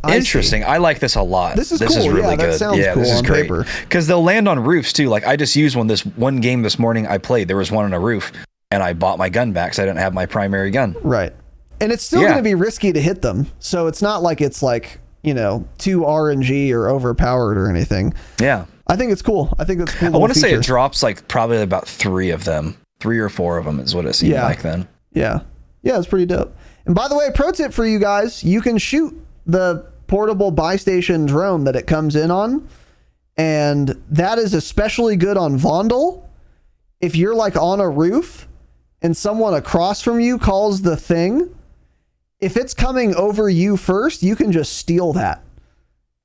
Interesting. I like this a lot. This is This cool. is really Yeah, that good. sounds Yeah, cool this is on great. paper. Because they'll land on roofs too. Like I just used one game this morning I played. There was one on a roof, and I bought my gun back because I didn't have my primary gun. Right. And it's still going to be risky to hit them. So it's not like it's like, you know, too RNG or overpowered or anything. Yeah. I think it's cool. I think that's a cool. I want to say feature. it drops like probably about 3 of them. 3 or 4 of them is what it seemed like then. Yeah. Yeah, it's pretty dope. And by the way, pro tip for you guys, you can shoot the portable buy station drone that it comes in on. And that is especially good on Vondel. If you're like on a roof and someone across from you calls the thing, if it's coming over you first, you can just steal that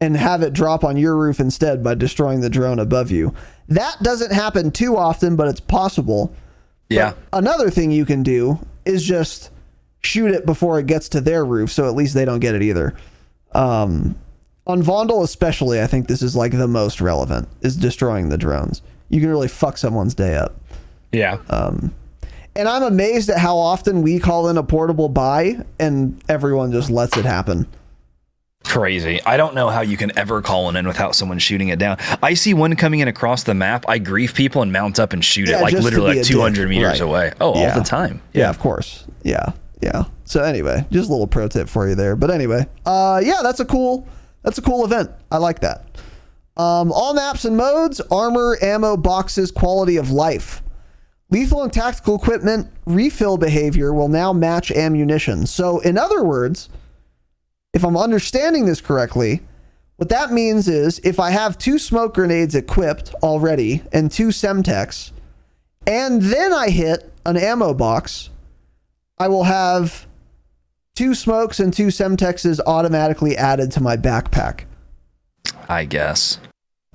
and have it drop on your roof instead by destroying the drone above you. That doesn't happen too often, but it's possible. Yeah. But another thing you can do is just shoot it before it gets to their roof, so at least they don't get it either. On Vondel especially, I think this is like the most relevant, is destroying the drones. You can really fuck someone's day up. Yeah. And I'm amazed at how often we call in a portable buy and everyone just lets it happen. Crazy. I don't know how you can ever call one in without someone shooting it down. I see one coming in across the map. I grief people and mount up and shoot it like literally like 200 meters away. Oh, all the time. Yeah, of course. Yeah. So anyway, just a little pro tip for you there. But anyway, yeah, that's a cool event. I like that. All maps and modes, armor, ammo, boxes, quality of life. Lethal and tactical equipment refill behavior will now match ammunition. So in other words, if I'm understanding this correctly, what that means is if I have 2 smoke grenades equipped already and 2 Semtex, and then I hit an ammo box, I will have 2 smokes and 2 Semtexes automatically added to my backpack. I guess.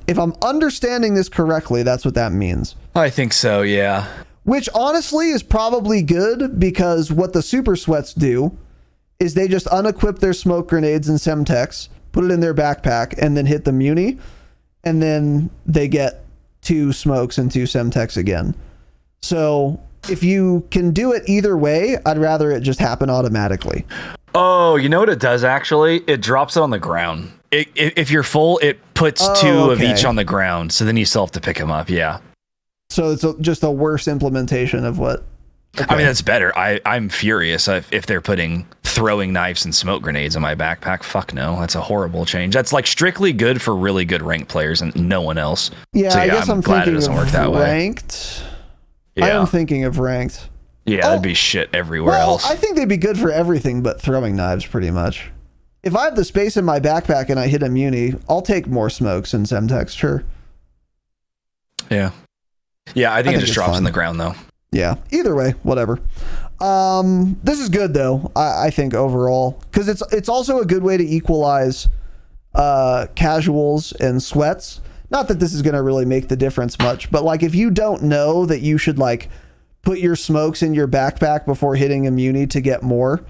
If I'm understanding this correctly, that's what that means. I think so, yeah. Which honestly is probably good, because what the super sweats do is they just unequip their smoke grenades and Semtex, put it in their backpack, and then hit the muni, and then they get 2 smokes and 2 Semtex again. So if you can do it either way, I'd rather it just happen automatically. Oh, you know what it does actually? It drops it on the ground. If you're full, it puts 2 of each on the ground, so then you still have to pick them up, yeah. So it's just a worse implementation of what... Okay. I mean, that's better. I'm furious if they're putting throwing knives and smoke grenades in my backpack. Fuck no. That's a horrible change. That's like strictly good for really good ranked players and no one else. Yeah, so, I guess I'm glad it thinking doesn't of work that ranked. Yeah. I am thinking of ranked. Yeah, that'd be shit everywhere else. I think they'd be good for everything but throwing knives, pretty much. If I have the space in my backpack and I hit a muni, I'll take more smokes and Semtex, sure. Yeah. Yeah, I think it just drops on the ground, though. Yeah, either way, whatever. This is good, though, I think, overall. Because it's also a good way to equalize casuals and sweats. Not that this is going to really make the difference much, but like if you don't know that you should like put your smokes in your backpack before hitting a muni to get more,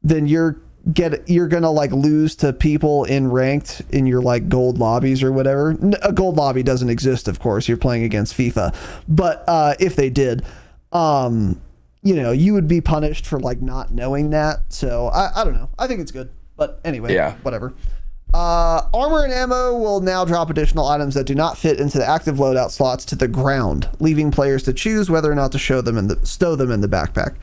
then you're gonna like lose to people in ranked in your like gold lobbies or whatever. A gold lobby doesn't exist, of course. You're playing against FIFA, but if they did, you know, you would be punished for like not knowing that. So I don't know. I think it's good, but anyway, yeah, whatever. Armor and ammo will now drop additional items that do not fit into the active loadout slots to the ground, leaving players to choose whether or not to stow them in the backpack.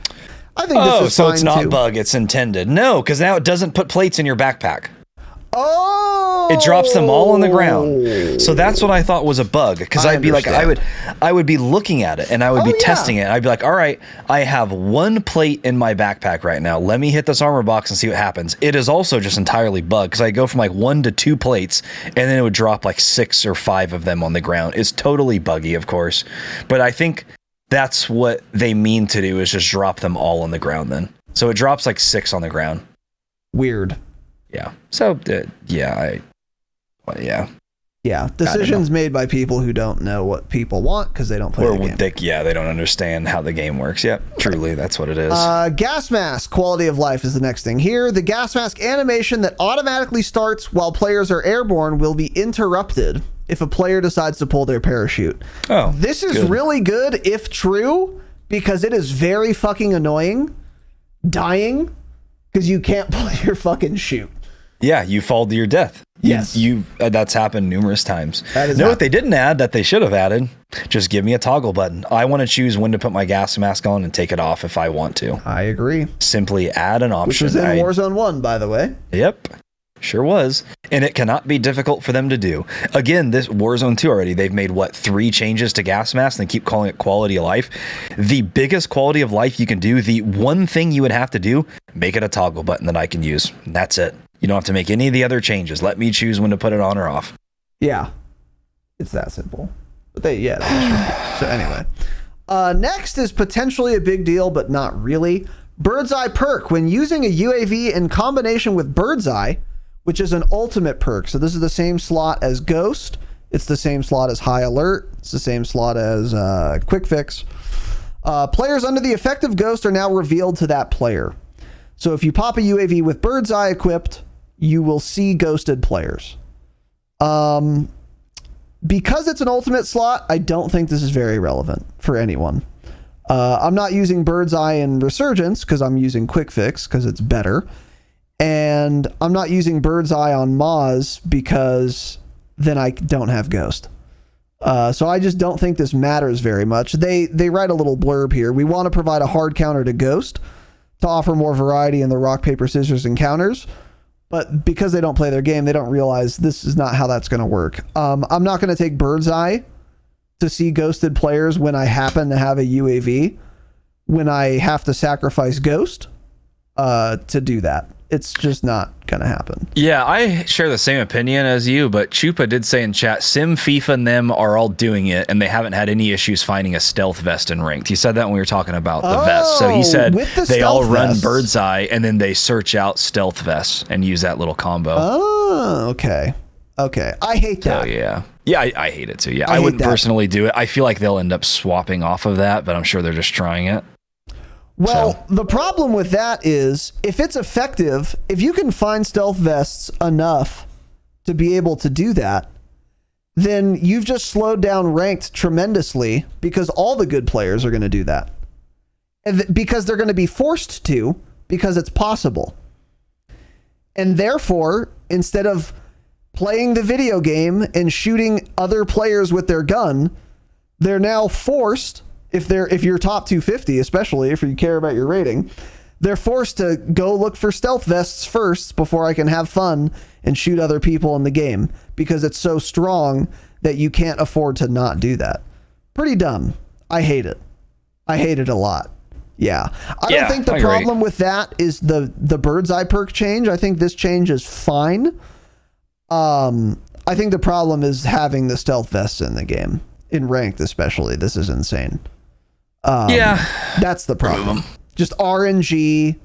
I think this is so fine it's not too. bug, it's intended. No, because now it doesn't put plates in your backpack. Oh, it drops them all on the ground. So that's what I thought was a bug, because I'd be like, I would be looking at it and I would be testing it. And I'd be like, all right, I have 1 plate in my backpack right now. Let me hit this armor box and see what happens. It is also just entirely bugged, because I go from like 1 to 2 plates and then it would drop like 6 or 5 of them on the ground. It's totally buggy, of course, but I think that's what they mean to do, is just drop them all on the ground then. So it drops like 6 on the ground. Weird. Yeah. So, yeah. Decisions made by people who don't know what people want because they don't play the game. They don't understand how the game works. Yep, truly, that's what it is. Gas mask quality of life is the next thing here. The gas mask animation that automatically starts while players are airborne will be interrupted if a player decides to pull their parachute. Oh, this is really good if true, because it is very fucking annoying dying because you can't pull your fucking chute. Yeah, you fall to your death. Yes. That's happened numerous times. That is What they didn't add that they should have added? Just give me a toggle button. I want to choose when to put my gas mask on and take it off if I want to. I agree. Simply add an option. Which was in Warzone 1, by the way. Yep. Sure was. And it cannot be difficult for them to do. Again, this Warzone 2 already, they've made, 3 changes to gas masks and they keep calling it quality of life. The biggest quality of life you can do, the one thing you would have to do, make it a toggle button that I can use. And that's it. You don't have to make any of the other changes. Let me choose when to put it on or off. Yeah. It's that simple. But so anyway. Next is potentially a big deal, but not really. Bird's Eye perk. When using a UAV in combination with Bird's Eye, which is an ultimate perk. So this is the same slot as Ghost. It's the same slot as High Alert. It's the same slot as Quick Fix. Players under the effect of Ghost are now revealed to that player. So if you pop a UAV with Bird's Eye equipped, you will see ghosted players. Because it's an ultimate slot, I don't think this is very relevant for anyone. I'm not using Bird's Eye in Resurgence because I'm using Quick Fix because it's better. And I'm not using Bird's Eye on Moz because then I don't have Ghost. So I just don't think this matters very much. They write a little blurb here. We want to provide a hard counter to Ghost to offer more variety in the rock, paper, scissors encounters. But because they don't play their game, they don't realize this is not how that's going to work. I'm not going to take Bird's Eye to see ghosted players when I happen to have a UAV, when I have to sacrifice Ghost to do that. It's just not going to happen. Yeah, I share the same opinion as you, but Chupa did say in chat, Sim, FIFA, and them are all doing it, and they haven't had any issues finding a stealth vest in ranked. He said that when we were talking about the vest. So he said they all run Bird's Eye, and then they search out stealth vests and use that little combo. Oh, okay. Okay. I hate that. Oh, yeah. Yeah, I hate it too. Yeah, I wouldn't personally do it. I feel like they'll end up swapping off of that, but I'm sure they're just trying it. Well, the problem with that is if it's effective, if you can find stealth vests enough to be able to do that, then you've just slowed down ranked tremendously because all the good players are going to do that. And because they're going to be forced to, because it's possible. And therefore, instead of playing the video game and shooting other players with their gun, they're now forced, if you're top 250, especially if you care about your rating, they're forced to go look for stealth vests first before I can have fun and shoot other people in the game because it's so strong that you can't afford to not do that. Pretty dumb. I hate it. I hate it a lot. Yeah. I don't think the problem with that is the Bird's Eye perk change. I think this change is fine. I think the problem is having the stealth vests in the game. In ranked especially. This is insane. That's the problem. Just RNG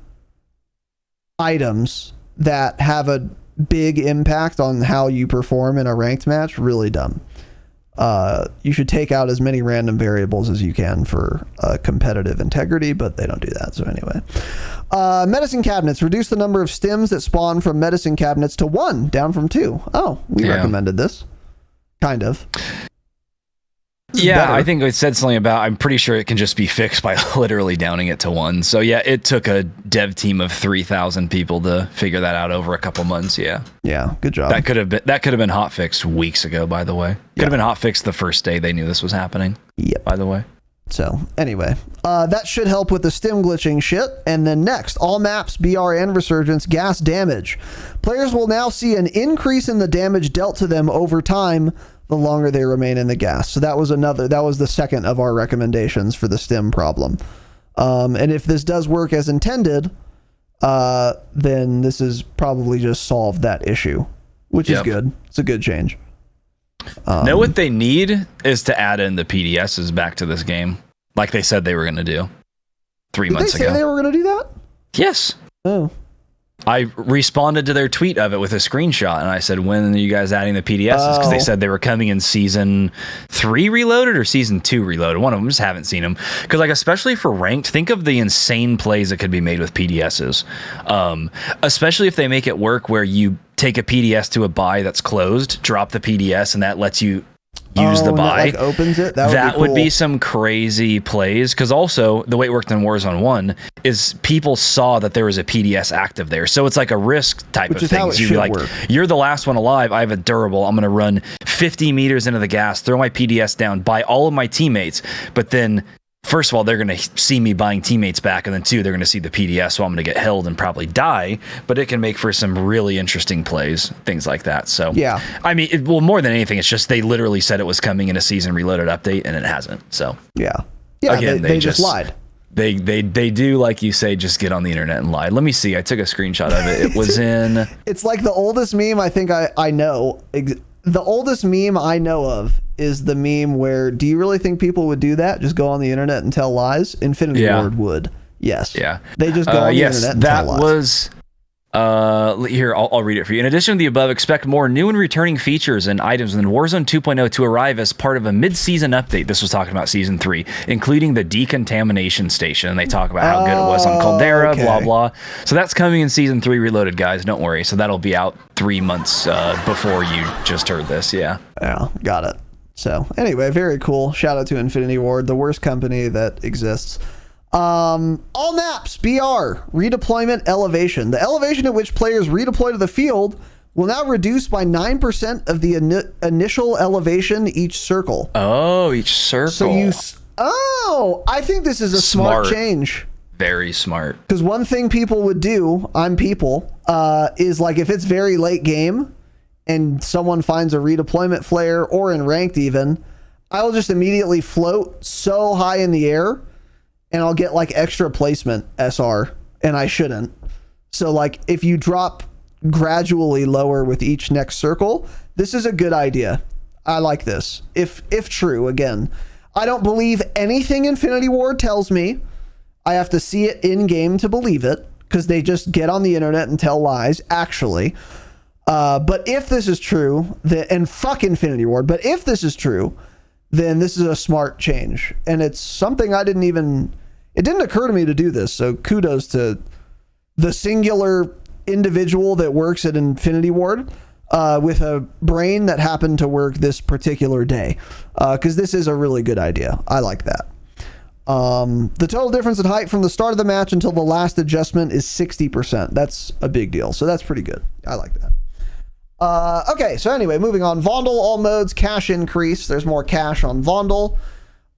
items that have a big impact on how you perform in a ranked match. Really dumb. You should take out as many random variables as you can for competitive integrity, but they don't do that. So anyway, medicine cabinets. Reduce the number of stims that spawn from medicine cabinets to 1, down from 2. Oh, we recommended this. Kind of. Yeah, I think it said something about, I'm pretty sure it can just be fixed by literally downing it to 1. So yeah, it took a dev team of 3,000 people to figure that out over a couple months. Yeah. Yeah, good job. That could have been hotfixed weeks ago, by the way. Could have been hotfixed the first day they knew this was happening. Yep. By the way. So anyway, that should help with the stim glitching shit. And then next, all maps, BR and Resurgence, gas damage. Players will now see an increase in the damage dealt to them over time the longer they remain in the gas. So that was the second of our recommendations for the stim problem. And if this does work as intended, then this is probably just solved that issue, which is good. It's a good change. Know what they need is to add in the PDSs back to this game, like they said they were going to do 3 months ago. Did they say they were going to do that? Yes. Oh. I responded to their tweet of it with a screenshot, and I said, when are you guys adding the PDSs? Because they said they were coming in season 3 reloaded or season 2 reloaded. One of them, just haven't seen them. Because, like, especially for ranked, think of the insane plays that could be made with PDSs. Especially if they make it work where you take a PDS to a buy that's closed, drop the PDS, and that lets you use the buy. That, like, opens it. That would be some crazy plays, because also the way it worked in Warzone 1 is people saw that there was a PDS active there, so it's like a risk type of thing. You'd be like, you're the last one alive, I have a durable, I'm going to run 50 meters into the gas, throw my PDS down, buy all of my teammates, but then first of all, they're going to see me buying teammates back, and then two, they're going to see the PDS, so I'm going to get held and probably die, but it can make for some really interesting plays, things like that. So yeah, I mean, more than anything, it's just they literally said it was coming in a Season Reloaded update, and it hasn't. So yeah, again, they just lied. They do, like you say, just get on the internet and lie. Let me see. I took a screenshot of it. It was in... It's like the oldest meme I think I know. The oldest meme I know of is the meme where, do you really think people would do that? Just go on the internet and tell lies? Infinity Ward would. Yes. Yeah. They just go on the internet and tell lies. Here, I'll read it for you. In addition to the above, expect more new and returning features and items in Warzone 2.0 to arrive as part of a mid-season update. This was talking about Season 3, including the decontamination station. And they talk about how good it was on Caldera, blah, blah. So that's coming in Season 3 Reloaded, guys. Don't worry. So that'll be out 3 months before you just heard this. Yeah. Yeah, got it. So anyway, very cool. Shout out to Infinity Ward, the worst company that exists. All maps, BR, redeployment elevation. The elevation at which players redeploy to the field will now reduce by 9% of the initial elevation each circle. Oh, each circle. So I think this is a smart change. Very smart. Because one thing people would do, is like if it's very late game and someone finds a redeployment flare, or in ranked even, I'll just immediately float so high in the air and I'll get like extra placement SR, and I shouldn't. So like if you drop gradually lower with each next circle, this is a good idea. I like this. If true, again, I don't believe anything Infinity Ward tells me. I have to see it in game to believe it, because they just get on the internet and tell lies, actually. But if this is true, and fuck Infinity Ward, but if this is true, then this is a smart change. And it's something it didn't occur to me to do this. So kudos to the singular individual that works at Infinity Ward with a brain that happened to work this particular day. Because this is a really good idea. I like that. The total difference in height from the start of the match until the last adjustment is 60%. That's a big deal. So that's pretty good. I like that. Okay, so anyway, moving on. Vondel, all modes, cash increase. There's more cash on Vondel.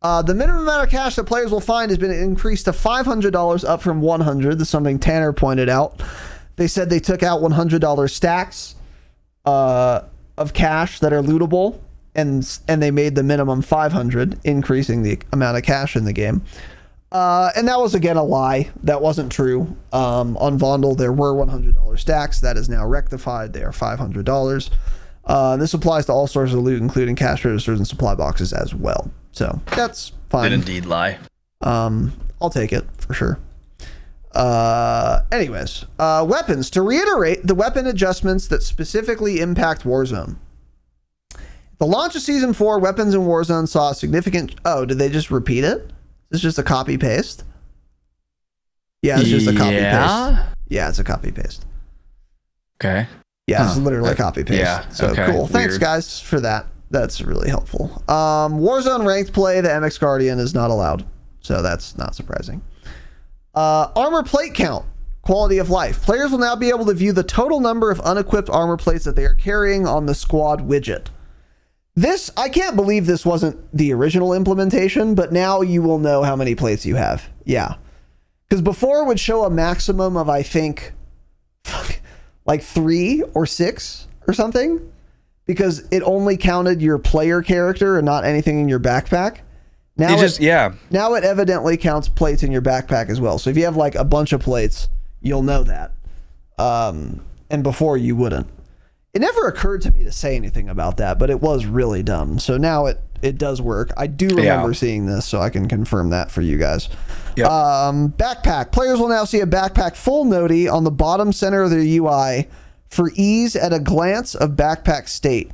The minimum amount of cash that players will find has been increased to $500, up from $100. This is something Tanner pointed out. They said they took out $100 stacks of cash that are lootable, and they made the minimum $500, increasing the amount of cash in the game. And that was, again, a lie. That wasn't true. On Vondel, there were $100 stacks. That is now rectified. They are $500. This applies to all sources of loot, including cash registers and supply boxes as well. So that's fine. Did indeed lie. I'll take it for sure. Anyways, weapons. To reiterate, the weapon adjustments that specifically impact Warzone. The launch of Season 4, weapons in Warzone saw a significant... Oh, did they just repeat it? Is this just a copy-paste? Yeah, it's just a copy-paste. Yeah, it's a copy-paste. Okay. Yeah, it's literally a copy-paste. Yeah, so okay. Cool. Thanks, guys, for that. That's really helpful. Warzone ranked play, the MX Guardian is not allowed. So that's not surprising. Armor plate count. Quality of life. Players will now be able to view the total number of unequipped armor plates that they are carrying on the squad widget. This, I can't believe this wasn't the original implementation, but now you will know how many plates you have. Yeah. Because before it would show a maximum of, I think, like 3 or 6 or something, because it only counted your player character and not anything in your backpack. Now now it evidently counts plates in your backpack as well. So if you have like a bunch of plates, you'll know that. And before you wouldn't. It never occurred to me to say anything about that, but it was really dumb. So now it does work. I do remember seeing this, so I can confirm that for you guys. Yep. Backpack. Players will now see a backpack full noti on the bottom center of their UI for ease at a glance of backpack state.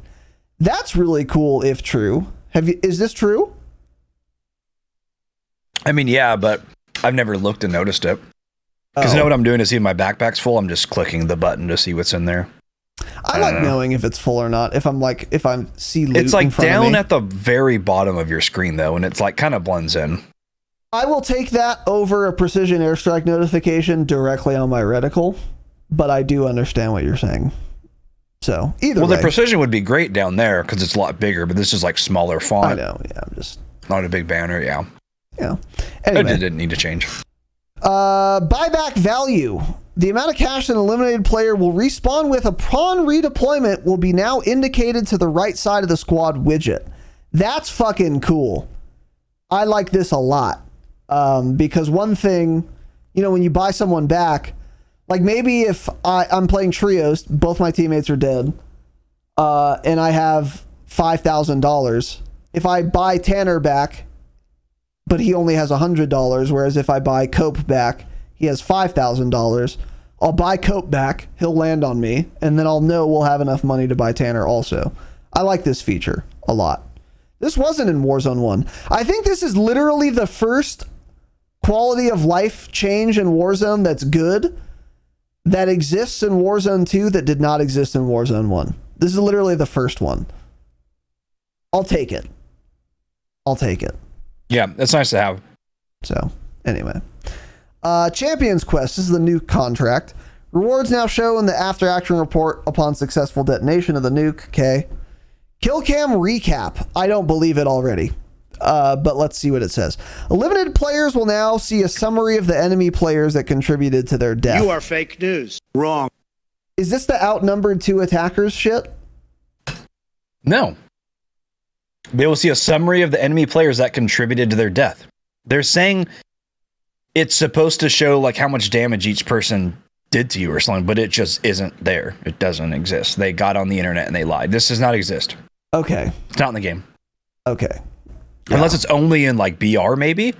That's really cool if true. Is this true? I mean, yeah, but I've never looked and noticed it. Because you know what I'm doing to see if my backpack's full? I'm just clicking the button to see what's in there. I like knowing if it's full or not. If I see loot it's like in front of down me. at the very bottom of your screen though, and it's like kind of blends in. I will take that over a precision airstrike notification directly on my reticle, but I do understand what you're saying. So either way. The precision would be great down there because it's a lot bigger, but this is like smaller font. I know. Yeah, I'm just not a big banner. Yeah. Yeah. Anyway. It didn't need to change. Buyback value. The amount of cash an eliminated player will respawn with upon redeployment will be now indicated to the right side of the squad widget. That's fucking cool. I like this a lot. Because one thing, when you buy someone back, like maybe if I'm playing trios, both my teammates are dead, and I have $5,000. If I buy Tanner back, but he only has $100, whereas if I buy Cope back, he has $5,000. I'll buy Cope back, he'll land on me, and then I'll know we'll have enough money to buy Tanner also. I like this feature a lot. This wasn't in Warzone 1. I think this is literally the first quality of life change in Warzone that's good that exists in Warzone 2 that did not exist in Warzone 1. This is literally the first one. I'll take it. Yeah, that's nice to have. So, anyway. Champions Quest. This is the nuke contract. Rewards now show in the after action report upon successful detonation of the nuke. Okay. Kill cam recap. I don't believe it already. But let's see what it says. Eliminated players will now see a summary of the enemy players that contributed to their death. You are fake news. Wrong. Is this the outnumbered 2 attackers shit? No. They will see a summary of the enemy players that contributed to their death. They're saying it's supposed to show like how much damage each person did to you or something, but it just isn't there. It doesn't exist. They got on the internet and they lied. This does not exist. Okay. It's not in the game. Okay. Yeah. Unless it's only in like BR, maybe.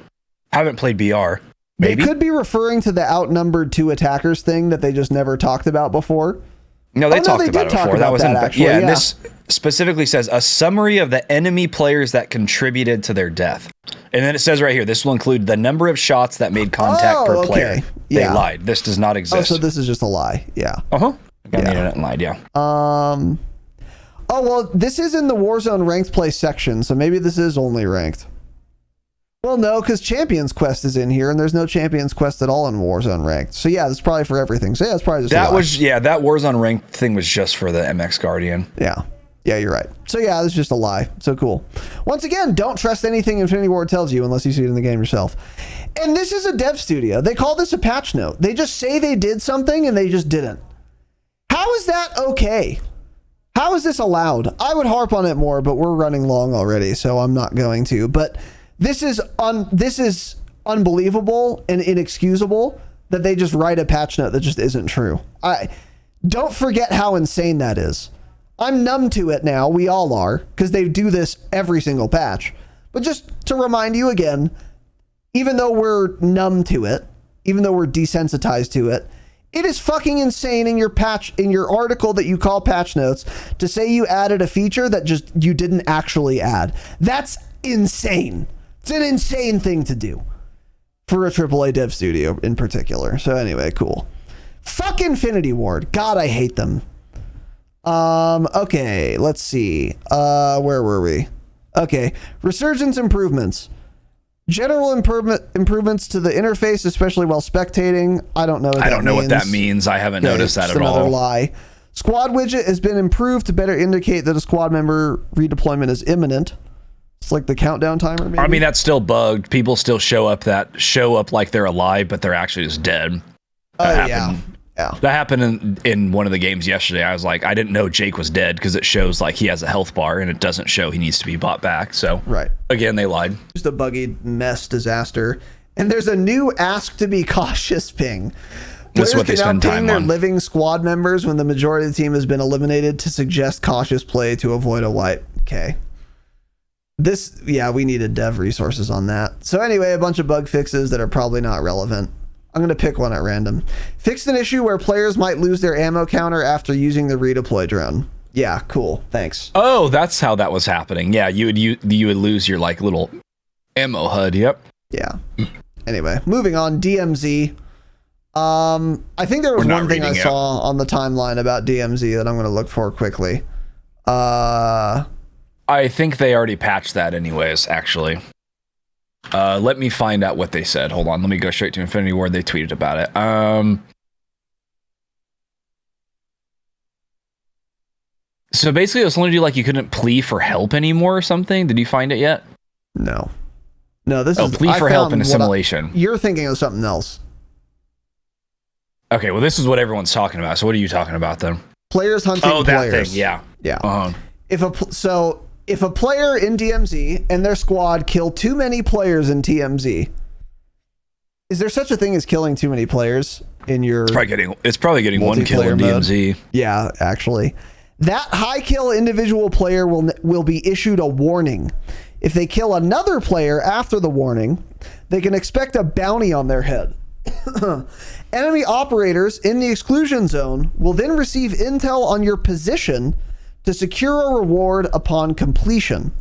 Haven't played BR. Maybe. They could be referring to the outnumbered 2 attackers thing that they just never talked about before. No, they talked about it before. That was in actually. Yeah, and this specifically says a summary of the enemy players that contributed to their death. And then it says right here, this will include the number of shots that made contact per player. They lied. This does not exist. Oh, so this is just a lie. Yeah. Uh-huh. Got the internet and lied, yeah. Oh, well, this is in the Warzone ranked play section, so maybe this is only ranked. Well, no, because Champions Quest is in here, and there's no Champions Quest at all in Warzone ranked. So yeah, that's probably for everything. So yeah, it's probably just that Warzone ranked thing was just for the MX Guardian. Yeah. Yeah, you're right. So yeah, this is just a lie. So cool. Once again, don't trust anything Infinity Ward tells you unless you see it in the game yourself. And this is a dev studio. They call this a patch note. They just say they did something and they just didn't. How is that okay? How is this allowed? I would harp on it more, but we're running long already, so I'm not going to. But this is unbelievable and inexcusable that they just write a patch note that just isn't true. Don't forget how insane that is. I'm numb to it now. We all are, because they do this every single patch. But just to remind you again, even though we're numb to it, even though we're desensitized to it, it is fucking insane in your article that you call patch notes to say you added a feature that just you didn't actually add. That's insane. It's an insane thing to do for a AAA dev studio in particular. So anyway, cool. Fuck Infinity Ward. God, I hate them. Okay, let's see. Where were we? Okay, resurgence improvements. General improvements to the interface, especially while spectating. I don't know what that means. I haven't noticed that at all. Another lie. Squad widget has been improved to better indicate that a squad member redeployment is imminent. It's like the countdown timer, maybe? I mean, that's still bugged. People still show up like they're alive, but they're actually just dead. Yeah. That happened in one of the games yesterday. I was like, I didn't know Jake was dead because it shows like he has a health bar and it doesn't show he needs to be bought back. So right. Again, they lied. Just a buggy mess disaster. And there's a new ask to be cautious ping. That's what they spend time on. Their living squad members when the majority of the team has been eliminated to suggest cautious play to avoid a wipe. Okay. We needed dev resources on that. So anyway, a bunch of bug fixes that are probably not relevant. I'm going to pick one at random. Fixed an issue where players might lose their ammo counter after using the redeploy drone. Yeah, cool. Thanks. Oh, that's how that was happening. Yeah, you would lose your like little ammo HUD. Yep. Yeah. Anyway, moving on. DMZ. I think there was We're not one thing I reading it. saw on the timeline about DMZ that I'm going to look for quickly. I think they already patched that anyways, actually. Let me find out what they said. Hold on. Let me go straight to Infinity Ward. They tweeted about it. So basically, it was only like you couldn't plea for help anymore or something. Did you find it yet? No, this Oh, is plea I for help found in what assimilation. you're thinking of something else. Okay, well, this is what everyone's talking about. So what are you talking about then? Players hunting Oh, that players. thing. Yeah. Yeah. If a player in DMZ and their squad kill too many players in TMZ, is there such a thing as killing too many players in your It's probably getting one kill in multiplayer mode? DMZ. Yeah, actually. That high kill individual player will be issued a warning. If they kill another player after the warning, they can expect a bounty on their head. Enemy operators in the exclusion zone will then receive intel on your position to secure a reward upon completion.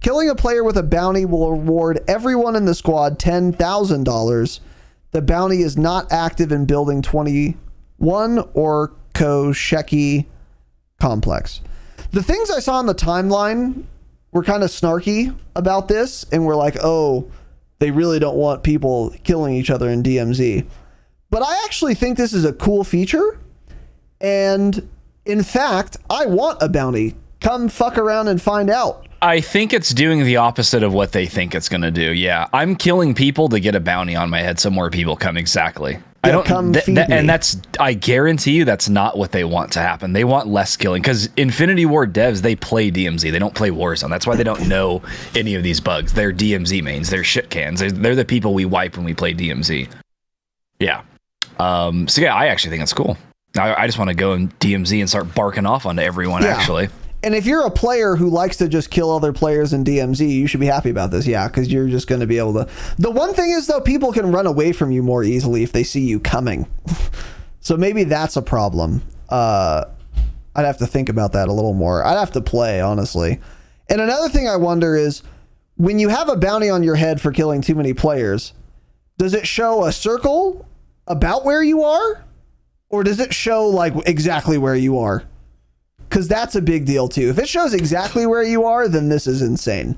Killing a player with a bounty will reward everyone in the squad $10,000. The bounty is not active in Building 21 or Kosheki Complex. The things I saw on the timeline were kind of snarky about this, and we're like, oh, they really don't want people killing each other in DMZ. But I actually think this is a cool feature, and in fact, I want a bounty. Come fuck around and find out. I think it's doing the opposite of what they think it's going to do. Yeah, I'm killing people to get a bounty on my head so more people come. Exactly. I don't. Come feed me. And that's. I guarantee you, that's not what they want to happen. They want less killing because Infinity Ward devs, they play DMZ. They don't play Warzone. That's why they don't know any of these bugs. They're DMZ mains. They're shit cans. They're the people we wipe when we play DMZ. Yeah. So yeah, I actually think it's cool. I just want to go in DMZ and start barking off onto everyone. Yeah. Actually. And if you're a player who likes to just kill other players in DMZ, you should be happy about this. Yeah, because you're just going to be able to. The one thing is, though, people can run away from you more easily if they see you coming. So maybe that's a problem. I'd have to think about that a little more. I'd have to play, honestly. And another thing I wonder is, when you have a bounty on your head for killing too many players, does it show a circle about where you are? Or does it show, like, exactly where you are? Because that's a big deal, too. If it shows exactly where you are, then this is insane.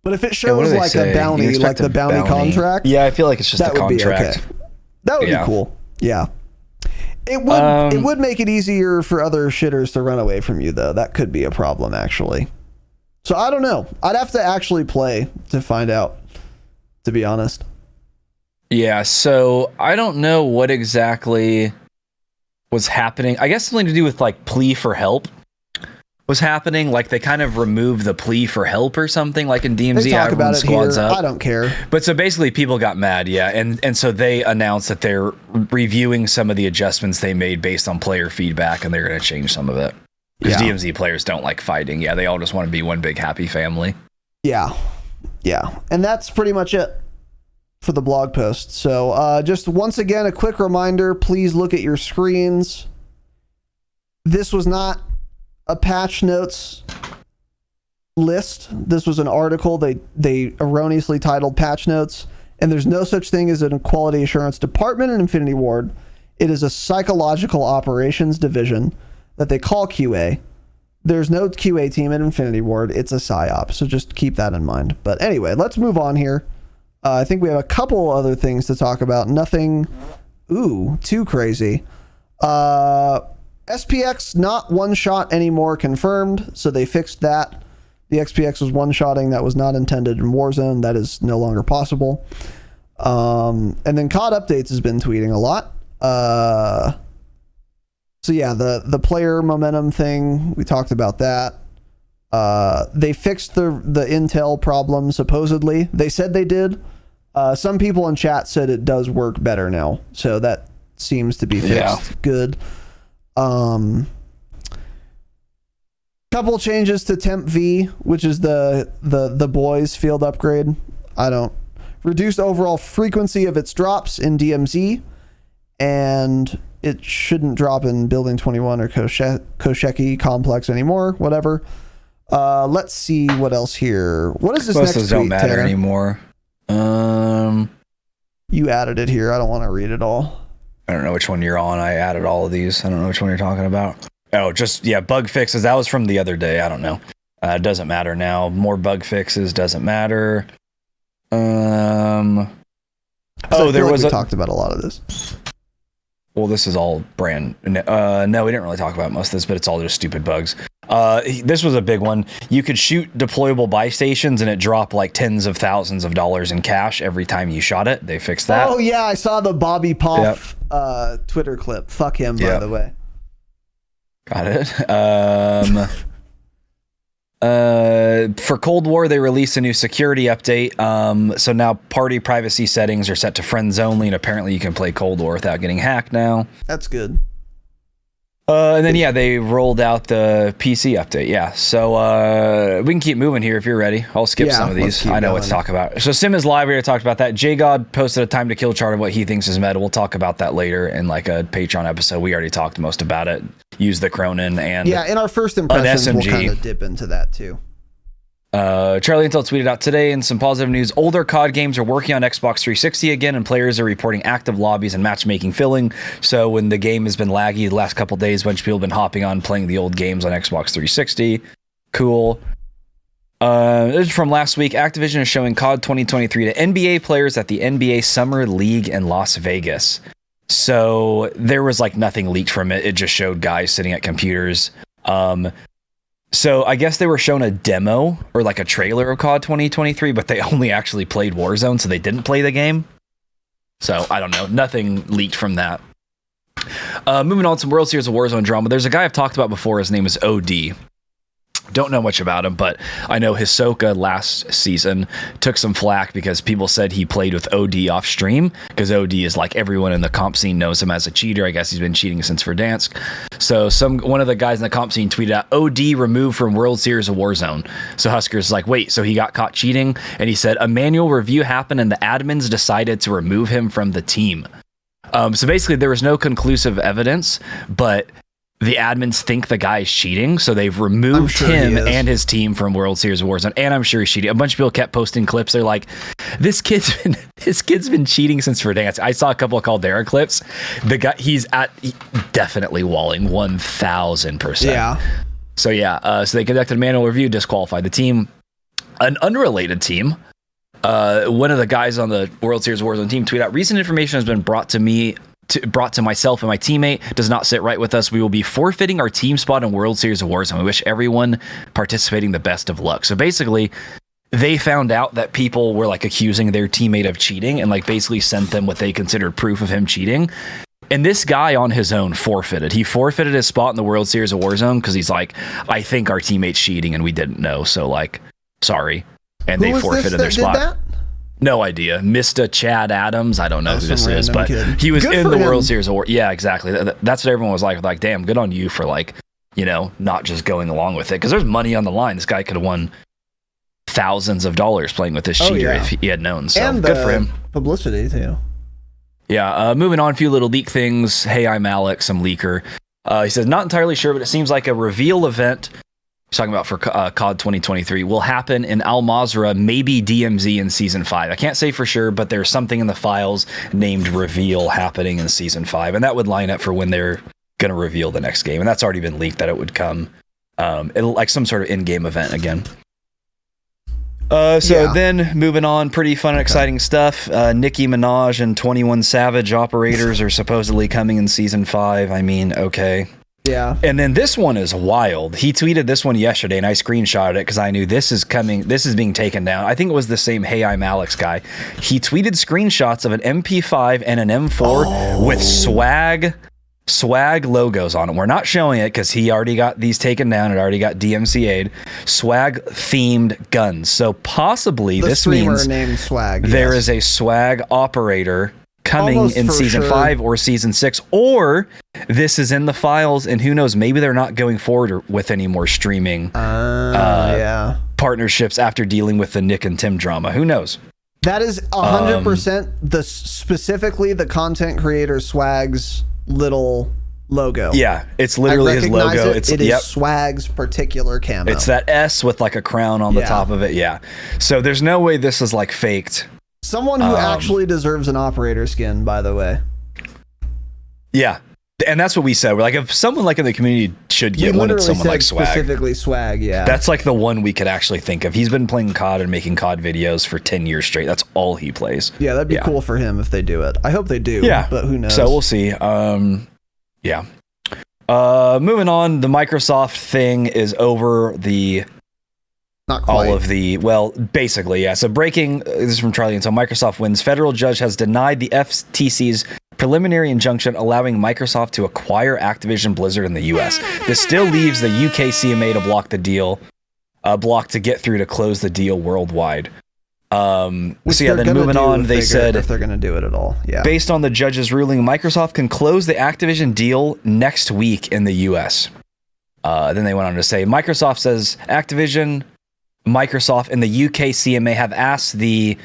But if it shows, like, a bounty, like the bounty contract... Yeah, I feel like it's just that a would contract. be okay. That would be cool. Yeah. It would make it easier for other shitters to run away from you, though. That could be a problem, actually. So, I don't know. I'd have to actually play to find out, to be honest. Yeah, so I don't know what exactly was happening. I guess something to do with, like, plea for help was happening. Like, they kind of removed the plea for help or something, like in DMZ. They talk about it here. Up. I don't care. But so basically people got mad, yeah, and so they announced that they're reviewing some of the adjustments they made based on player feedback, and they're going to change some of it. Because DMZ players don't like fighting. Yeah, they all just want to be one big happy family. Yeah. And that's pretty much it for the blog post. So just once again, a quick reminder, please look at your screens. This was not a patch notes list. This was an article they erroneously titled patch notes, and there's no such thing as a quality assurance department in Infinity Ward. It is a psychological operations division that they call QA. There's no QA team in Infinity Ward. It's a PSYOP, so just keep that in mind. But anyway, let's move on here. I think we have a couple other things to talk about. Nothing, too crazy. SPX not one-shot anymore confirmed, so they fixed that. The XPX was one-shotting. That was not intended in Warzone. That is no longer possible. And then COD Updates has been tweeting a lot. So yeah, the player momentum thing, we talked about that. They fixed the intel problem, supposedly. They said they did. Some people in chat said it does work better now, so that seems to be fixed. Yeah. Good. Couple changes to Temp V, which is the boys field upgrade. Reduced overall frequency of its drops in DMZ, and it shouldn't drop in Building 21 or Kosheki Complex anymore. Whatever. Let's see what else here. What is this next tweet, don't matter Tanner? Anymore. You added it here. I don't want to read it all. I don't know which one you're on. I added all of these. I don't know which one you're talking about. Oh, just, yeah, bug fixes. That was from the other day. I don't know. It doesn't matter now. More bug fixes. Doesn't matter. Oh, there was we talked about a lot of this. Well, this is all brand. No, we didn't really talk about most of this, but it's all just stupid bugs. This was a big one. You could shoot deployable buy stations, and it dropped like tens of thousands of dollars in cash every time you shot it. They fixed that. Oh yeah, I saw the Bobby Poff Twitter clip. Fuck him, by the way. Got it. For Cold War, they released a new security update. So now party privacy settings are set to friends only, and apparently you can play Cold War without getting hacked now. That's good. And then, yeah, they rolled out the PC update. Yeah. So we can keep moving here if you're ready. I'll skip some of these. I know what to talk about. So Sim is live. We already talked about that. JGod posted a time to kill chart of what he thinks is meta. We'll talk about that later in like a Patreon episode. We already talked most about it. Use the Cronin and in our first impressions, we'll kind of dip into that too. Charlie Intel tweeted out today in some positive news, older COD games are working on Xbox 360 again, and players are reporting active lobbies and matchmaking filling. So when the game has been laggy the last couple days, a bunch of people have been hopping on playing the old games on Xbox 360. Cool. This is from last week. Activision is showing COD 2023 to NBA players at the NBA Summer League in Las Vegas. So there was like nothing leaked from it. It just showed guys sitting at computers. So I guess they were shown a demo or like a trailer of COD 2023, but they only actually played Warzone, so they didn't play the game. So I don't know. Nothing leaked from that. Moving on to World Series of Warzone drama. There's a guy I've talked about before. His name is OD. Don't know much about him, but I know Hisoka last season took some flack because people said he played with OD off stream, because OD is like everyone in the comp scene knows him as a cheater. I guess he's been cheating since Verdansk. So one of the guys in the comp scene tweeted out, OD removed from World Series of Warzone. So Husker's like, wait, so he got caught cheating? And he said a manual review happened and the admins decided to remove him from the team. So basically there was no conclusive evidence, but the admins think the guy is cheating, so they've removed him and his team from World Series of Warzone, and I'm sure he's cheating. A bunch of people kept posting clips. They're like, this kid's been cheating since Verdansk. I saw a couple of Caldera clips. The guy, he's definitely walling 1,000%. Yeah. So yeah, so they conducted a manual review, disqualified the team. An unrelated team, one of the guys on the World Series of Warzone team tweeted out, recent information has been brought to myself and my teammate, does not sit right with us. We will be forfeiting our team spot in World Series of Warzone. We wish everyone participating the best of luck. So basically, they found out that people were like accusing their teammate of cheating and like basically sent them what they considered proof of him cheating. And this guy on his own forfeited. He forfeited his spot in the World Series of Warzone because he's like, I think our teammate's cheating and we didn't know. So like, sorry. And they forfeited their spot. No idea. Mr. Chad Adams. I don't know who this is, but he was in the World Series Award. Yeah, exactly. That's what everyone was like, damn, good on you for like, not just going along with it. Because there's money on the line. This guy could have won thousands of dollars playing with this cheater if he had known. So and good for him. Publicity too. Yeah. Moving on, a few little leak things. Hey, I'm Alex, some leaker. He says, not entirely sure, but it seems like a reveal event. He's talking about for COD 2023 will happen in Al Mazrah, maybe DMZ in Season 5. I can't say for sure, but there's something in the files named Reveal happening in Season 5, and that would line up for when they're going to reveal the next game, and that's already been leaked that it would come. It'll like some sort of in-game event again. Then moving on, pretty fun and exciting stuff. Nicki Minaj and 21 Savage operators are supposedly coming in Season 5. I mean, okay. Yeah. And then this one is wild. He tweeted this one yesterday and I screenshotted it because I knew this is coming. This is being taken down. I think it was the same Hey, I'm Alex guy. He tweeted screenshots of an MP5 and an M4 with swag logos on them. We're not showing it because he already got these taken down. It already got DMCA'd. Swag themed guns. So possibly this means named Swag. There is a swag operator coming almost in Season 5 or Season 6, or this is in the files, and who knows, maybe they're not going forward with any more streaming partnerships after dealing with the Nick and Tim drama. Who knows? That is 100% specifically the content creator Swag's little logo. Yeah, it's literally his logo. It is Swag's particular camo. It's that S with like a crown on the top of it. Yeah. So there's no way this is like faked. Someone who actually deserves an operator skin, by the way. Yeah. And that's what we said. We're like, if someone like in the community should get one, it's someone like Swag. Specifically Swag, yeah. That's like the one we could actually think of. He's been playing COD and making COD videos for 10 years straight. That's all he plays. Yeah, that'd be cool for him if they do it. I hope they do, but who knows? So we'll see. Yeah. Moving on, the Microsoft thing is over. Not quite. Basically, yeah. So breaking, this is from Charlie Until Microsoft wins. Federal judge has denied the FTC's preliminary injunction allowing Microsoft to acquire Activision Blizzard in the US. This still leaves the UK CMA to block the deal, to get through to close the deal worldwide. Then moving on, they said if they're going to do it at all. Yeah. Based on the judge's ruling, Microsoft can close the Activision deal next week in the US. Then they went on to say, Microsoft says Activision, Microsoft, and the UK CMA have asked the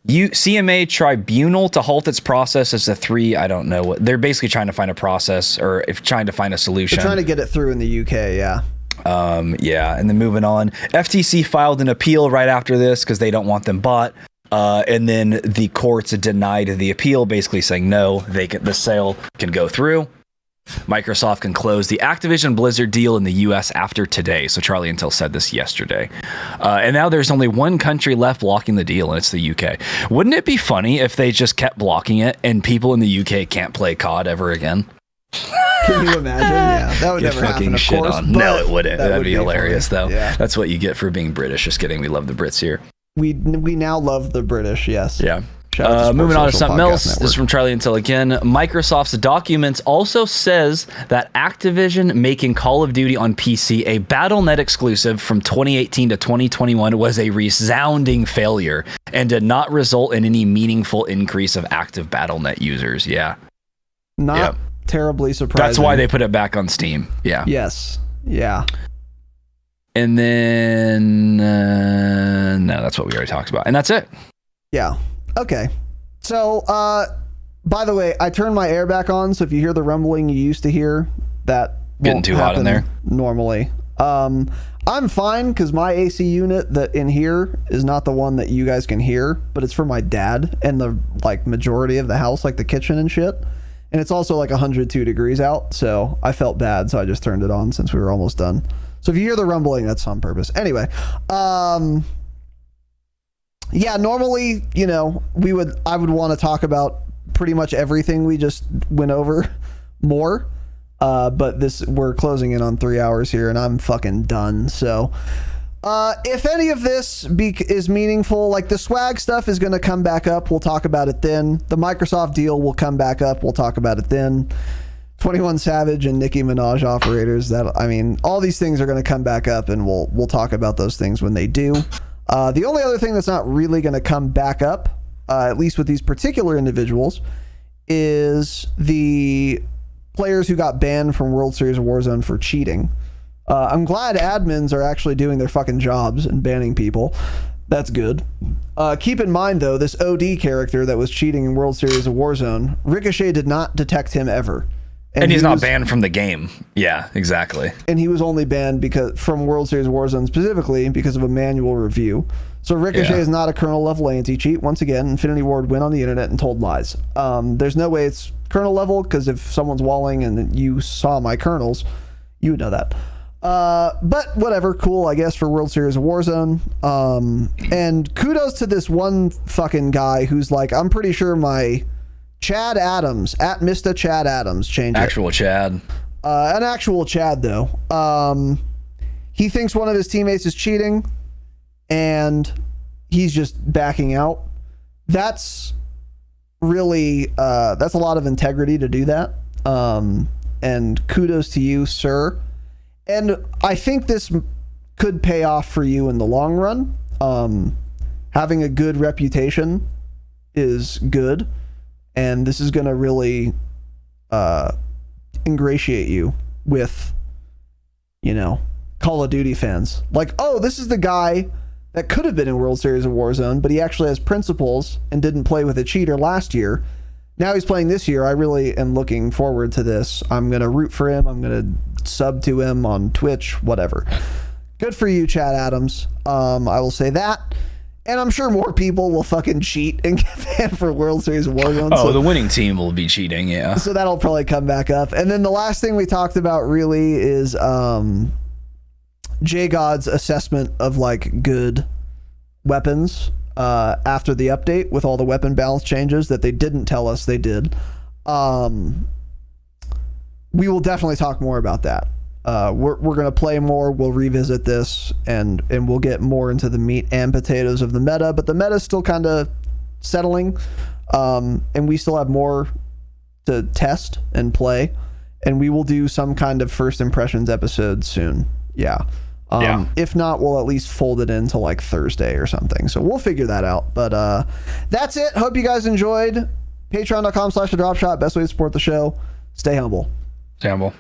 CMA tribunal to halt its process as I don't know what they're basically trying to find a process or trying to find a solution. They're trying to get it through in the UK, yeah. And then moving on, FTC filed an appeal right after this because they don't want them bought. And then the courts denied the appeal, basically saying no, the sale can go through. Microsoft can close the Activision Blizzard deal in the US after today. So Charlie Intel said this yesterday. And now there's only one country left blocking the deal, and it's the UK. Wouldn't it be funny if they just kept blocking it and people in the UK can't play COD ever again? Can you imagine? Yeah, that would never happen, of course. No, it wouldn't. That'd be hilarious, funny. though. Yeah. That's what you get for being British. Just kidding. We love the Brits here. We now love the British, yes. Yeah. Moving on to something else. This is from Charlie Intel again. Microsoft's documents also says that Activision making Call of Duty on PC a Battle.net exclusive from 2018 to 2021 was a resounding failure and did not result in any meaningful increase of active Battle.net users. Yeah. Not terribly surprising. That's why they put it back on Steam. Yeah. Yes. Yeah. And then, no, that's what we already talked about. And that's it. Yeah. Okay. So, by the way, I turned my air back on, so if you hear the rumbling you used to hear, that getting too hot in there normally. I'm fine because my AC unit that in here is not the one that you guys can hear, but it's for my dad and the majority of the house, like the kitchen and shit. And it's also 102 degrees out, so I felt bad, so I just turned it on since we were almost done. So if you hear the rumbling, that's on purpose. Anyway, yeah, normally, I would want to talk about pretty much everything we just went over more. But we're closing in on 3 hours here and I'm fucking done. So, if any of this is meaningful, the swag stuff is going to come back up. We'll talk about it then. The Microsoft deal will come back up. We'll talk about it then. 21 Savage and Nicki Minaj operators. All these things are going to come back up and we'll talk about those things when they do. The only other thing that's not really going to come back up, at least with these particular individuals, is the players who got banned from World Series of Warzone for cheating. I'm glad admins are actually doing their fucking jobs and banning people. That's good. Keep in mind, though, this OD character that was cheating in World Series of Warzone, Ricochet did not detect him ever. And he's not banned from the game. Yeah, exactly. And he was only banned from World Series of Warzone specifically because of a manual review. So Ricochet is not a kernel level anti-cheat. Once again, Infinity Ward went on the internet and told lies. There's no way it's kernel level because if someone's walling and you saw my kernels, you would know that. But whatever, cool, I guess, for World Series of Warzone. And kudos to this one fucking guy who's I'm pretty sure my Chad Adams at Mr. Chad Adams changed actual Chad. An actual Chad though. He thinks one of his teammates is cheating and he's just backing out. That's really that's a lot of integrity to do that. And kudos to you, sir. And I think this could pay off for you in the long run. Having a good reputation is good. And this is going to really ingratiate you with, Call of Duty fans. This is the guy that could have been in World Series of Warzone, but he actually has principles and didn't play with a cheater last year. Now he's playing this year. I really am looking forward to this. I'm going to root for him. I'm going to sub to him on Twitch, whatever. Good for you, Chad Adams. I will say that. And I'm sure more people will fucking cheat and get banned for World Series of Warzone. Oh, the winning team will be cheating, yeah. So that'll probably come back up. And then the last thing we talked about really is J-God's assessment of like good weapons after the update with all the weapon balance changes that they didn't tell us they did. We will definitely talk more about that. We're going to play more. We'll revisit this and we'll get more into the meat and potatoes of the meta, but the meta is still kind of settling. And we still have more to test and play, and we will do some kind of first impressions episode soon. Yeah. If not, we'll at least fold it into like Thursday or something. So we'll figure that out. But that's it. Hope you guys enjoyed. Patreon.com/thedropshot. Best way to support the show. Stay humble. Stay humble.